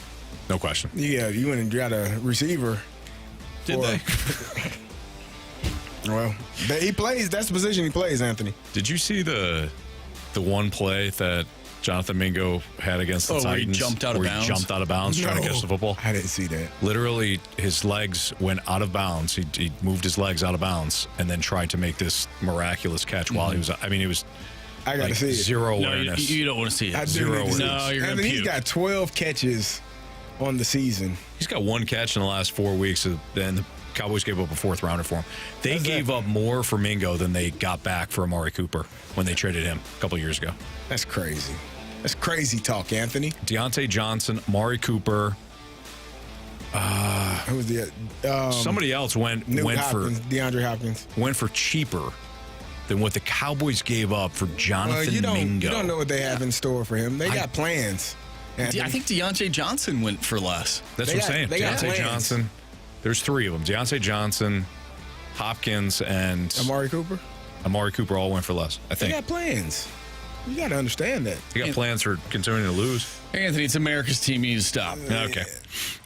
No question. Yeah, you went and got a receiver. Did they? Well, he plays. That's the position he plays, Anthony. Did you see the one play that Jonathan Mingo had against the where he Titans. jumped out of where he bounds? jumped out of bounds trying to catch the football. I didn't see that. Literally, his legs went out of bounds. He moved his legs out of bounds and then tried to make this miraculous catch while he was. I mean, it was. I got to see it. Zero No, awareness. you don't want to see it. I do Zero need to see awareness. No, you're I going mean, to he's puke. got 12 catches on the season. He's got one catch in the last 4 weeks, and the Cowboys gave up a fourth rounder for him. They gave up more for Mingo than they got back for Amari Cooper when they traded him a couple years ago. That's crazy. That's crazy talk, Anthony. Deontay Johnson, Amari Cooper. Who was the Somebody else went DeAndre Hopkins. went for cheaper than what the Cowboys gave up for Jonathan Mingo. You don't know what they have in store for him. They got plans. Anthony. I think Deontay Johnson went for less. That's what I'm saying. they got Deontay plans. Johnson. There's three of them. Deontay Johnson, Hopkins, and Amari Cooper. Amari Cooper all went for less, I They think. got plans. You got to understand that. They got plans for continuing to lose. Anthony, it's America's team. You need to stop. Okay.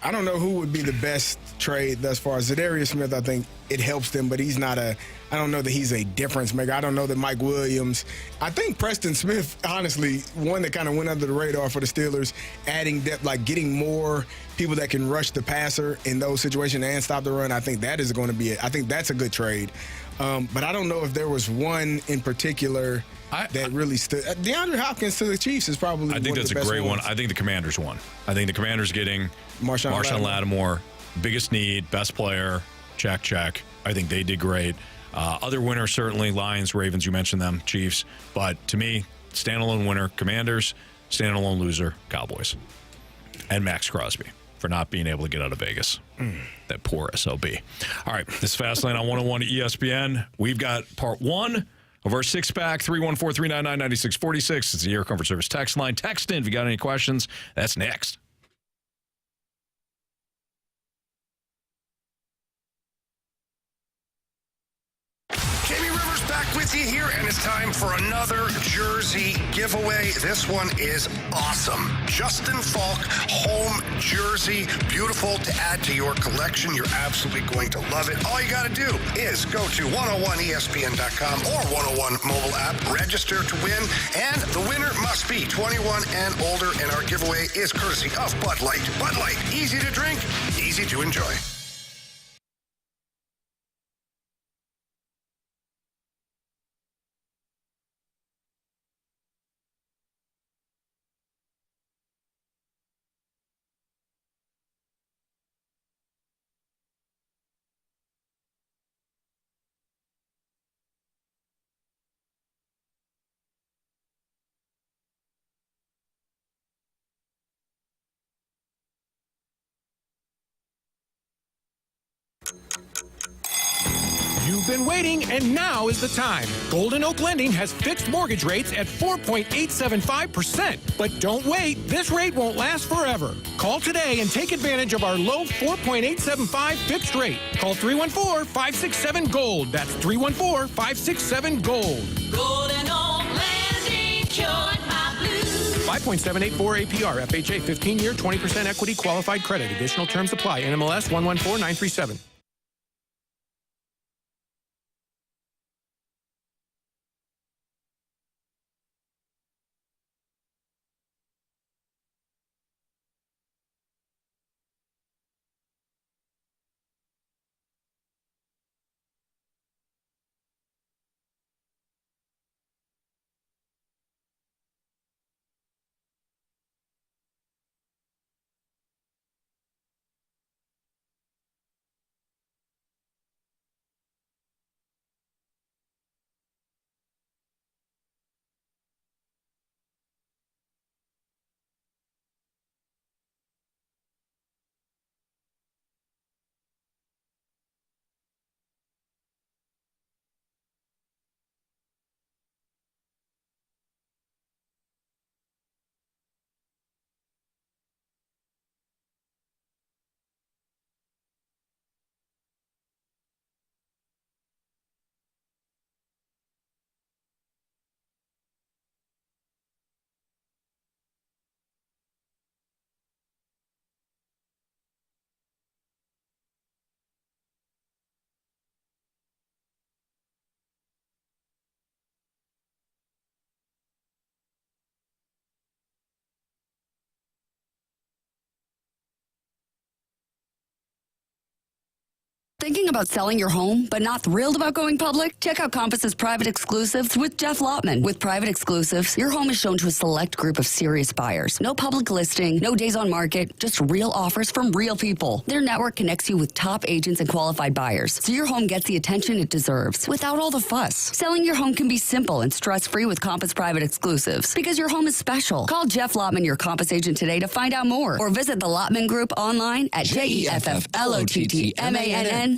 I don't know who would be the best trade thus far. Zadarius Smith, I think it helps them, but he's not I don't know that he's a difference maker. I don't know that Mike Williams. I think Preston Smith, honestly, one that kind of went under the radar for the Steelers, adding depth, like getting more people that can rush the passer in those situations and stop the run. I think that is going to be it. I think that's a good trade. But I don't know if there was one in particular that really stood. DeAndre Hopkins to the Chiefs is probably. I think one that's of the a best great one. ones. I think the Commanders won. I think the Commanders getting Marshawn Lattimore, biggest need, best player, check. I think they did great. Other winners, certainly Lions, Ravens, you mentioned them, Chiefs. But to me, standalone winner, Commanders, standalone loser, Cowboys. And Max Crosby for not being able to get out of Vegas. That poor SOB. All right, this is Fastlane on 101 ESPN. We've got part one of our six-pack, 314-399-9646. It's the Air Comfort Service text line. Text in if you got any questions. That's next. Jamie Rivers back with you here, and it's time for another jersey giveaway. This one is awesome. Justin Falk home jersey. Beautiful to add to your collection. You're absolutely going to love it. All you got to do is go to 101ESPN.com or 101 mobile app, register to win, and the winner must be 21 and older, and our giveaway is courtesy of Bud Light. Bud Light, easy to drink, easy to enjoy. You've been waiting, and now is the time. Golden Oak Lending has fixed mortgage rates at 4.875%. But don't wait. This rate won't last forever. Call today and take advantage of our low 4.875 fixed rate. Call 314-567-GOLD. That's 314-567-GOLD. Golden Oak Lending cured my blues. 5.784 APR. FHA 15-year 20% equity qualified credit. Additional terms apply. NMLS 114937. Thinking about selling your home, but not thrilled about going public? Check out Compass's private exclusives with Jeff Lotman. With private exclusives, your home is shown to a select group of serious buyers. No public listing, no days on market, just real offers from real people. Their network connects you with top agents and qualified buyers, so your home gets the attention it deserves without all the fuss. Selling your home can be simple and stress-free with Compass private exclusives because your home is special. Call Jeff Lotman, your Compass agent today to find out more, or visit the Lotman Group online at JEFFLOTTMANN.com.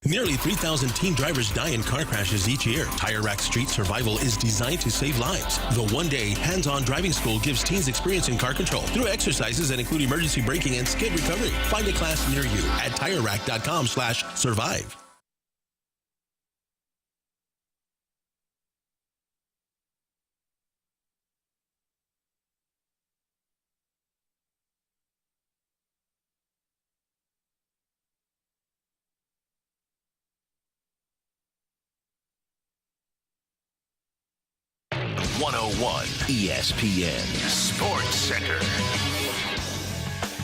Nearly 3,000 teen drivers die in car crashes each year. Tire Rack Street Survival is designed to save lives. The one-day hands-on driving school gives teens experience in car control through exercises that include emergency braking and skid recovery. Find a class near you at TireRack.com/survive. ESPN Sports Center.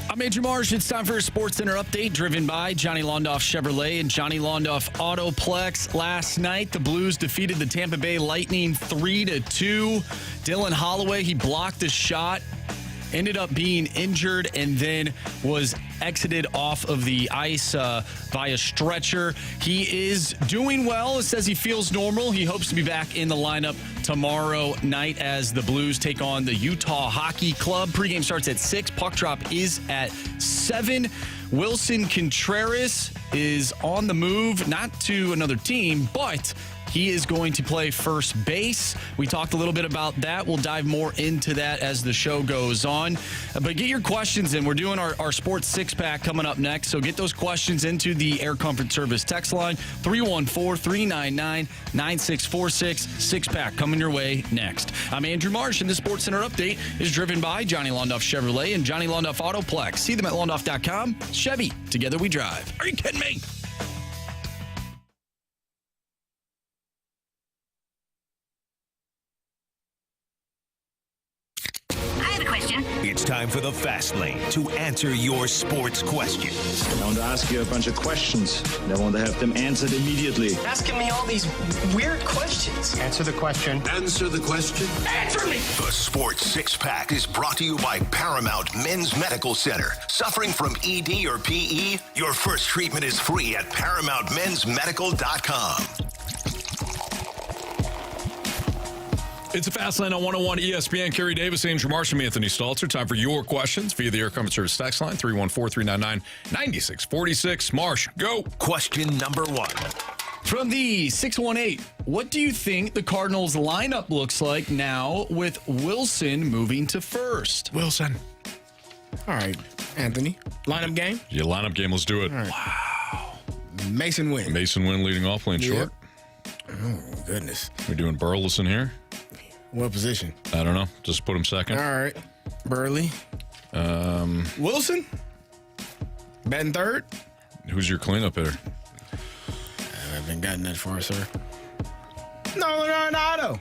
I'm Andrew Marsh. It's time for a Sports Center update driven by Johnny Londoff Chevrolet and Johnny Londoff Autoplex. Last night, the Blues defeated the Tampa Bay Lightning 3-2. Dylan Holloway, he blocked a shot, ended up being injured, and then was exited off of the ice by a stretcher. He is doing well. It says he feels normal. He hopes to be back in the lineup tomorrow night as the Blues take on the Utah Hockey Club. Pregame starts at 6. Puck drop is at 7. Willson Contreras is on the move, not to another team, but he is going to play first base. We talked a little bit about that. We'll dive more into that as the show goes on. But get your questions in. We're doing our Sports Six-Pack coming up next. So get those questions into the Air Comfort Service text line, 314-399-9646. Six-Pack coming your way next. I'm Andrew Marsh, and the Sports Center update is driven by Johnny Londoff Chevrolet and Johnny Londoff Autoplex. See them at Londoff.com. Chevy, together we drive. Are you kidding me? It's time for the Fast Lane to answer your sports questions. I want to ask you a bunch of questions. I want to have them answered immediately. Asking me all these weird questions. Answer the question. Answer the question. Answer me! The Sports Six-Pack is brought to you by Paramount Men's Medical Center. Suffering from ED or PE? Your first treatment is free at ParamountMen'sMedical.com. It's a Fast Lane on 101 ESPN. Carey Davis, Andrew Marshall, Anthony Stalter. Time for your questions via the Air Comfort Service text line, 314-399-9646. Marsh, go. Question number 1. From the 618, what do you think the Cardinals lineup looks like now with Willson moving to first? Willson. All right, Anthony. Lineup game? Yeah, lineup game. Let's do it. Right. Wow. Mason Wynn. Mason Wynn leading off, playing short. Oh, goodness. We're doing Burleson here. What position? I don't know. Just put him second. All right. Burley. Wilson? Batting third? Who's your cleanup hitter? I haven't gotten that far, sir. No, Otto.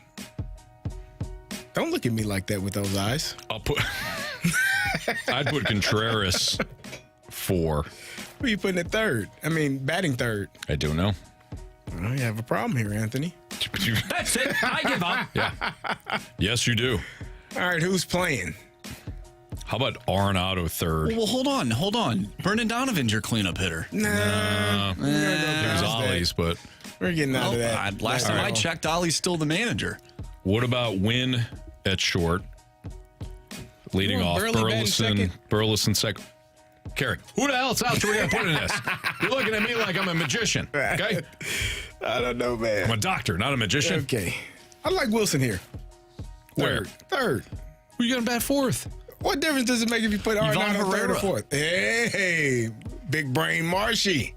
Don't look at me like that with those eyes. I'd put Contreras 4. Who are you putting at third? I mean, batting third. I don't know. Well, you have a problem here, Anthony. That's it. I give up. Yeah. Yes, you do. All right, who's playing? How about Arenado third? Well, hold on. Brendan Donovan's your cleanup hitter. He was Ollie's, but we're getting out of that. Last time I checked, Ollie's still the manager. What about Wynn at short? Leading off, Burleson second. Carey, who the hell else are we going to put in this? You're looking at me like I'm a magician, okay? I don't know, man. I'm a doctor, not a magician. Okay. I like Wilson here. Where? Third. Who you going to bat fourth? What difference does it make if you put Arenado third or fourth? Hey, Big brain Marshy.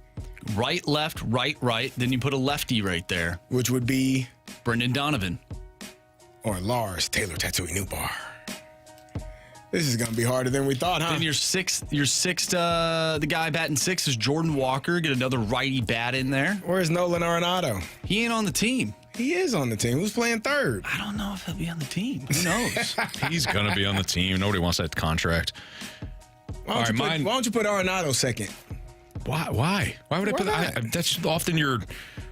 Right, left, right, right. Then you put a lefty right there. Which would be? Brendan Donovan. Or Lars Taylor Tattooing Newbar. This is going to be harder than we thought, huh? Then your sixth, the guy batting sixth is Jordan Walker. Get another righty bat in there. Where's Nolan Arenado? He ain't on the team. He is on the team. Who's playing third? I don't know if he'll be on the team. Who knows? He's going to be on the team. Nobody wants that contract. Why don't you put Arenado second? Why? Why would I put that? That's often one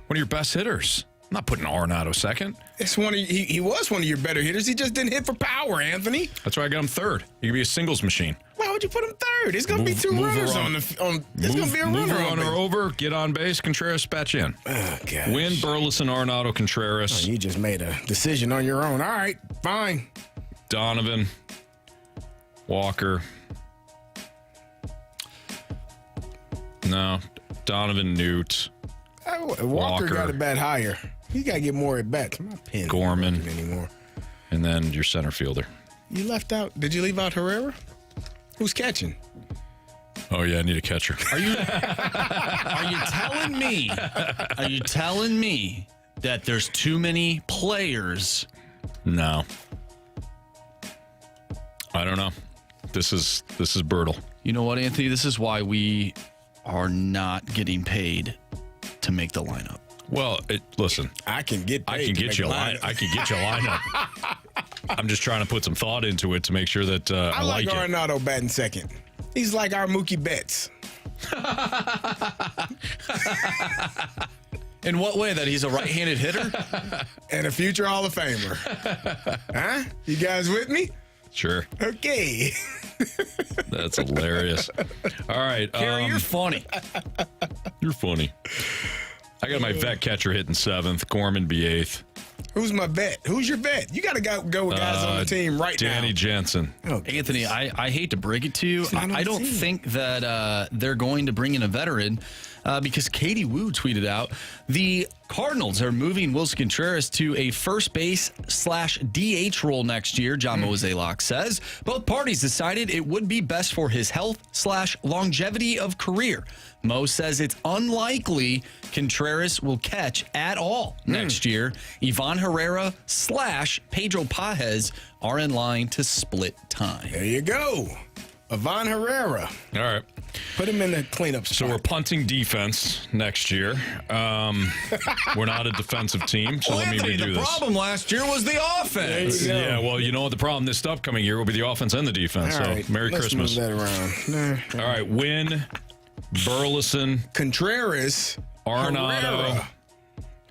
of your best hitters. I'm not putting Arenado second. It's he was one of your better hitters. He just didn't hit for power, Anthony. That's why I got him third. He could be a singles machine. Why would you put him third? It's going to be two runners on. It's going to be a runner on base. Over, get on base, Contreras, batch in. Oh, gosh. Win, Burleson, Arenado, Contreras. Oh, you just made a decision on your own. All right, fine. Donovan, Walker. No, Donovan, Newt. Walker got a bat higher. He got to get more at bats. My pen Gorman anymore. And then your center fielder. You left out. Did you leave out Herrera? Who's catching? Oh yeah, I need a catcher. Are you telling me that there's too many players? No. I don't know. This is brutal. You know what, Anthony? This is why we are not getting paid to make the lineup. Well, listen. I can get paid. I can get you a lineup. I'm just trying to put some thought into it to make sure that I like it. Arenado batting second. He's like our Mookie Betts. In what way? That he's a right-handed hitter? And a future Hall of Famer. Huh? You guys with me? Sure. Okay. That's hilarious. All right. Carey, you're funny. You're funny. I got my vet catcher hitting seventh. Gorman be eighth. Who's my vet? Who's your vet? You got to go with guys on the team right now. Danny Jensen. Oh, Anthony, I hate to break it to you. I don't think that they're going to bring in a veteran because Katie Wu tweeted out the Cardinals are moving Willson Contreras to a first base / DH role next year, John Mozeliak says. Both parties decided it would be best for his health / longevity of career. Mo says it's unlikely Contreras will catch at all next year. Ivan Herrera / Pedro Pajes are in line to split time. There you go. Ivan Herrera. All right. Put him in the cleanup spot. So we're punting defense next year. We're not a defensive team, so let me redo this. The problem last year was the offense. Yeah, well, you know what the problem this upcoming year will be the offense and the defense. All so right, Merry let's Christmas. Move that around. All right, Win, Burleson, Contreras, Arenado. Herrera.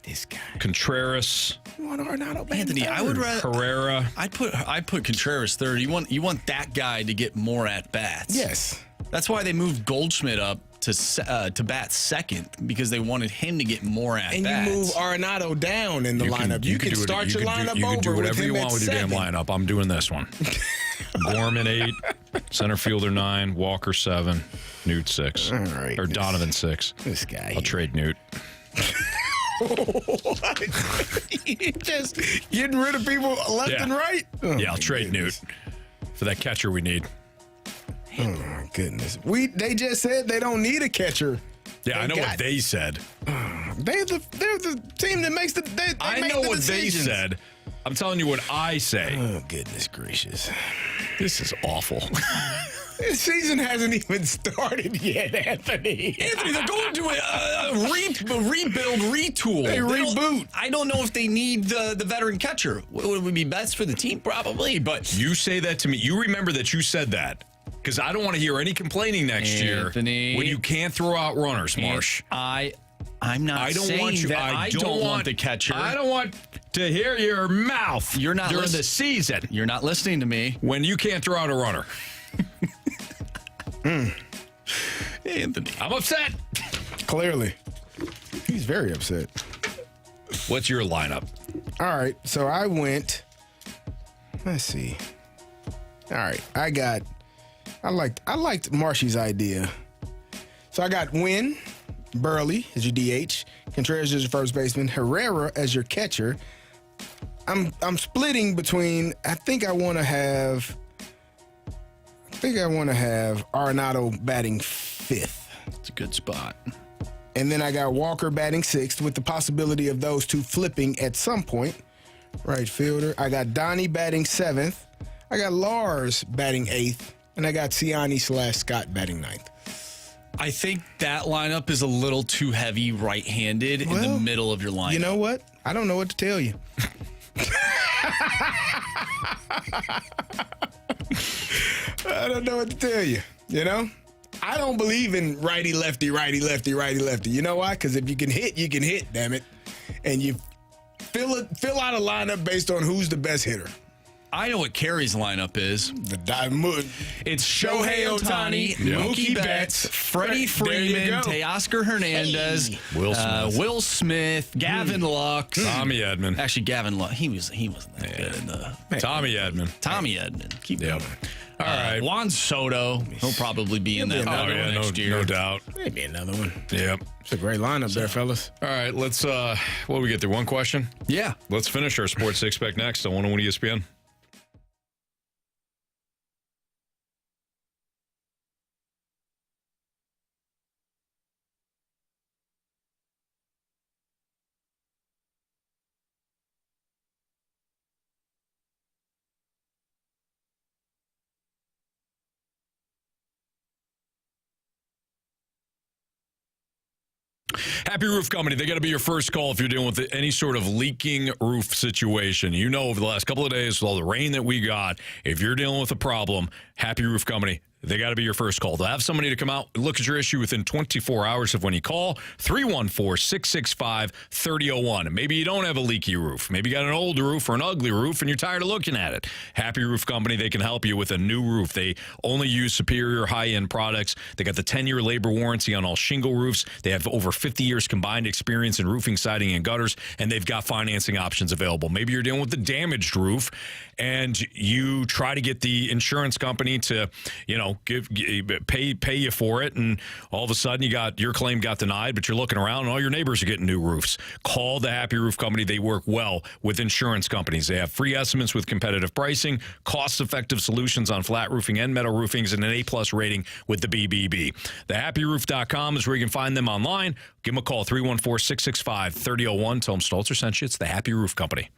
This guy. Contreras. You want Arenado? Anthony, I would rather Herrera. I'd put Contreras third. You want that guy to get more at bats. Yes. That's why they moved Goldschmidt up to bat second, because they wanted him to get more at bats. And you move Arenado down in the lineup. You can start your lineup over. You can do whatever you want with your damn 7. lineup. I'm doing this one. Gorman 8, center fielder 9, Walker 7, Newt 6. All right. Or Donovan 6. This guy. I'll trade Newt. Just getting rid of people left and right? Oh, yeah, I'll trade Newt for that catcher we need. Oh, my goodness. They just said they don't need a catcher. Yeah, I know what they said. They're the team that makes the I know what they said. I'm telling you what I say. Oh, goodness gracious. This is awful. This season hasn't even started yet, Anthony. Anthony, they're going to a rebuild, retool. They reboot. I don't know if they need the veteran catcher. Would it be best for the team? Probably, but... You say that to me. You remember that you said that. Because I don't want to hear any complaining next year when you can't throw out runners, Marsh. I'm not saying that I don't want the catcher. I don't want to hear your mouth during the season. You're not listening to me. When you can't throw out a runner. Anthony. I'm upset. Clearly. He's very upset. What's your lineup? All right, so I went. Let's see. All right, I liked Marshy's idea. So I got Wynn, Burley as your DH, Contreras as your first baseman, Herrera as your catcher. I'm splitting between. I think I want to have Arenado batting fifth. It's a good spot. And then I got Walker batting 6th with the possibility of those two flipping at some point. Right fielder. I got Donnie batting 7th. I got Lars batting 8th. And I got Siani/Scott batting 9th. I think that lineup is a little too heavy right-handed in the middle of your lineup. You know what? I don't know what to tell you. I don't know what to tell you. You know? I don't believe in righty, lefty, righty, lefty, righty, lefty. You know why? Because if you can hit, damn it. And you fill out a lineup based on who's the best hitter. I know what Carey's lineup is. It's Shohei Ohtani, Mookie Betts, Freddie Freeman, Teoscar Hernandez, Will Smith, Gavin Lux, Tommy Edman. Actually, Gavin Lux, he wasn't that good in the Tommy Edman. Keep going. All right, Juan Soto. He'll probably be in that next year. No doubt. Maybe another one. Yep. It's a great lineup there, fellas. All right, let's. What do we get through? One question. Yeah. Let's finish our Sports Six Pack next on 101 ESPN. Happy Roof Company, they got to be your first call if you're dealing with any sort of leaking roof situation. You know, over the last couple of days, with all the rain that we got, if you're dealing with a problem, Happy Roof Company, they got to be your first call. They'll have somebody to come out, look at your issue within 24 hours of when you call, 314-665-3001. Maybe you don't have a leaky roof. Maybe you got an old roof or an ugly roof, and you're tired of looking at it. Happy Roof Company, they can help you with a new roof. They only use superior high-end products. They got the 10-year labor warranty on all shingle roofs. They have over 50 years combined experience in roofing, siding, and gutters, and they've got financing options available. Maybe you're dealing with a damaged roof, and you try to get the insurance company to, pay you for it, and all of a sudden your claim got denied, but you're looking around and all your neighbors are getting new roofs. Call the Happy Roof Company. They work well with insurance companies. They have free estimates with competitive pricing, cost-effective solutions on flat roofing and metal roofings, and an A+ rating with the BBB. TheHappyRoof.com is where you can find them online. Give them a call, 314-665-3001. Tell them Stalter sent you. It's the Happy Roof Company.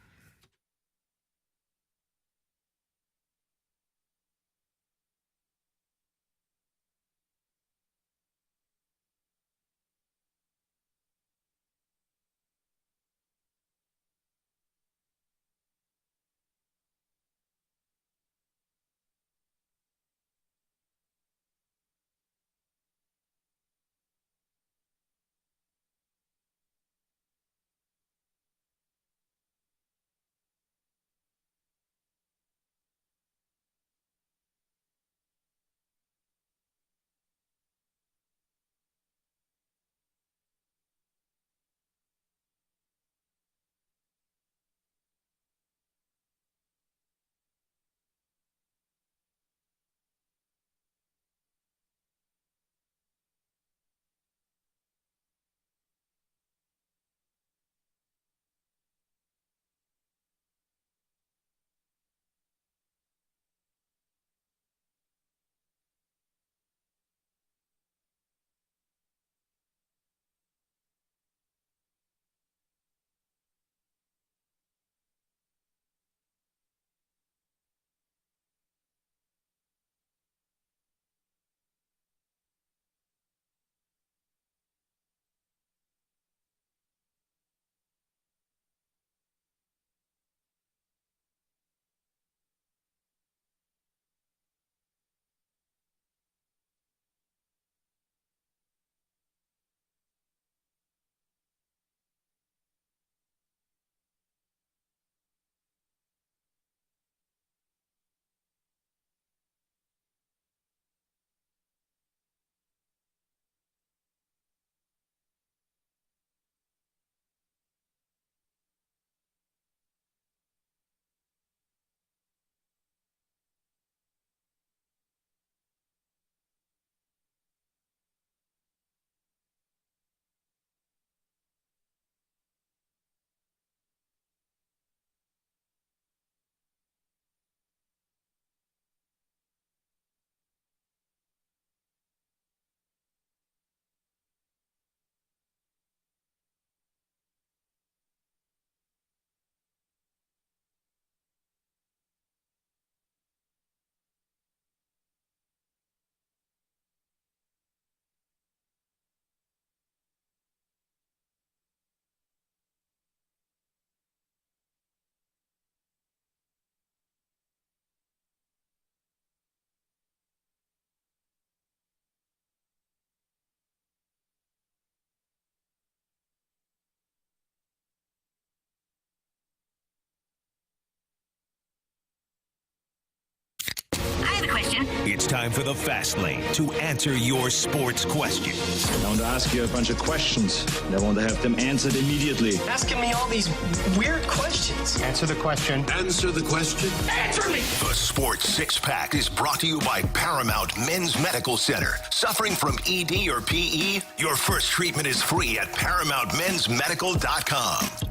time for the Fast Lane to answer your sports questions. I want to ask you a bunch of questions. And I want to have them answered immediately. Asking me all these weird questions. Answer the question. Answer the question. Answer me! The Sports Six-Pack is brought to you by Paramount Men's Medical Center. Suffering from ED or PE? Your first treatment is free at ParamountMen'sMedical.com.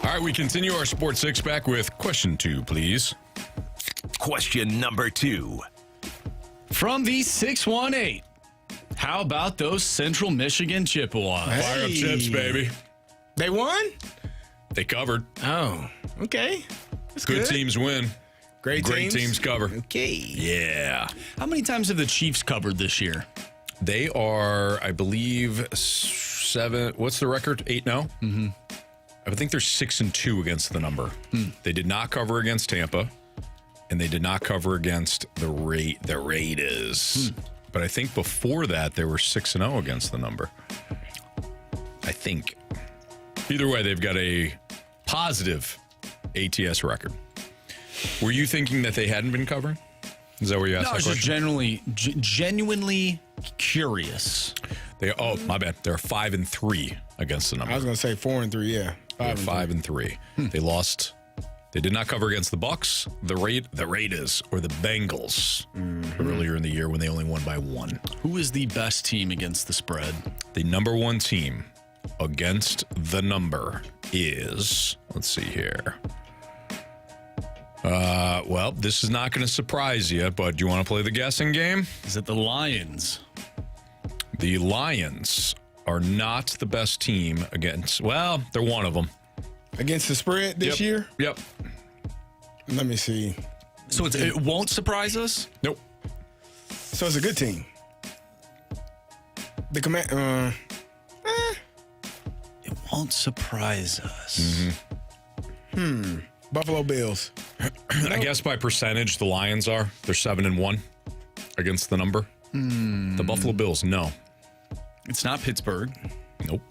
All right, we continue our Sports Six-Pack with question 2, please. Question number 2. From the 618. How about those Central Michigan Chippewas? Hey. Fire up chips, baby. They won? They covered. Oh, okay. That's Good teams win. Great teams cover. Okay. Yeah. How many times have the Chiefs covered this year? They are, I believe, 7. What's the record? 8-0? Mm-hmm. I think they're 6-2 against the number. They did not cover against Tampa, and they did not cover against the Raiders. But I think before that, they were 6-0 against the number. I think. Either way, they've got a positive ATS record. Were you thinking that they hadn't been covering? Is that where you asked that question? Genuinely curious. My bad. They're 5-3 against the number. I was going to say 4-3, yeah. 5-3. They lost. They did not cover against the Bucs, the Raiders, or the Bengals earlier in the year when they only won by 1. Who is the best team against the spread? The number 1 team against the number is, let's see here. Well, this is not going to surprise you, but do you want to play the guessing game? Is it the Lions? The Lions are not the best team against, well, they're one of them. Against the spread this year? Yep. Let me see. So it won't surprise us? Nope. So it's a good team. The command. It won't surprise us. Buffalo Bills. I guess by percentage, the Lions are. They're 7-1 against the number. The Buffalo Bills, no. It's not Pittsburgh. Nope.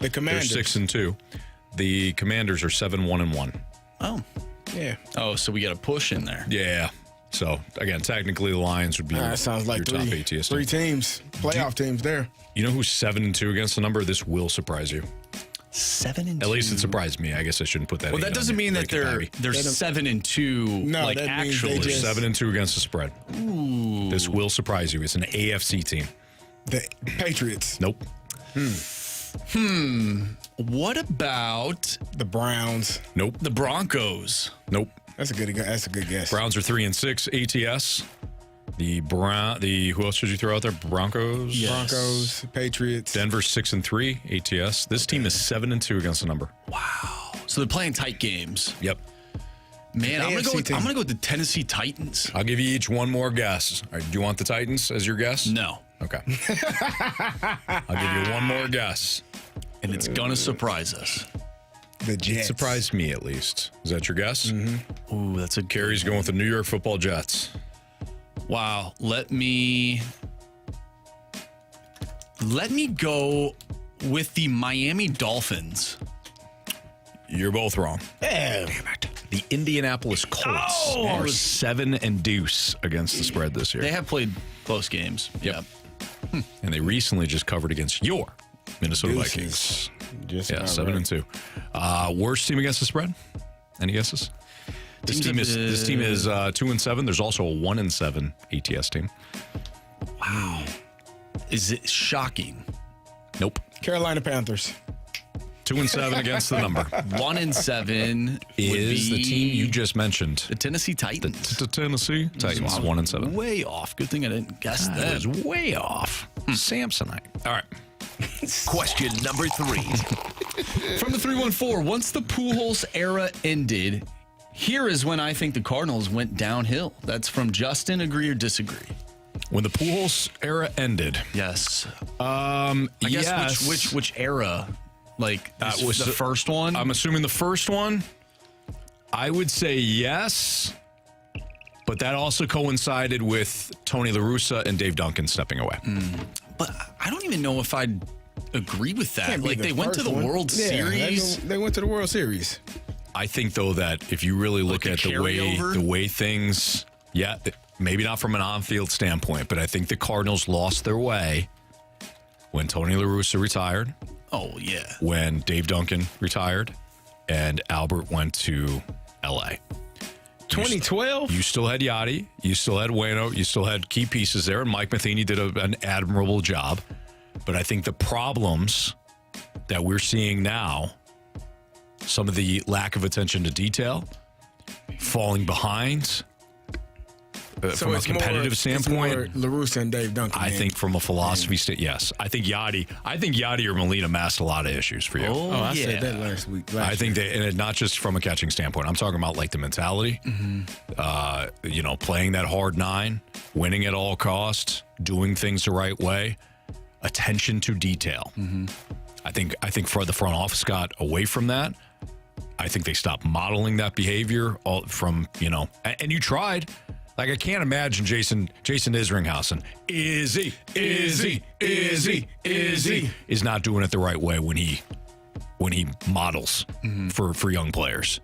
The Commanders. They're 6-2. The Commanders are 7-1. Oh. Yeah. Oh, so we got a push in there. Yeah. So, again, technically the Lions would be That sounds like your top ATS three teams, playoff teams there. You know who's 7-2 against the number? This will surprise you. 7-2. At least it surprised me. I guess I shouldn't put that. Well, that doesn't mean that they're 7-2. No, like that means actually. they just- 7-2 against the spread. Ooh. This will surprise you. It's an AFC team. The Patriots. Nope. What about the Browns? Nope. The Broncos? Nope. That's a good guess. Browns are 3-6 ATS. The who else did you throw out there? Broncos. Yes. Broncos, Patriots. Denver 6-3 ATS. This team is 7-2 against the number. Wow. So they're playing tight games. Yep. Man, I'm AFC team. gonna go with the Tennessee Titans. I'll give you each one more guess. All right, do you want the Titans as your guess? No. Okay. I'll give you one more guess. And it's gonna surprise us. The Jets. It surprised me at least. Is that your guess? Mm-hmm. Ooh, that's a Carey's going with the New York Football Jets. Wow. Let me go with the Miami Dolphins. You're both wrong. Damn it. The Indianapolis Colts are 7-2 against the spread this year. They have played close games. Yep. And they recently just covered against your Minnesota Vikings. Just 7-2. Worst team against the spread? Any guesses? This team is 2-7. There's also a 1-7 ATS team. Wow. Is it shocking? Nope. Carolina Panthers. 2-7 against the number. 1-7 is the team you just mentioned. The Tennessee Titans. The Tennessee Titans, 1-7. Way off. Good thing I didn't guess that. That was way off. Samsonite. All right. Question number 3. From the 314, once the Pujols era ended, here is when I think the Cardinals went downhill. That's from Justin. Agree or disagree? When the Pujols era ended. Yes. I guess yes. which era? Like was the first one? I'm assuming the first one. I would say yes, but that also coincided with Tony La Russa and Dave Duncan stepping away. But I don't even know if I'd agree with that. Can't be Like the they went to the first one. World Series. They went to the World Series. I think though that if you really look Like at a the carryover? way things, maybe not from an on-field standpoint, but I think the Cardinals lost their way when Tony La Russa retired. Oh, yeah. When Dave Duncan retired and Albert went to L.A. 2012? You still had Yachty. You still had Waino. You still had key pieces there. And Mike Matheny did an admirable job. But I think the problems that we're seeing now, some of the lack of attention to detail, falling behind, from a competitive standpoint, it's more La Russa and Dave Duncan. I think from a philosophy yes. I think Yachty or Molina masked a lot of issues for you. I said that last week. I think that, and not just from a catching standpoint. I'm talking about like the mentality, playing that hard 9, winning at all costs, doing things the right way, attention to detail. I think for the front office got away from that. I think they stopped modeling that behavior from, and you tried. Like, I can't imagine Jason Isringhausen is not doing it the right way when he models for young players.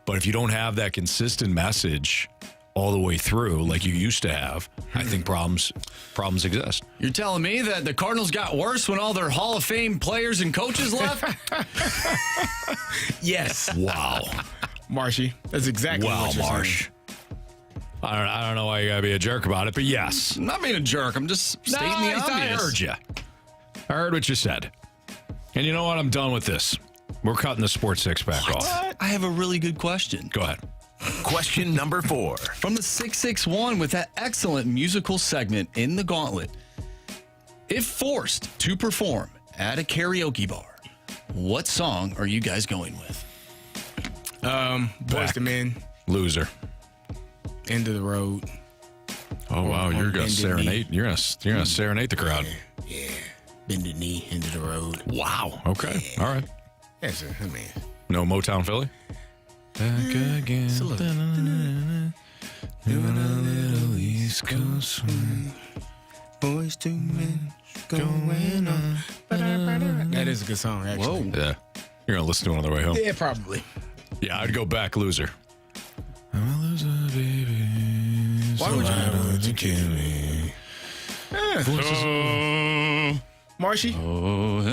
But if you don't have that consistent message all the way through like you used to have, I think problems exist. You're telling me that the Cardinals got worse when all their Hall of Fame players and coaches left? Yes. Wow. Marshy. That's exactly what you're Marsh. saying. I don't know why you gotta be a jerk about it, but yes. I'm not being a jerk. I'm just stating the obvious. I heard you. I heard what you said. And you know what? I'm done with this. We're cutting the Sports Six-Pack off. I have a really good question. Go ahead. Question number 4. From the 661 with that excellent musical segment in the Gauntlet. If forced to perform at a karaoke bar, what song are you guys going with? Boyz II Men. Loser. End of the road. Oh wow, you're gonna serenade. You're gonna serenade the crowd. Yeah. Bend the knee, end of the road. Wow. Okay. Yeah. All right. Yes, sir. Man. No Motown Philly. Back again. Doing a little East Coast swing. Boyz II Men going on. That is a good song, actually. Whoa. Yeah. You're gonna listen to it on the way home. Yeah, probably. Yeah, I'd go back loser. I'm a loser, baby. Why would you kill me? Marshy? What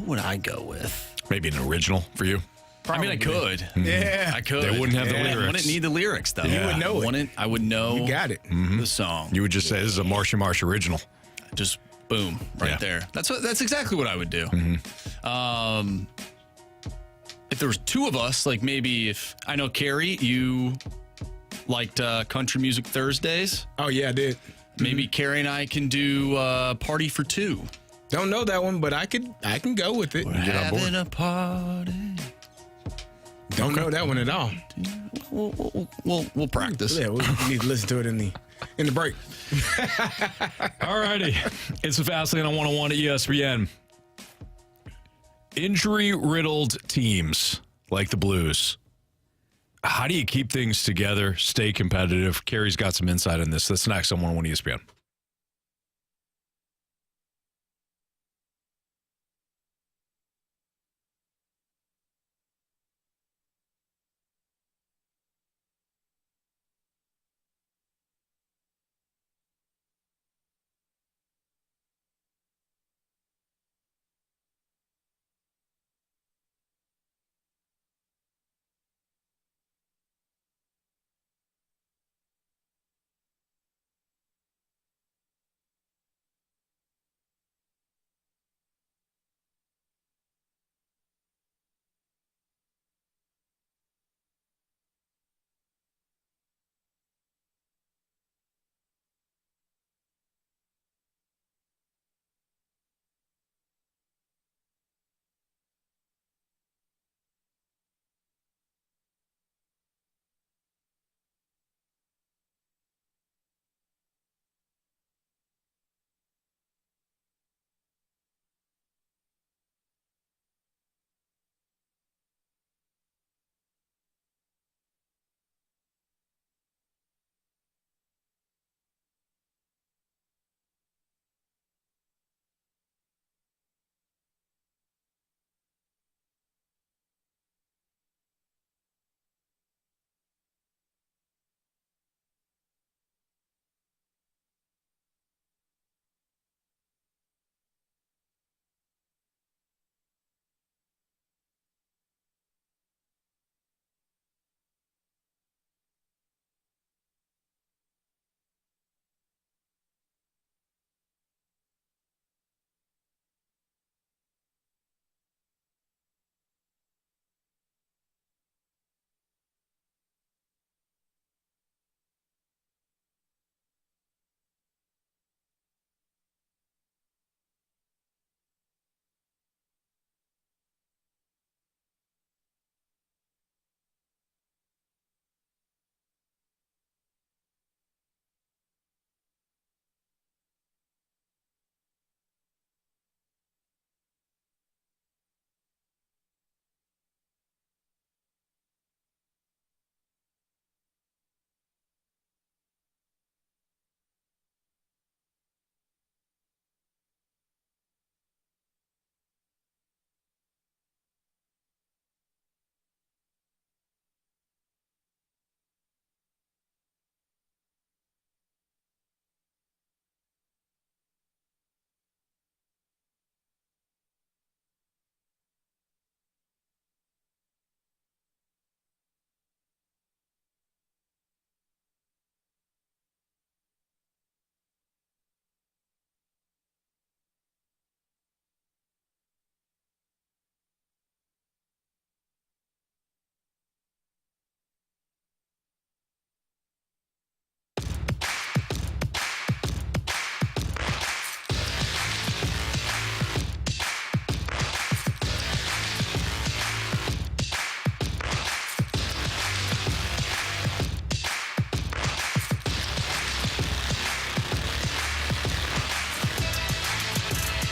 would I go with? Maybe an original for you. Probably. I mean, I could. Yeah. I could. They wouldn't have the lyrics. I wouldn't need the lyrics, though. You would know it. I would know. You got it. The song. You would just say, this is a Marshy Marsh original. Just boom, right there. That's exactly what I would do. If there was 2 of us, like maybe if I know Carey, you liked Country Music Thursdays. Oh yeah, I did. Maybe Carey and I can do Party for 2. Don't know that one, but I can go with it. We're having a party. Don't know that one at all. We'll practice. Yeah, we need to listen to it in the break. All righty. It's the Fast Lane on 101 at ESPN. Injury-riddled teams like the Blues. How do you keep things together, stay competitive? Carey's got some insight on this. That's next on 101 ESPN.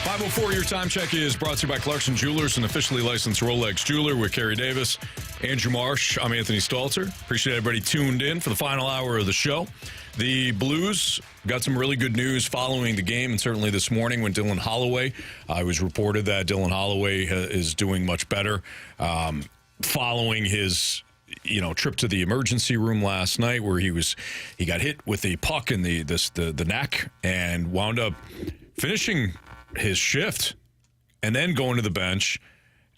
5:04, your time check is brought to you by Clarkson Jewelers, an officially licensed Rolex jeweler with Carey Davis, Andrew Marsh. I'm Anthony Stalter. Appreciate everybody tuned in for the final hour of the show. The Blues got some really good news following the game, and certainly this morning when Dylan Holloway, it was reported that Dylan Holloway is doing much better following his trip to the emergency room last night, where he got hit with a puck in the neck and wound up finishing his shift and then going to the bench,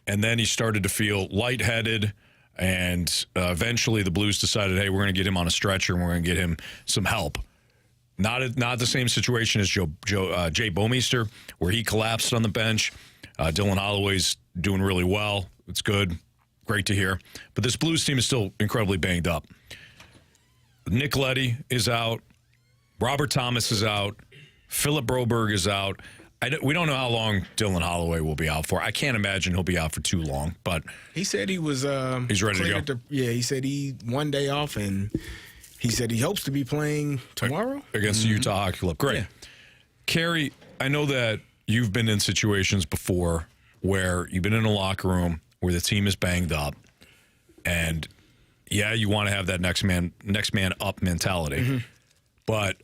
and then he started to feel lightheaded, and eventually the Blues decided, hey, we're going to get him on a stretcher and we're going to get him some help. Not the same situation as Jay Bouwmeester, where he collapsed on the bench. Dylan Holloway's doing really well. It's good. Great to hear. But this Blues team is still incredibly banged up. Nick Leddy is out. Robert Thomas is out. Philip Broberg is out. We don't know how long Dylan Holloway will be out for. I can't imagine he'll be out for too long. But he said he was he's ready to go. He said he one day off, and he said he hopes to be playing tomorrow against the Utah Hockey Club. Great. Yeah. Carey, I know that you've been in situations before where you've been in a locker room where the team is banged up, and you want to have that next man up mentality. But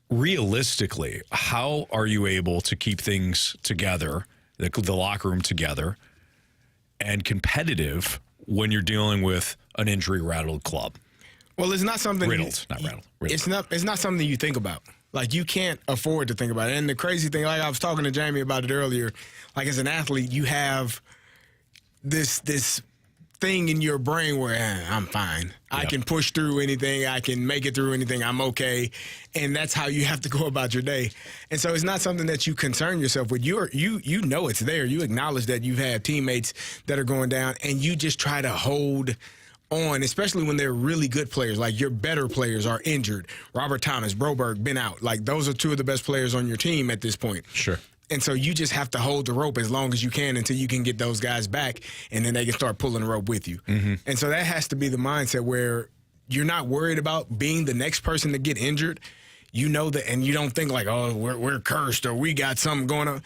realistically, how are you able to keep things together, the locker room together, and competitive when you're dealing with an injury-rattled club? Well, it's not something riddled. It's not something you think about. Like, you can't afford to think about it. And the crazy thing, like I was talking to Jamie about it earlier, like as an athlete, you have this thing in your brain where I'm fine. Yep. I can push through anything. I can make it through anything. I'm okay. And that's how you have to go about your day. And so it's not something that you concern yourself with. You know it's there. You acknowledge that you've had teammates that are going down, and you just try to hold on, especially when they're really good players. Like, your better players are injured. Robert Thomas, Broberg, been out. Like, those are two of the best players on your team at this point. Sure. And so you just have to hold the rope as long as you can until you can get those guys back, and then they can start pulling the rope with you. And so that has to be the mindset where you're not worried about being the next person to get injured. You know that, and you don't think like, oh, we're cursed or we got something going on.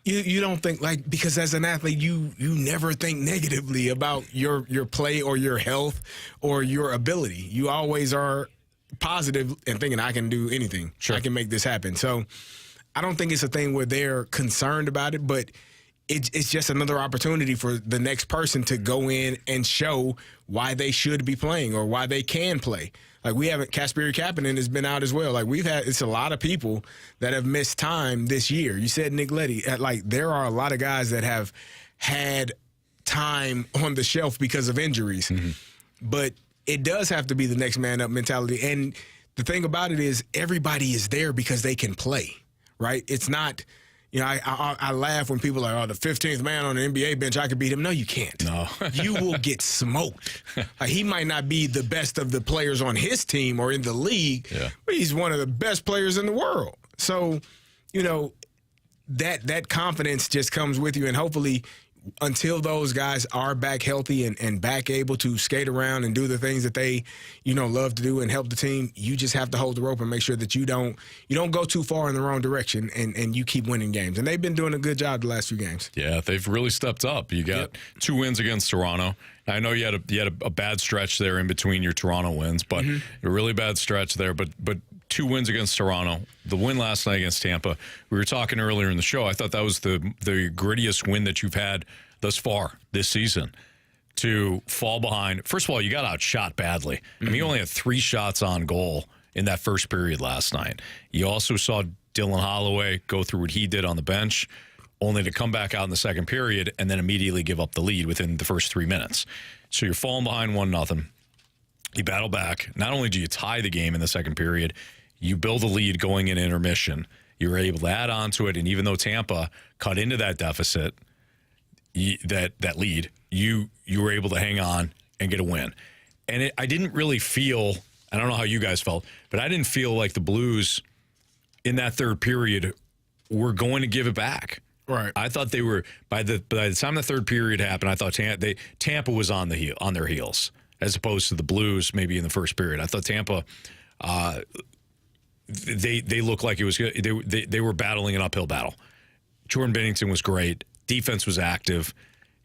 You don't think like, because as an athlete, you never think negatively about your play or your health or your ability. You always are positive and thinking, I can do anything. Sure. I can make this happen. So I don't think it's a thing where they're concerned about it, but it's just another opportunity for the next person to go in and show why they should be playing or why they can play. Like, we haven't, Kasperi Kapanen has been out as well. Like, it's a lot of people that have missed time this year. You said Nick Leddy. Like, there are a lot of guys that have had time on the shelf because of injuries. But it does have to be the next man up mentality. And the thing about it is, everybody is there because they can play. Right? It's not, I laugh when people are like, oh, the 15th man on the NBA bench, I could beat him. No, you can't. No. You will get smoked. Like, he might not be the best of the players on his team or in the league, but he's one of the best players in the world. So, that confidence just comes with you, and hopefully until those guys are back healthy and back able to skate around and do the things that they, love to do and help the team, you just have to hold the rope and make sure that you don't go too far in the wrong direction, and you keep winning games. And they've been doing a good job the last few games. Yeah, they've really stepped up. You got 2 wins against Toronto. I know you had a bad stretch there in between your Toronto wins, but a really bad stretch there. But 2 wins against Toronto. The win last night against Tampa. We were talking earlier in the show. I thought that was the grittiest win that you've had thus far this season. To fall behind. First of all, you got outshot badly. I mean, you only had 3 shots on goal in that first period last night. You also saw Dylan Holloway go through what he did on the bench, only to come back out in the second period and then immediately give up the lead within the first 3 minutes. So you're falling behind 1-0. You battle back. Not only do you tie the game in the second period, you build a lead going in intermission. You were able to add on to it, and even though Tampa cut into that deficit, that lead, you were able to hang on and get a win. And I didn't really feel, I don't know how you guys felt, but I didn't feel like the Blues in that third period were going to give it back. Right. I thought they were, by the time the third period happened, I thought Tampa was on their heels, as opposed to the Blues maybe in the first period. I thought Tampa, they looked like it was, they were battling an uphill battle. Jordan Binnington was great. Defense was active.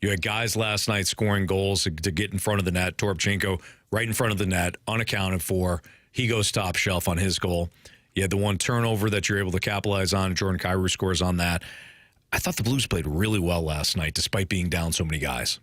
You had guys last night scoring goals to get in front of the net. Toropchenko right in front of the net, unaccounted for. He goes top shelf on his goal. You had the one turnover that you're able to capitalize on. Jordan Kyrou scores on that. I thought the Blues played really well last night, despite being down so many guys.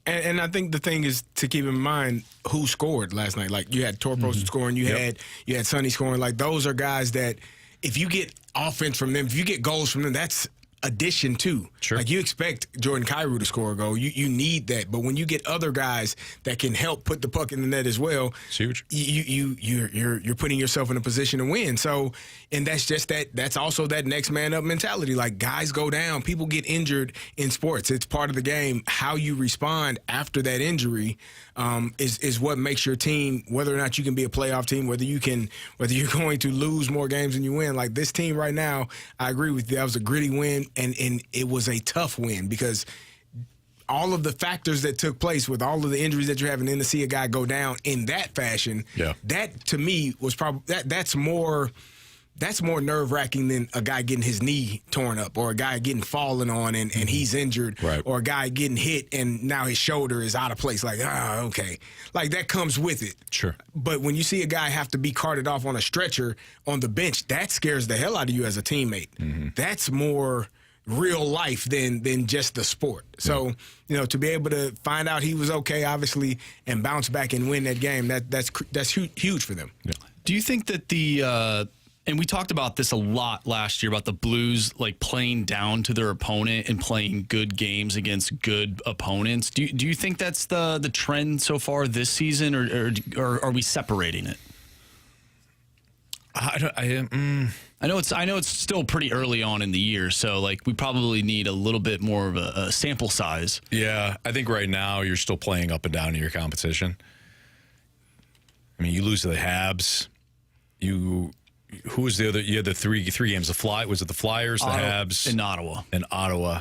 And I think the thing is to keep in mind who scored last night. Like, you had Torpos scoring, you had Sonny scoring. Like, those are guys that if you get offense from them, if you get goals from them, that's addition too. Sure. Like, you expect Jordan Kyrou to score a goal. You need that. But when you get other guys that can help put the puck in the net as well, it's huge. You're putting yourself in a position to win. So, and that's just that's also that next man up mentality. Like, guys go down, people get injured in sports. It's part of the game. How you respond after that injury is what makes your team, whether or not you can be a playoff team, whether you're going to lose more games than you win. Like, this team right now, I agree with you. That was a gritty win. And it was a tough win because all of the factors that took place with all of the injuries that you're having, and to see a guy go down in that fashion, that to me was probably that's more nerve-wracking than a guy getting his knee torn up or a guy getting fallen on and he's injured, or a guy getting hit and now his shoulder is out of place. Like, okay. Like, that comes with it. Sure. But when you see a guy have to be carted off on a stretcher on the bench, that scares the hell out of you as a teammate. That's more real life than just the sport. So, to be able to find out he was okay, obviously, and bounce back and win that game, that's huge for them. Yeah. Do you think that and we talked about this a lot last year about the Blues, like, playing down to their opponent and playing good games against good opponents. Do you think that's the trend so far this season, or are we separating it? I know it's still pretty early on in the year, so, like, we probably need a little bit more of a sample size. Yeah, I think right now you're still playing up and down in your competition. I mean, you lose to the Habs. Who was the other? You had the three games. Was it the Flyers, the Habs, in Ottawa? Ottawa.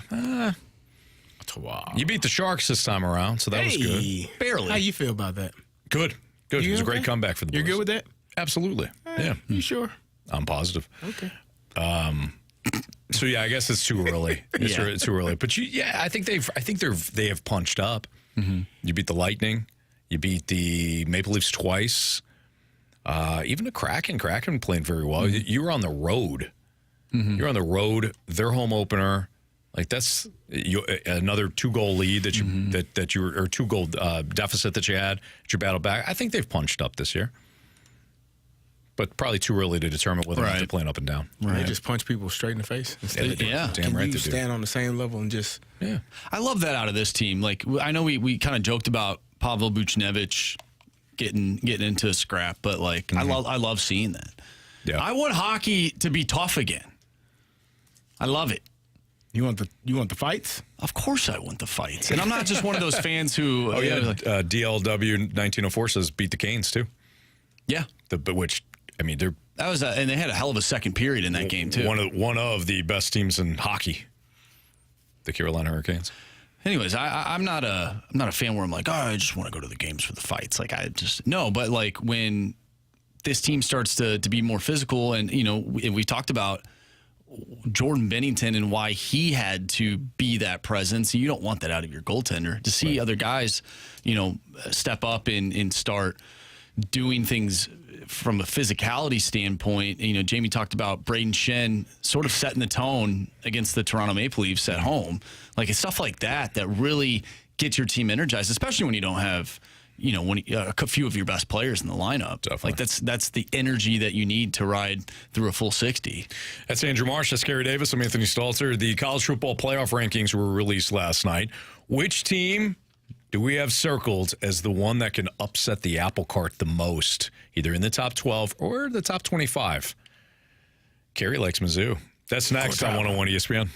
You beat the Sharks this time around, so that was good. Barely. How you feel about that? Good. It was a great comeback for the Blues. You're good with that? Absolutely. Yeah. You sure? I'm positive. Okay. So yeah, I guess it's too early. It's too early. But I think they have punched up. You beat the Lightning. You beat the Maple Leafs twice. Even the Kraken playing very well. You were on the road. You're on the road. Their home opener, like, that's another 2-goal lead that you or 2-goal deficit that you had. That you battled back. I think they've punched up this year, but probably too early to determine whether or not they're playing up and down. Right. They just punch people straight in the face. Damn right. You stand on the same level and just I love that out of this team. Like, I know we kind of joked about Pavel Buchnevich getting into a scrap, but, like, I love seeing that. Yeah. I want hockey to be tough again. I love it. You want the fights? Of course I want the fights. And I'm not just one of those fans who DLW 1904 says beat the Canes too. Yeah. And they had a hell of a second period in that game too. One of the best teams in hockey. The Carolina Hurricanes. Anyways, I'm not a fan where I'm like, I just want to go to the games for the fights. Like, but, like, when this team starts to be more physical, and we talked about Jordan Binnington and why he had to be that presence. You don't want that out of your goaltender. To see other guys, step up and start doing things from a physicality standpoint. Jamie talked about Braden Shen sort of setting the tone against the Toronto Maple Leafs at home. Like, it's stuff like that really gets your team energized, especially when you don't have, a few of your best players in the lineup. Definitely. Like, that's the energy that you need to ride through a full 60. That's Andrew Marsh. That's Carey Davis. I'm Anthony Stalter. The college football playoff rankings were released last night. Which team do we have circled as the one that can upset the apple cart the most, either in the top 12 or the top 25? Carey likes Mizzou. That's next on 101 ESPN.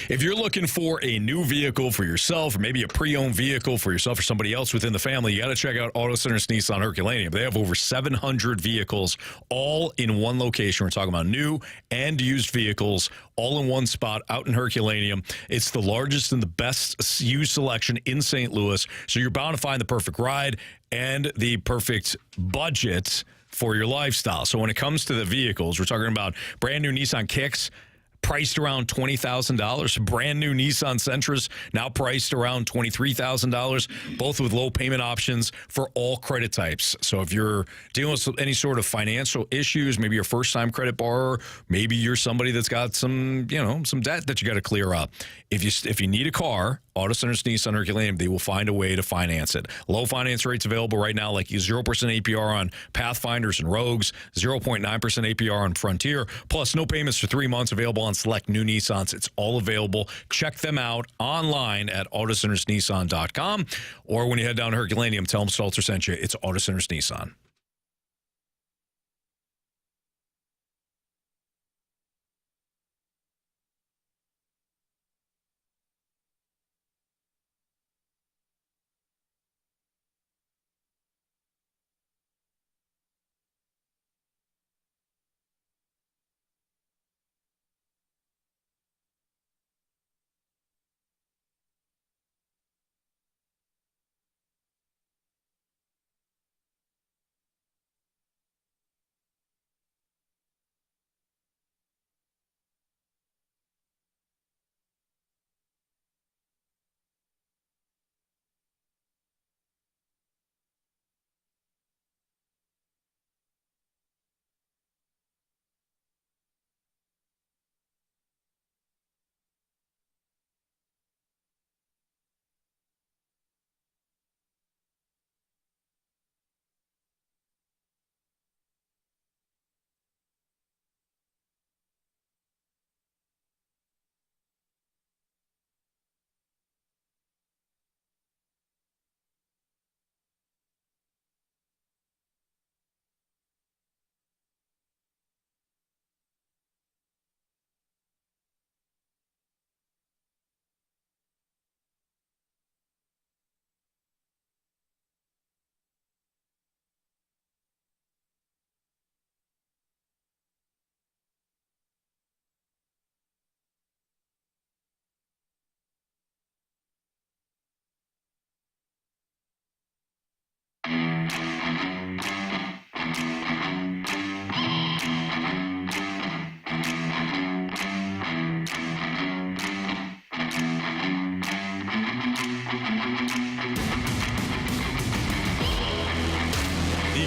If you're looking for a new vehicle for yourself, or maybe a pre-owned vehicle for yourself or somebody else within the family, you got to check out Auto Center's Nissan Herculaneum. They have over 700 vehicles all in one location. We're talking about new and used vehicles all in one spot out in Herculaneum. It's the largest and the best used selection in St. Louis. So you're bound to find the perfect ride and the perfect budget for your lifestyle. So when it comes to the vehicles, we're talking about brand new Nissan Kicks, priced around $20,000. Brand new Nissan Sentras, now priced around $23,000, both with low payment options for all credit types. So if you're dealing with any sort of financial issues, maybe you're a first-time credit borrower, maybe you're somebody that's got some debt that you got to clear up. If you need a car, Auto Center's Nissan Herculaneum, they will find a way to finance it. Low finance rates available right now, like 0% APR on Pathfinders and Rogues, 0.9% APR on Frontier, plus no payments for 3 months available on select new Nissans. It's all available. Check them out online at autocentersnissan.com, or when you head down to Herculaneum, tell them Stalter sent you. It's Auto Center's Nissan.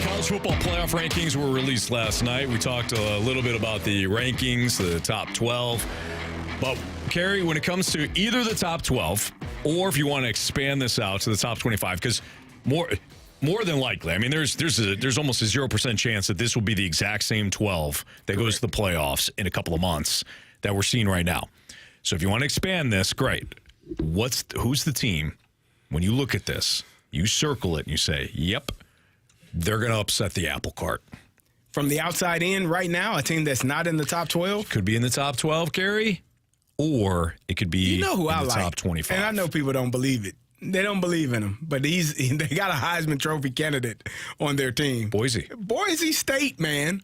College football playoff rankings were released last night. We talked a little bit about the rankings, the top 12. But, Carey, when it comes to either the top 12 or if you want to expand this out to the top 25, because more than likely, I mean, there's almost a 0% chance that this will be the exact same 12 that goes to the playoffs in a couple of months that we're seeing right now. So if you want to expand this, great. Who's the team? When you look at this, you circle it and you say, yep, they're going to upset the apple cart. From the outside in right now, a team that's not in the top 12? Could be in the top 12, Carey, or it could be in the top 25. And I know people don't believe it. They don't believe in him, but they got a Heisman Trophy candidate on their team. Boise State, man.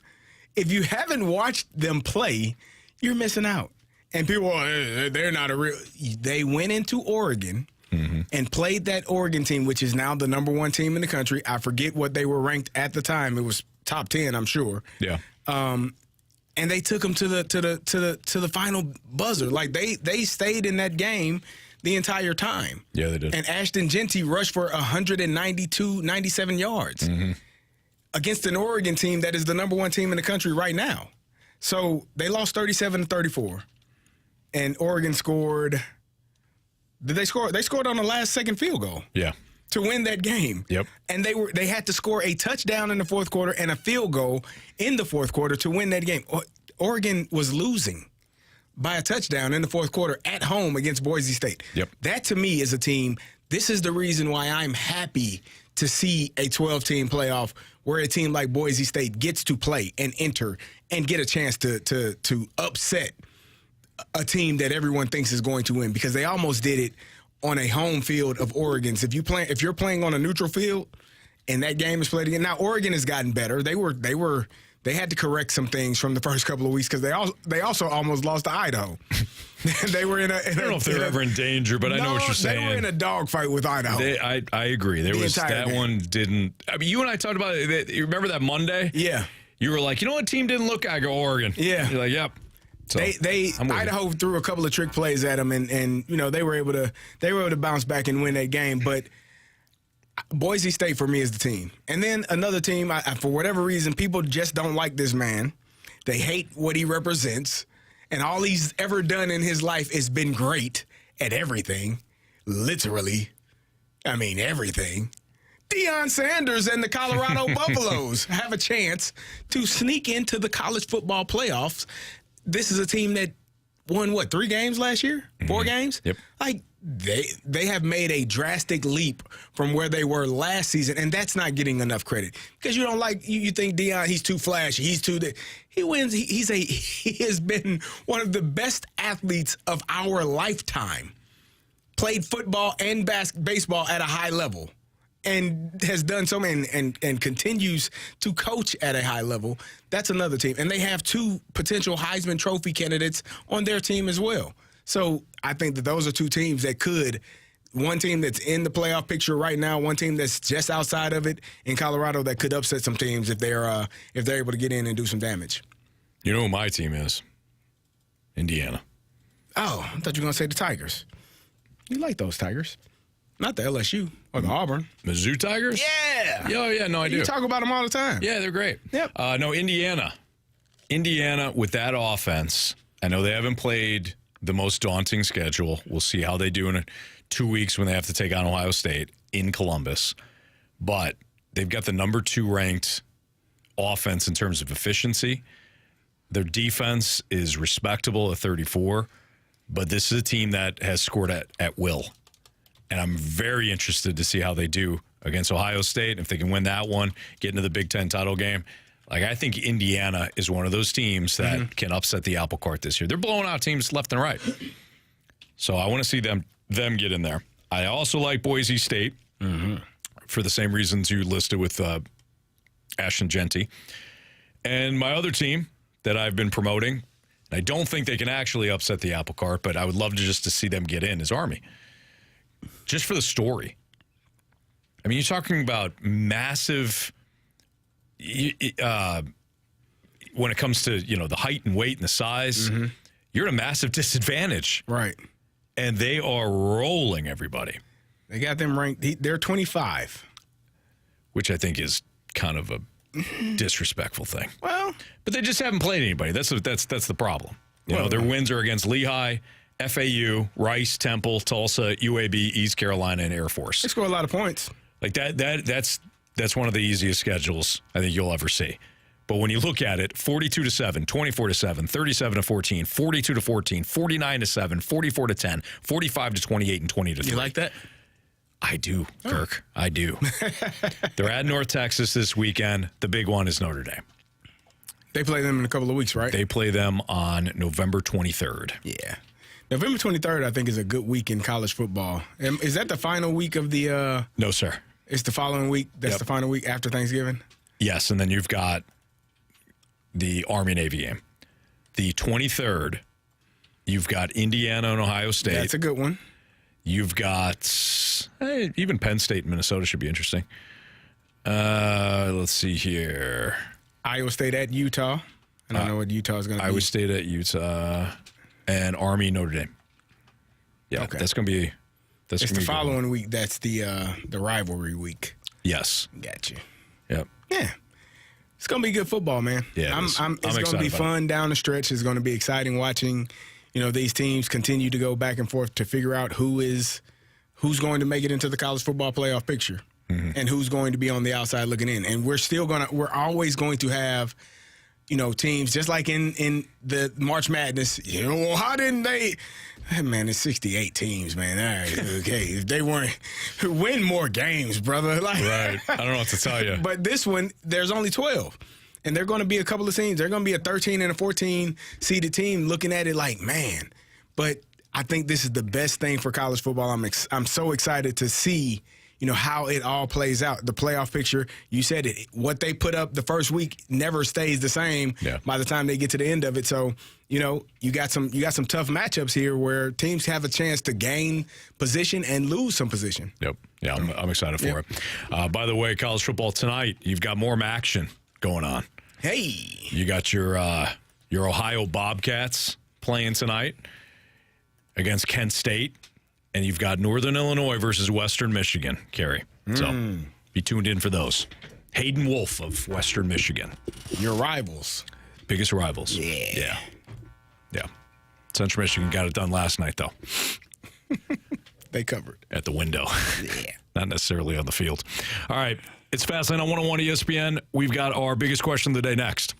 If you haven't watched them play, you're missing out. And people are, they're not a real. They went into Oregon and played that Oregon team, which is now the number one team in the country. I forget what they were ranked at the time. It was top 10, I'm sure. Yeah. And they took them to the final buzzer. Like they stayed in that game the entire time. Yeah, they did. And Ashton Genty rushed for 97 yards against an Oregon team that is the number one team in the country right now. So they lost 37-34. And Oregon scored. Did they score? They scored on the last second field goal. Yeah. To win that game. Yep. And they had to score a touchdown in the fourth quarter and a field goal in the fourth quarter to win that game. Oregon was losing by a touchdown in the fourth quarter at home against Boise State. Yep. That to me is a team. This is the reason why I'm happy to see a 12-team playoff where a team like Boise State gets to play and enter and get a chance to upset a team that everyone thinks is going to win because they almost did it on a home field of Oregon's. If you're playing on a neutral field and that game is played again, now Oregon has gotten better. They had to correct some things from the first couple of weeks because they also almost lost to Idaho. They were in a. I don't know if they're ever in danger, but I know what you're saying. They were in a dogfight with Idaho. I agree. One didn't. I mean, you and I talked about it. You remember that Monday? Yeah. You were like, you know what team didn't look? I go Oregon. Yeah. You're like, yep. So, Idaho threw a couple of trick plays at them, and they were able to bounce back and win that game. But Boise State for me is the team, and then another team. For whatever reason, people just don't like this man. They hate what he represents, and all he's ever done in his life has been great at everything, literally. I mean everything. Deion Sanders and the Colorado Buffaloes have a chance to sneak into the college football playoffs. This is a team that won, 3 games last year? 4 games? Yep. Like, they have made a drastic leap from where they were last season, and that's not getting enough credit. Because you don't you think Deion, he's too flashy, he wins. He has been one of the best athletes of our lifetime. Played football and baseball at a high level. And has done so many and continues to coach at a high level. That's another team. And they have 2 potential Heisman Trophy candidates on their team as well. So I think that those are 2 teams that could, one team that's in the playoff picture right now, one team that's just outside of it in Colorado that could upset some teams if they're able to get in and do some damage. You know who my team is? Indiana. Oh, I thought you were going to say the Tigers. You like those Tigers. Not the LSU or the Auburn. Mizzou Tigers? Yeah. Oh, yeah, no, I do. You talk about them all the time. Yeah, they're great. Yep. No, Indiana. Indiana with that offense. I know they haven't played the most daunting schedule. We'll see how they do in 2 weeks when they have to take on Ohio State in Columbus. But they've got the number 2 ranked offense in terms of efficiency. Their defense is respectable at 34. But this is a team that has scored at will. And I'm very interested to see how they do against Ohio State. If they can win that one, get into the Big Ten title game. Like, I think Indiana is one of those teams that can upset the apple cart this year. They're blowing out teams left and right. So I want to see them get in there. I also like Boise State for the same reasons you listed with Ashton Genty. And my other team that I've been promoting, I don't think they can actually upset the apple cart, but I would love to see them get in, is Army. Just for the story. I mean, you're talking about massive, when it comes to, the height and weight and the size, you're at a massive disadvantage. Right. And they are rolling everybody. They got them ranked, they're 25. Which I think is kind of a disrespectful thing. Well. But they just haven't played anybody. That's the problem. Their wins are against Lehigh, FAU, Rice, Temple, Tulsa, UAB, East Carolina, and Air Force. They score a lot of points. Like that's one of the easiest schedules I think you'll ever see. But when you look at it, 42-7, 24-7, 37-14, 42-14, 49-7, 44-10, 45-28, and 20-3. You like that? I do, Kirk. I do. They're at North Texas this weekend. The big one is Notre Dame. They play them in a couple of weeks, right? They play them on November 23rd. Yeah. November 23rd, I think, is a good week in college football. Is that the final week of the... No, sir. It's the following week? That's the final week after Thanksgiving? Yes, and then you've got the Army-Navy game. The 23rd, you've got Indiana and Ohio State. That's a good one. You've got... even Penn State and Minnesota should be interesting. Let's see here. Iowa State at Utah. I don't know what Utah's going to be. Iowa State at Utah... and Army Notre Dame. Yeah, okay. That's going to be. It's the following week. That's the rivalry week. Yes. Got you. Yep. Yeah. It's going to be good football, man. Yeah, it's going to be fun down the stretch. It's going to be exciting watching, these teams continue to go back and forth to figure out who's going to make it into the college football playoff picture and who's going to be on the outside looking in. And we're always going to have teams just like in the March Madness. How didn't they? Man, it's 68 teams, man. All right, okay. If they weren't, win more games, brother. Right. I don't know what to tell you. But this one, there's only 12. And they're going to be a couple of teams. They're going to be a 13 and a 14 seeded team looking at it like, man. But I think this is the best thing for college football. I'm so excited to see, how it all plays out. The playoff picture, you said it. What they put up the first week never stays the same by the time they get to the end of it. So, you got some tough matchups here where teams have a chance to gain position and lose some position. Yep. Yeah, I'm excited for it. By the way, college football tonight, you've got more action going on. Hey. You got your Ohio Bobcats playing tonight against Kent State, and you've got Northern Illinois versus Western Michigan, Carey. So be tuned in for those. Hayden Wolf of Western Michigan. Your rivals. Biggest rivals. Yeah. Central Michigan got it done last night, though. They covered. At the window. Yeah. Not necessarily on the field. All right. It's Fastlane on 101 ESPN. We've got our biggest question of the day next.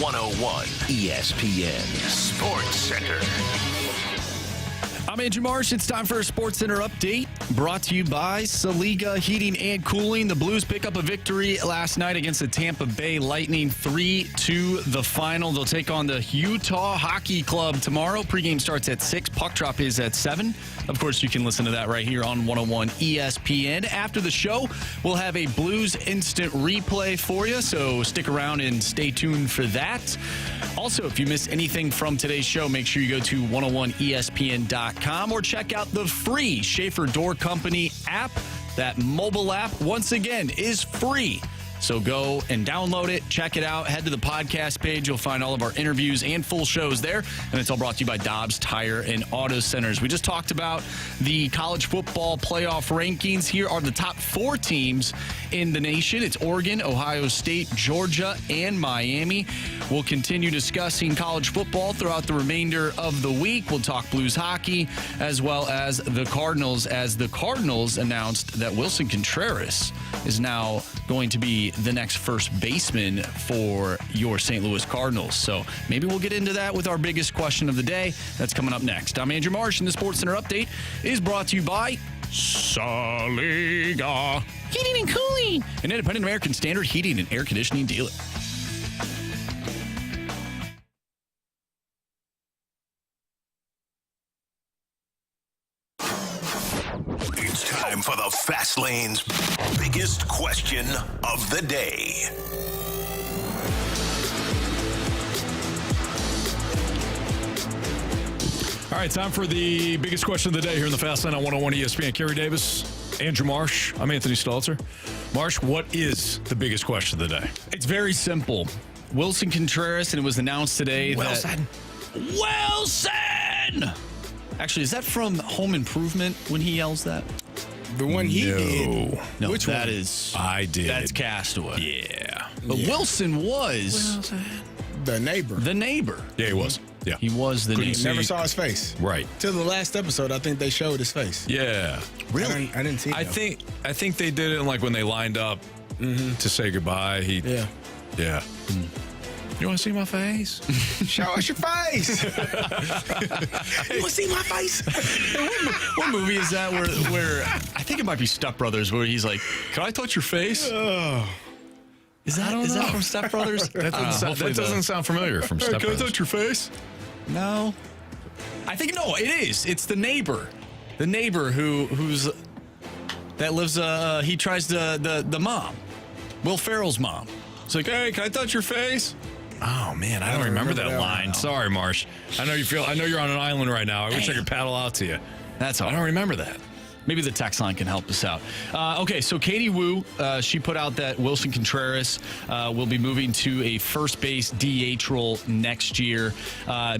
101 ESPN Sports Center. I'm Andrew Marsh. It's time for a Sports Center update brought to you by Saliga Heating and Cooling. The Blues pick up a victory last night against the Tampa Bay Lightning, 3-2 the final. They'll take on the Utah Hockey Club tomorrow. Pregame starts at 6. Puck drop is at 7. Of course, you can listen to that right here on 101 ESPN. After the show, we'll have a Blues instant replay for you, so stick around and stay tuned for that. Also, if you missed anything from today's show, make sure you go to 101ESPN.com or check out the free Schaefer Door Company app. That mobile app, once again, is free. So go and download it, check it out, head to the podcast page. You'll find all of our interviews and full shows there. And it's all brought to you by Dobbs Tire and Auto Centers. We just talked about the college football playoff rankings. Here are the top 4 teams in the nation. It's Oregon, Ohio State, Georgia, and Miami. We'll continue discussing college football throughout the remainder of the week. We'll talk Blues hockey as well as the Cardinals, as the Cardinals announced that Willson Contreras is now going to be the next first baseman for your St. Louis Cardinals. So maybe we'll get into that with our biggest question of the day. That's coming up next. I'm Andrew Marsh, and the Sports Center update is brought to you by Saliga Heating and Cooling, an independent American Standard heating and air conditioning dealer. It's time for the Fast Lane's biggest question of the day. All right, time for the biggest question of the day here in the Fast Lane on 101 ESPN. Carey Davis, Andrew Marsh. I'm Anthony Stalter. Marsh, what is the biggest question of the day? It's very simple. Willson Contreras, and it was announced today Wilson. Wilson! Actually, is that from Home Improvement when he yells that? The one he did. No, Which that one? is. I did. That's Castaway. Yeah. But Wilson was the neighbor. the neighbor. Yeah, he was. Yeah. He was the neighbor. Never saw his face. Right. Till the last episode, I think they showed his face. Yeah. Really? I didn't see it. I think they did it like when they lined up to say goodbye. Yeah. You want to see my face? Show us your face. You want to see my face? What movie is that where I think it might be Step Brothers, where he's like, "Can I touch your face?" Is that from Step Brothers? That doesn't sound familiar from Step Brothers. Can I touch your face? No. I think no, it is. It's the neighbor. The neighbor who's that lives he tries the mom. Will Ferrell's mom. It's like, "Hey, can I touch your face?" Oh man, I don't remember that line. Sorry, Marsh. I know you're on an island right now. I wish I could paddle out to you. That's all. I don't remember that. Maybe the text line can help us out. Okay, so Katie Wu, she put out that Willson Contreras will be moving to a first base DH role next year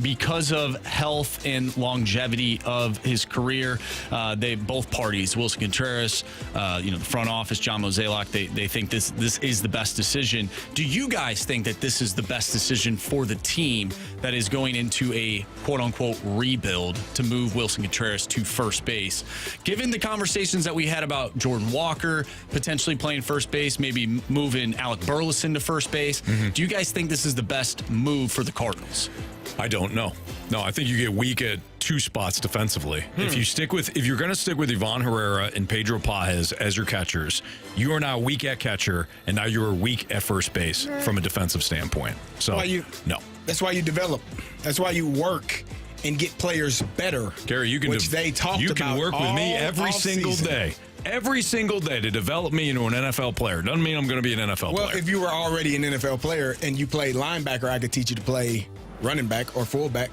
because of health and longevity of his career. Both parties, Willson Contreras, the front office, John Mozeliak, they think this is the best decision. Do you guys think that this is the best decision for the team that is going into a quote-unquote rebuild to move Willson Contreras to first base? Given the conversations that we had about Jordan Walker potentially playing first base, maybe moving Alec Burleson to first base, do you guys think this is the best move for the Cardinals? I don't know. No, I think you get weak at 2 spots defensively. If you're going to stick with Ivan Herrera and Pedro Pajes as your catchers, you are now weak at catcher, and now you are weak at first base from a defensive standpoint. So, no. That's why you develop. That's why you work and get players better. Gary, you can work with me every single day. Every single day to develop me into an NFL player. Doesn't mean I'm going to be an NFL player. Well, if you were already an NFL player and you played linebacker, I could teach you to play running back or fullback.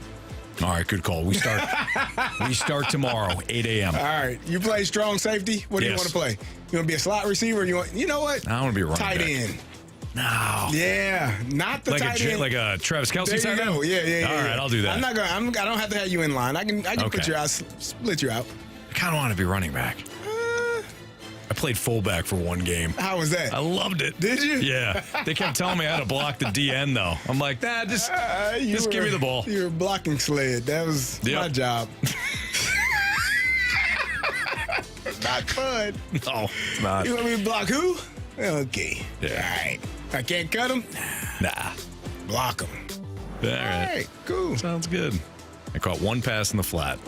All right, good call. We start tomorrow, 8 a.m. All right. You play strong safety? What do you want to play? You want to be a slot receiver? You know what? I want to be a running tight back. end. No. Yeah, not the tight end. Like a Travis Kelce there you tight go. end? Yeah. All right, I'll do that. I don't have to have you in line. I can put you out, split you out. I kind of want to be running back. I played fullback for one game. How was that? I loved it. Did you? Yeah. They kept telling me I had to block the DN, though. I'm like, just give me the ball. You were blocking sled. That was my job. Not fun. No, it's not. You want me to block who? Okay. Yeah. All right. I can't cut him? Nah. block him. All right, cool. Sounds good. I caught one pass in the flat.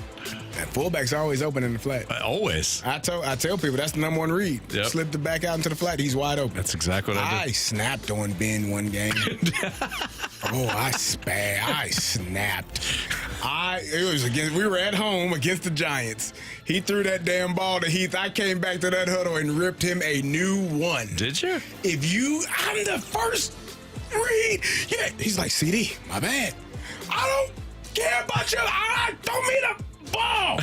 And fullback's always open in the flat. Always. I tell people that's the number one read. Yep. Slip the back out into the flat, he's wide open. That's exactly what I did. I snapped on Ben one game. I snapped. We were at home against the Giants. He threw that damn ball to Heath. I came back to that huddle and ripped him a new one. Did you? I'm the first read. Yeah. He's like, CD, my bad. I don't care about you. I don't mean the ball.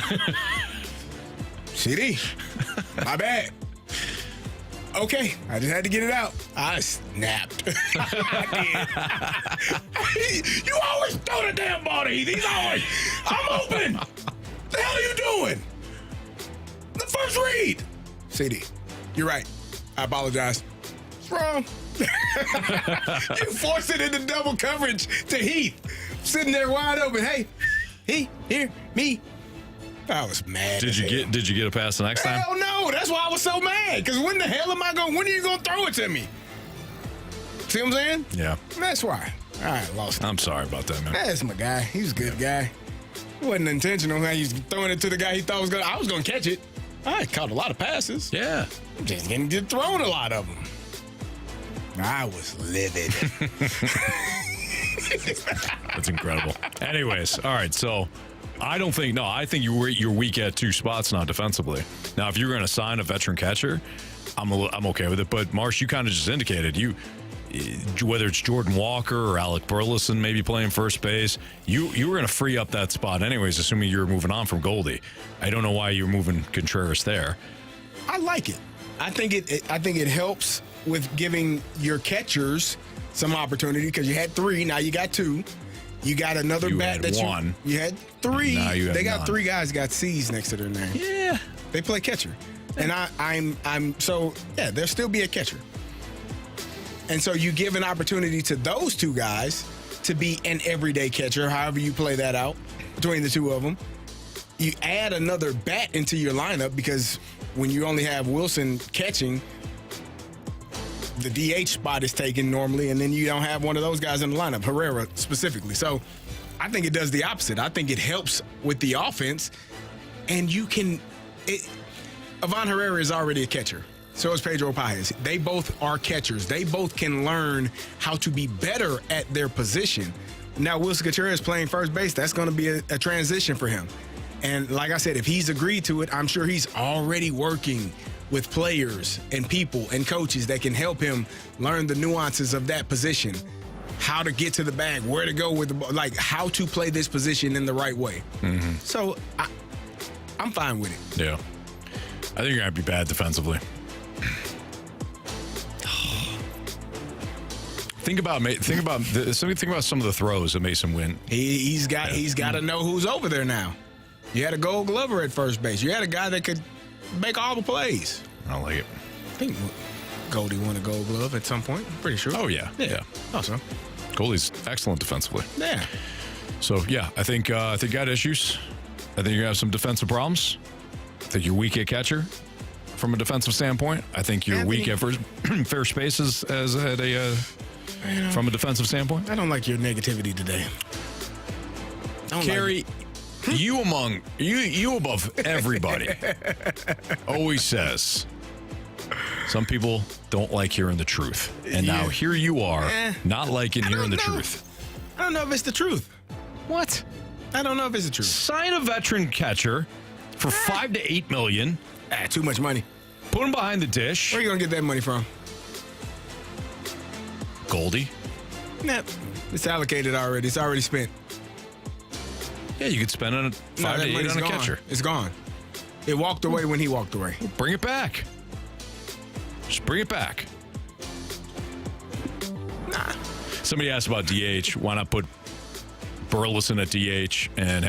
CD, my bad. Okay, I just had to get it out. I snapped. I did. You always throw the damn ball to Heath. He's always, I'm open. The hell are you doing? The first read. CD, you're right. I apologize. What's wrong? You forced it into double coverage to Heath. Sitting there wide open. Hey, here, me. I was mad. Did you get a pass the next time? Hell no. That's why I was so mad. Because when the hell am I going? When are you going to throw it to me? See what I'm saying? Yeah. That's why. All right, lost it. I'm sorry about that, man. That's my guy. He's a good guy. It wasn't intentional. He was throwing it to the guy he thought I was going to catch it. I caught a lot of passes. Yeah. Just getting thrown a lot of them. I was livid. That's incredible. Anyways, all right, so I think you're weak at two spots now defensively. Now, if you're going to sign a veteran catcher, I'm okay with it. But Marsh, you kind of just indicated whether it's Jordan Walker or Alec Burleson maybe playing first base, you were going to free up that spot anyways, assuming you're moving on from Goldie. I don't know why you're moving Contreras there. I like it. I think it helps with giving your catchers some opportunity because you had 3, now you got 2. You got another bat that you had 3. They got 3 guys got C's next to their name. Yeah, they play catcher, and I'm so yeah. There'll still be a catcher, and so you give an opportunity to those 2 guys to be an everyday catcher. However you play that out between the 2 of them, you add another bat into your lineup because when you only have Willson catching, the DH spot is taken normally, and then you don't have one of those guys in the lineup, Herrera specifically. So I think it does the opposite. I think it helps with the offense, and Ivan Herrera is already a catcher. So is Pedro Paez. They both are catchers. They both can learn how to be better at their position. Now, Willson Contreras playing first base, that's going to be a transition for him. And like I said, if he's agreed to it, I'm sure he's already working with players and people and coaches that can help him learn the nuances of that position, how to get to the bag, where to go with the ball, like how to play this position in the right way. Mm-hmm. So I'm fine with it. Yeah. I think you're going to be bad defensively. Think about some of the throws that Mason win. He's got to know who's over there now. You had a Gold Glover at first base. You had a guy that could make all the plays. I don't like it. I think Goldie won a Gold Glove at some point. I'm pretty sure. Oh yeah. Awesome. Goldie's excellent defensively. Yeah. So yeah, I think you got issues. I think you have some defensive problems. I think you're weak at catcher from a defensive standpoint. I think you're weak at fair spaces from a defensive standpoint. I don't like your negativity today. Carey, you above everybody always says some people don't like hearing the truth. And now here you are not liking hearing the truth. I don't know if it's the truth. What? I don't know if it's the truth. Sign a veteran catcher for $5 to $8 million. Too much money. Put him behind the dish. Where are you going to get that money from? Goldie. Nah, it's allocated already. It's already spent. Yeah, you could spend on $5 to $8 on a catcher. It's gone. It walked away when he walked away. Bring it back. Just bring it back. Nah. Somebody asked about DH. Why not put Burleson at DH and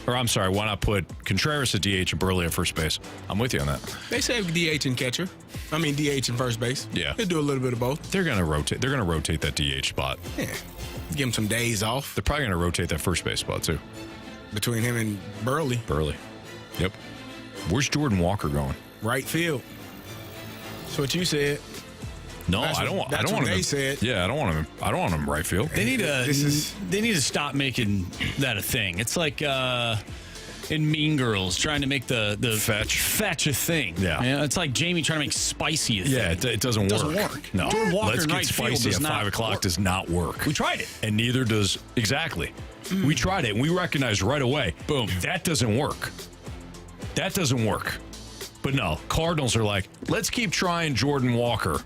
why not put Contreras at DH and Burley at first base? I'm with you on that. They say DH and catcher. DH and first base. Yeah. They do a little bit of both. They're gonna rotate that DH spot. Yeah. Give him some days off. They're probably gonna rotate that first base spot too. Between him and Burley. Yep. Where's Jordan Walker going? Right field. That's what you said. No, That's I don't. what- I that's don't what want they him. said. Yeah, I don't want him. I don't want him right field. They need to. This is- They need to stop making that a thing. It's like in Mean Girls trying to make the fetch a thing. Yeah. It's like Jamie trying to make spicy a thing. Yeah, it doesn't work. Doesn't work. No, Jordan Walker let's in get right field spicy does at not 5 o'clock work. does not work. We tried it. And neither does exactly. We tried it, and we recognized right away. Boom, that doesn't work. That doesn't work. But no, Cardinals are like, let's keep trying Jordan Walker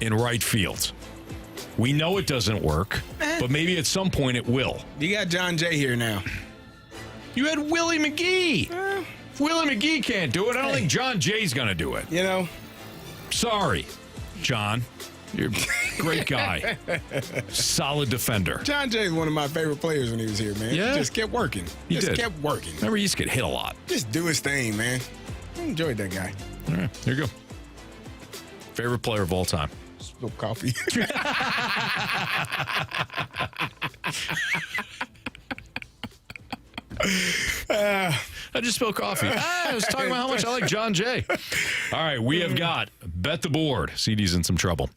in right field. We know it doesn't work, but maybe at some point it will. You got John Jay here now. You had Willie McGee. If Willie McGee can't do it, I don't think John Jay's going to do it. You know? Sorry, John. You're a great guy. Solid defender. John Jay was one of my favorite players when he was here, man. Yeah? He just kept working. He just did. kept working. Remember, he used to get hit a lot. Just do his thing, man. I enjoyed that guy. All right, there you go. Favorite player of all time. Spill coffee. I just spilled coffee. I was talking about how much I like John Jay. All right, we have got Bet the Board. CD's in some trouble.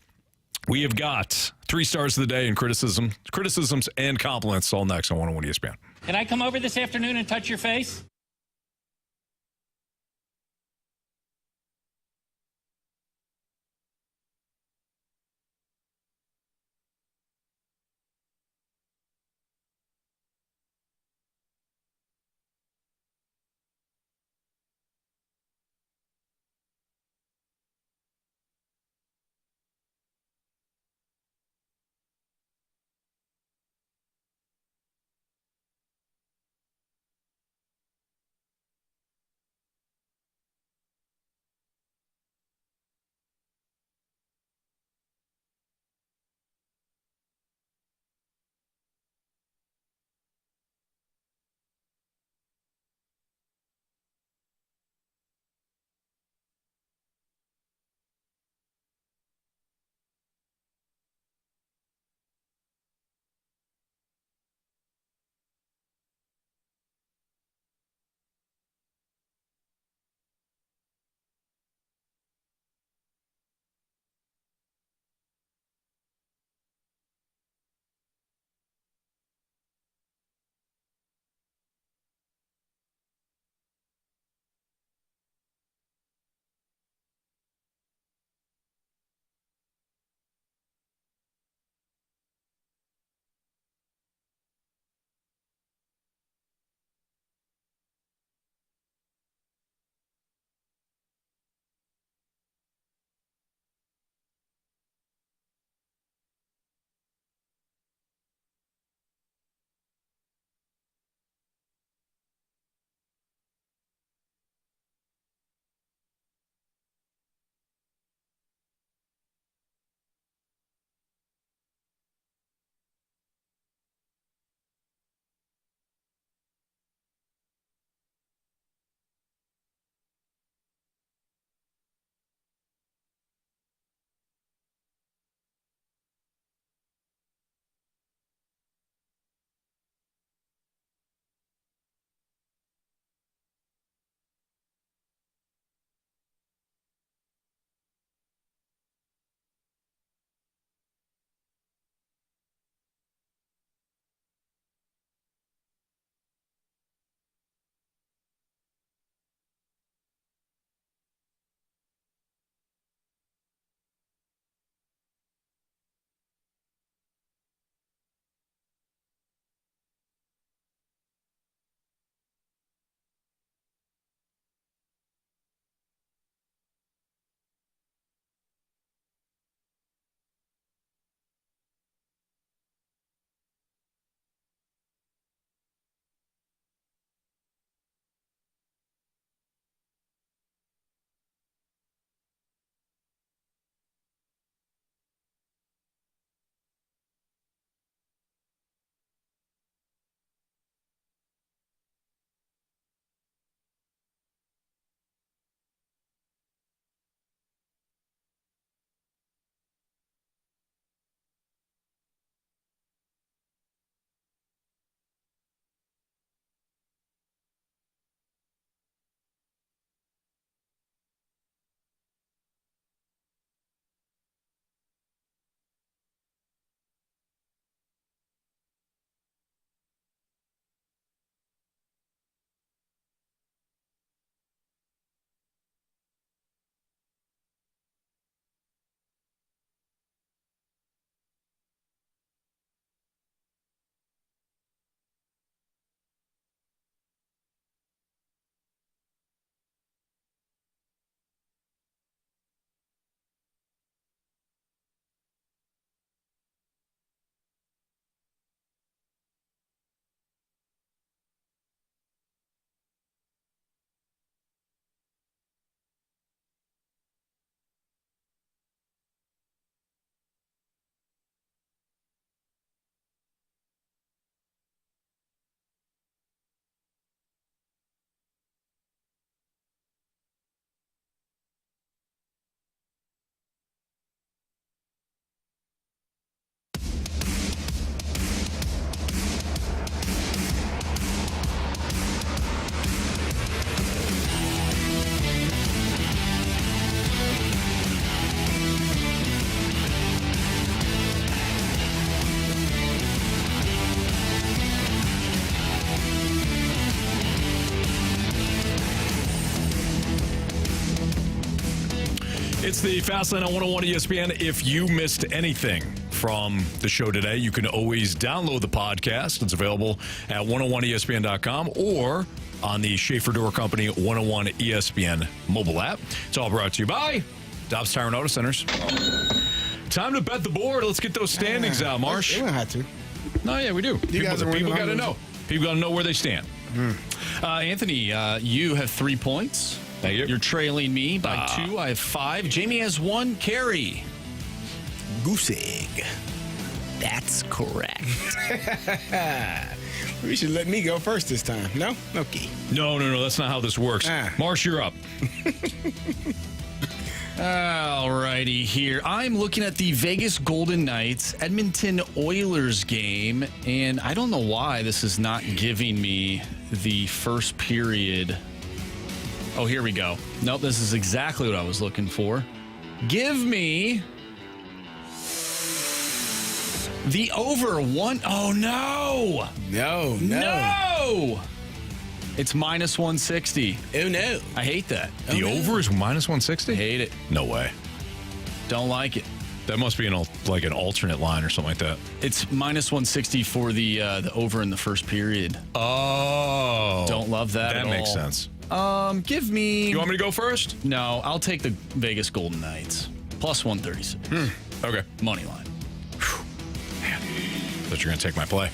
We have got 3 stars of the day and criticisms and compliments all next on 101 ESPN. Can I come over this afternoon and touch your face? It's the Fast Lane on 101 ESPN. If you missed anything from the show today, you can always download the podcast. It's available at 101ESPN.com or on the Schaefer Door Company 101 ESPN mobile app. It's all brought to you by Dobbs Tire and Auto Centers. Time to bet the board. Let's get those standings out, Marsh. We don't have to. No, yeah, we do. People got to know. People got to know where they stand. Anthony, you have 3 points. Thank you. You're trailing me by 2. I have 5. Jamie has 1. Carey. Goose egg. That's correct. We should let me go first this time. No? Okay. No. That's not how this works. Marsh, you're up. All righty here. I'm looking at the Vegas Golden Knights Edmonton Oilers game, and I don't know why this is not giving me the first period. Oh, here we go. Nope, this is exactly what I was looking for. Give me the over 1. Oh, no. No. It's minus 160. Oh, no. I hate that. The over is minus 160? Hate it. No way. Don't like it. That must be an alternate line or something like that. It's minus 160 for the over in the first period. Oh. Don't love that That at makes all. sense. Give me... You want me to go first? No, I'll take the Vegas Golden Knights. Plus 136. Okay. Money line. Thought you were going to take my play.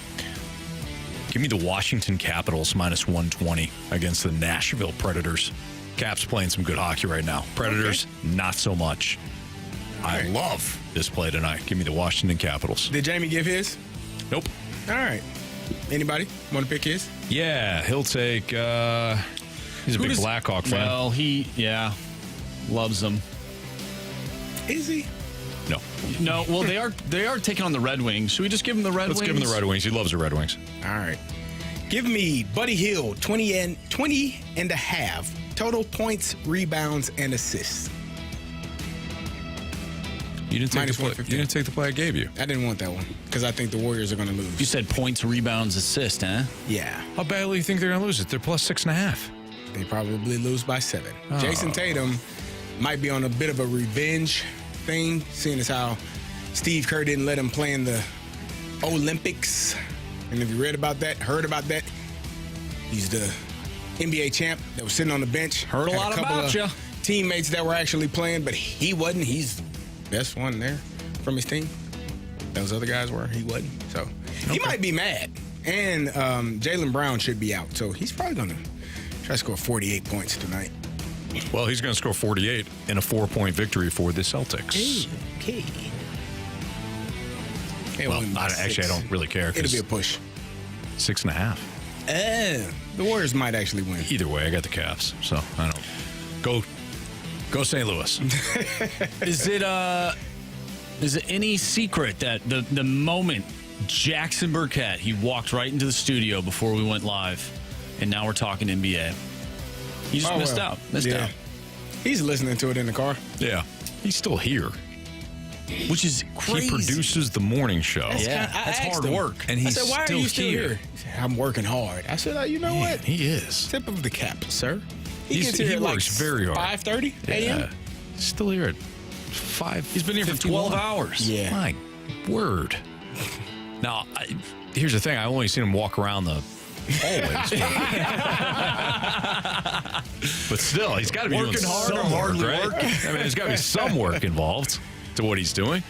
Give me the Washington Capitals minus 120 against the Nashville Predators. Caps playing some good hockey right now. Predators, not so much. I love this play tonight. Give me the Washington Capitals. Did Jamie give his? Nope. All right. Anybody want to pick his? Yeah, he'll take... he's a big Blackhawk fan. Well, he loves them. Is he? No. Well, they are taking on the Red Wings. Should we just give him the Red Wings? Let's give him the Red Wings. He loves the Red Wings. All right. Give me Buddy Hield, 20 and a half. Total points, rebounds, and assists. You didn't take the play I gave you. I didn't want that one because I think the Warriors are going to lose. You said points, rebounds, assist, huh? Yeah. How badly do you think they're going to lose it? They're plus 6.5. They probably lose by 7. Jason Tatum might be on a bit of a revenge thing, seeing as how Steve Kerr didn't let him play in the Olympics. And if you heard about that, he's the NBA champ that was sitting on the bench. Heard a lot about you. Teammates that were actually playing, but he wasn't. He's the best one there from his team. Those other guys were. He wasn't. So he might be mad. And Jaylen Brown should be out. So he's probably going to try to score 48 points tonight. Well, he's going to score 48 in a 4-point victory for the Celtics. Okay. Well, I don't really care. It'll be a push. 6.5. The Warriors might actually win. Either way, I got the Cavs, so I don't. Go St. Louis. Is it any secret that the moment Jackson Burkett, he walked right into the studio before we went live, and now we're talking NBA. He just missed out. He's listening to it in the car. Yeah. He's still here. Which is crazy. He produces the morning show. That's hard work. And he's Why still are you still here. He said, I'm working hard. I said, you know what? He is. Tip of the cap, sir. He works very hard. 5:30 a.m. Still here at 5. He's been here for 12 hours. Yeah. My word. Now, here's the thing. I only seen him walk around the hallways. But still, he's got to be doing some work, right? I mean, there's got to be some work involved to what he's doing.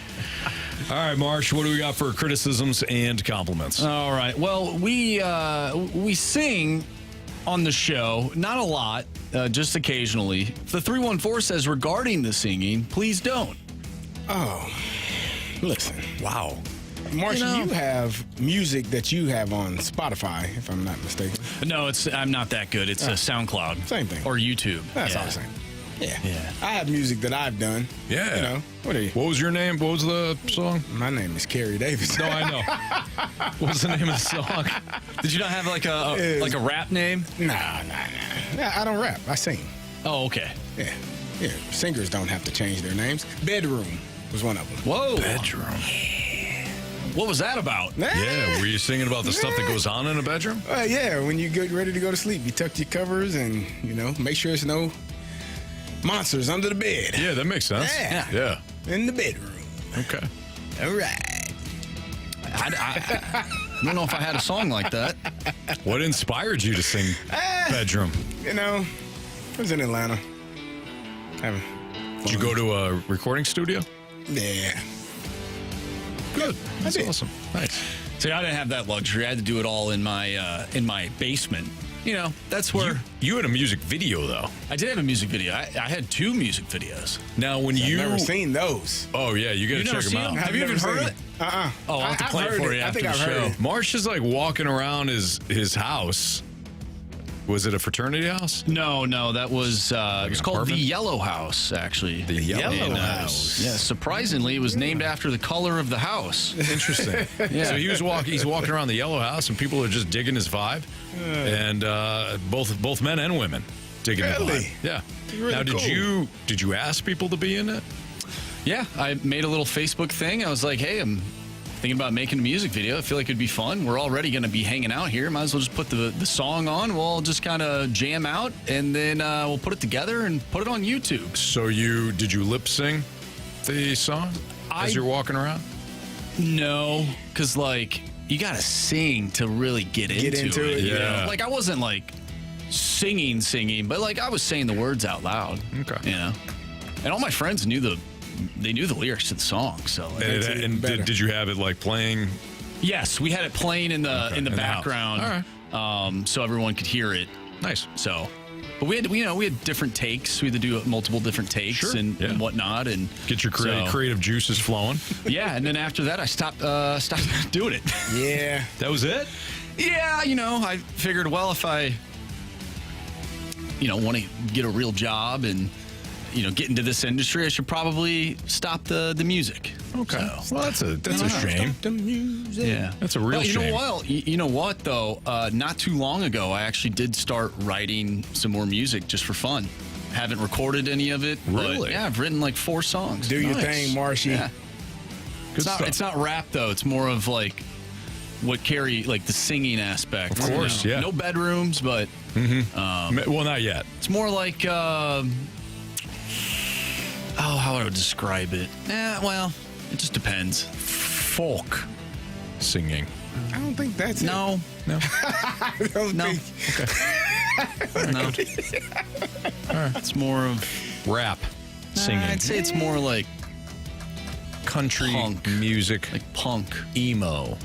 All right, Marsh, what do we got for criticisms and compliments? All right. Well, we sing on the show, not a lot, just occasionally. The 314 says, regarding the singing, please don't. Oh, listen. Wow. Marshall, you have music that you have on Spotify, if I'm not mistaken. No, I'm not that good. It's SoundCloud. Same thing. Or YouTube. That's all the same. Yeah. I have music that I've done. Yeah. You know, what are you? What was your name? What was the song? My name is Carey Davis. No, I know. What's the name of the song? Did you not have like a rap name? Nah. I don't rap. I sing. Oh, okay. Yeah. Singers don't have to change their names. Bedroom was one of them. Whoa. Bedroom. What was that about? Yeah, were you singing about the stuff that goes on in a bedroom? Yeah, when you get ready to go to sleep, you tuck your covers and, make sure it's no Monsters under the bed. Yeah, that makes sense. Yeah. In the bedroom. Okay. All right. I don't know if I had a song like that. What inspired you to sing Bedroom? You know, I was in Atlanta. Did you go to a recording studio? Yeah. Good. That's awesome. Nice. See, I didn't have that luxury. I had to do it all in my basement. You know, that's where... You had a music video, though. I did have a music video. I had 2 music videos. Now, when I've never seen those. Oh, yeah, you got to check them out. Have you even heard it? Uh-uh. Oh, I'll have to play it for you after the show. Marsh is like walking around his house. Was it a fraternity house? No, that was it was called the Yellow House, actually. The Yellow House. Yeah, surprisingly, it was named after the color of the house. Interesting. Yeah. So he's walking around the Yellow House, and people are just digging his vibe, and both men and women digging the vibe. Yeah. Really now, cool. did you ask people to be in it? Yeah, I made a little Facebook thing. I was like, hey, I'm thinking about making a music video. I feel like it'd be fun. We're already going to be hanging out here. Might as well just put the song on. We'll just kind of jam out, and then we'll put it together and put it on YouTube. So did you lip sing the song as you're walking around? No, because like you got to sing to really get into it. Yeah. You know? Like I wasn't like singing, but like I was saying the words out loud. Okay. You know, and all my friends knew the lyrics to the song. So like, and did you have it like playing? Yes, we had it playing in the background, All right. So everyone could hear it. Nice. So, but we had different takes. We had to do multiple different takes and whatnot, and get your creative juices flowing. Yeah, and then after that, I stopped doing it. Yeah, that was it. Yeah, I figured, well, if I want to get a real job and get into this industry, I should probably stop the music. Okay. So, well, that's a shame. Stop the music. Yeah, that's a real shame. You know what though? Not too long ago, I actually did start writing some more music just for fun. Haven't recorded any of it. Really? But yeah, I've written like 4 songs. Do your thing, Marshy. Yeah. It's not rap though. It's more of like what Carey, like the singing aspect. Of course, yeah. No bedrooms, but well, not yet. It's more like how would I describe it? Well, it just depends. Folk singing. I don't think that's No. I don't think. Okay. No. All right. It's more of rap singing. I'd say it's more like country punk music, like punk, emo.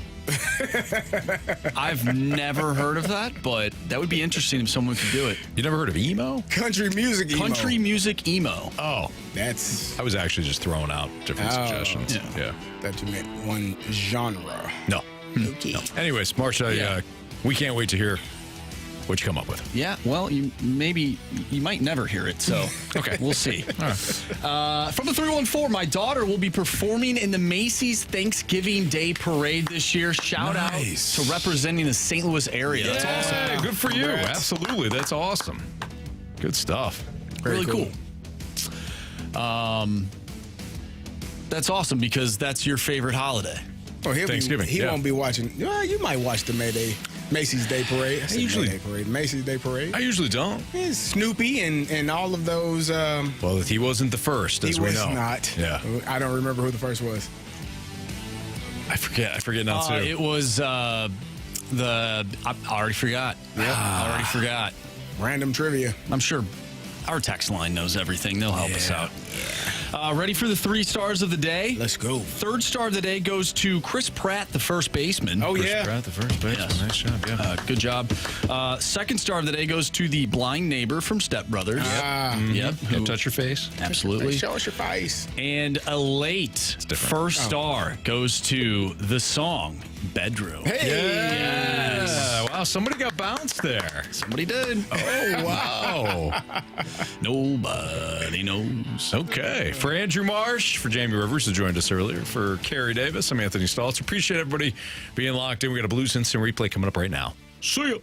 I've never heard of that, but that would be interesting if someone could do it. You never heard of emo? Country music emo. Country music emo. Oh, that's. I was actually just throwing out different suggestions. Yeah. That you meant one genre. No. Okay. No. Anyways, Marsha, we can't wait to hear what you come up with. Yeah, well, you might never hear it, so okay, we'll see. All right. From the 314, my daughter will be performing in the Macy's Thanksgiving Day Parade this year. Shout out to representing the St. Louis area. That's awesome. Good for you. Congrats. Absolutely. That's awesome. Good stuff. Really cool. That's awesome because that's your favorite holiday. Oh, Thanksgiving. He won't be watching. Well, you might watch the Macy's Day Parade. I usually Day Parade. Macy's Day Parade. I usually don't. Yeah, Snoopy and all of those. Well, he wasn't the first, as we know. He was not. Yeah. I don't remember who the first was. I forget now too. It was I already forgot. Yeah. I already forgot. Random trivia. I'm sure our text line knows everything. They'll help us out. Ready for the 3 stars of the day? Let's go. 3rd star of the day goes to Chris Pratt, the first baseman. Oh, Chris Pratt, the first baseman. Yes. Nice job. Yeah. Good job. 2nd star of the day goes to the blind neighbor from Step Brothers. Yep. Don't touch your face. Absolutely. Show us your face. And a late first star goes to the song Bedroom. Hey. Yes. Wow, somebody got bounced there. Somebody did. Oh, wow. Nobody knows. Okay. For Andrew Marsh, for Jamie Rivers, who joined us earlier, for Carey Davis, I'm Anthony Stalter. Appreciate everybody being locked in. We got a Blues Instant Replay coming up right now. See ya.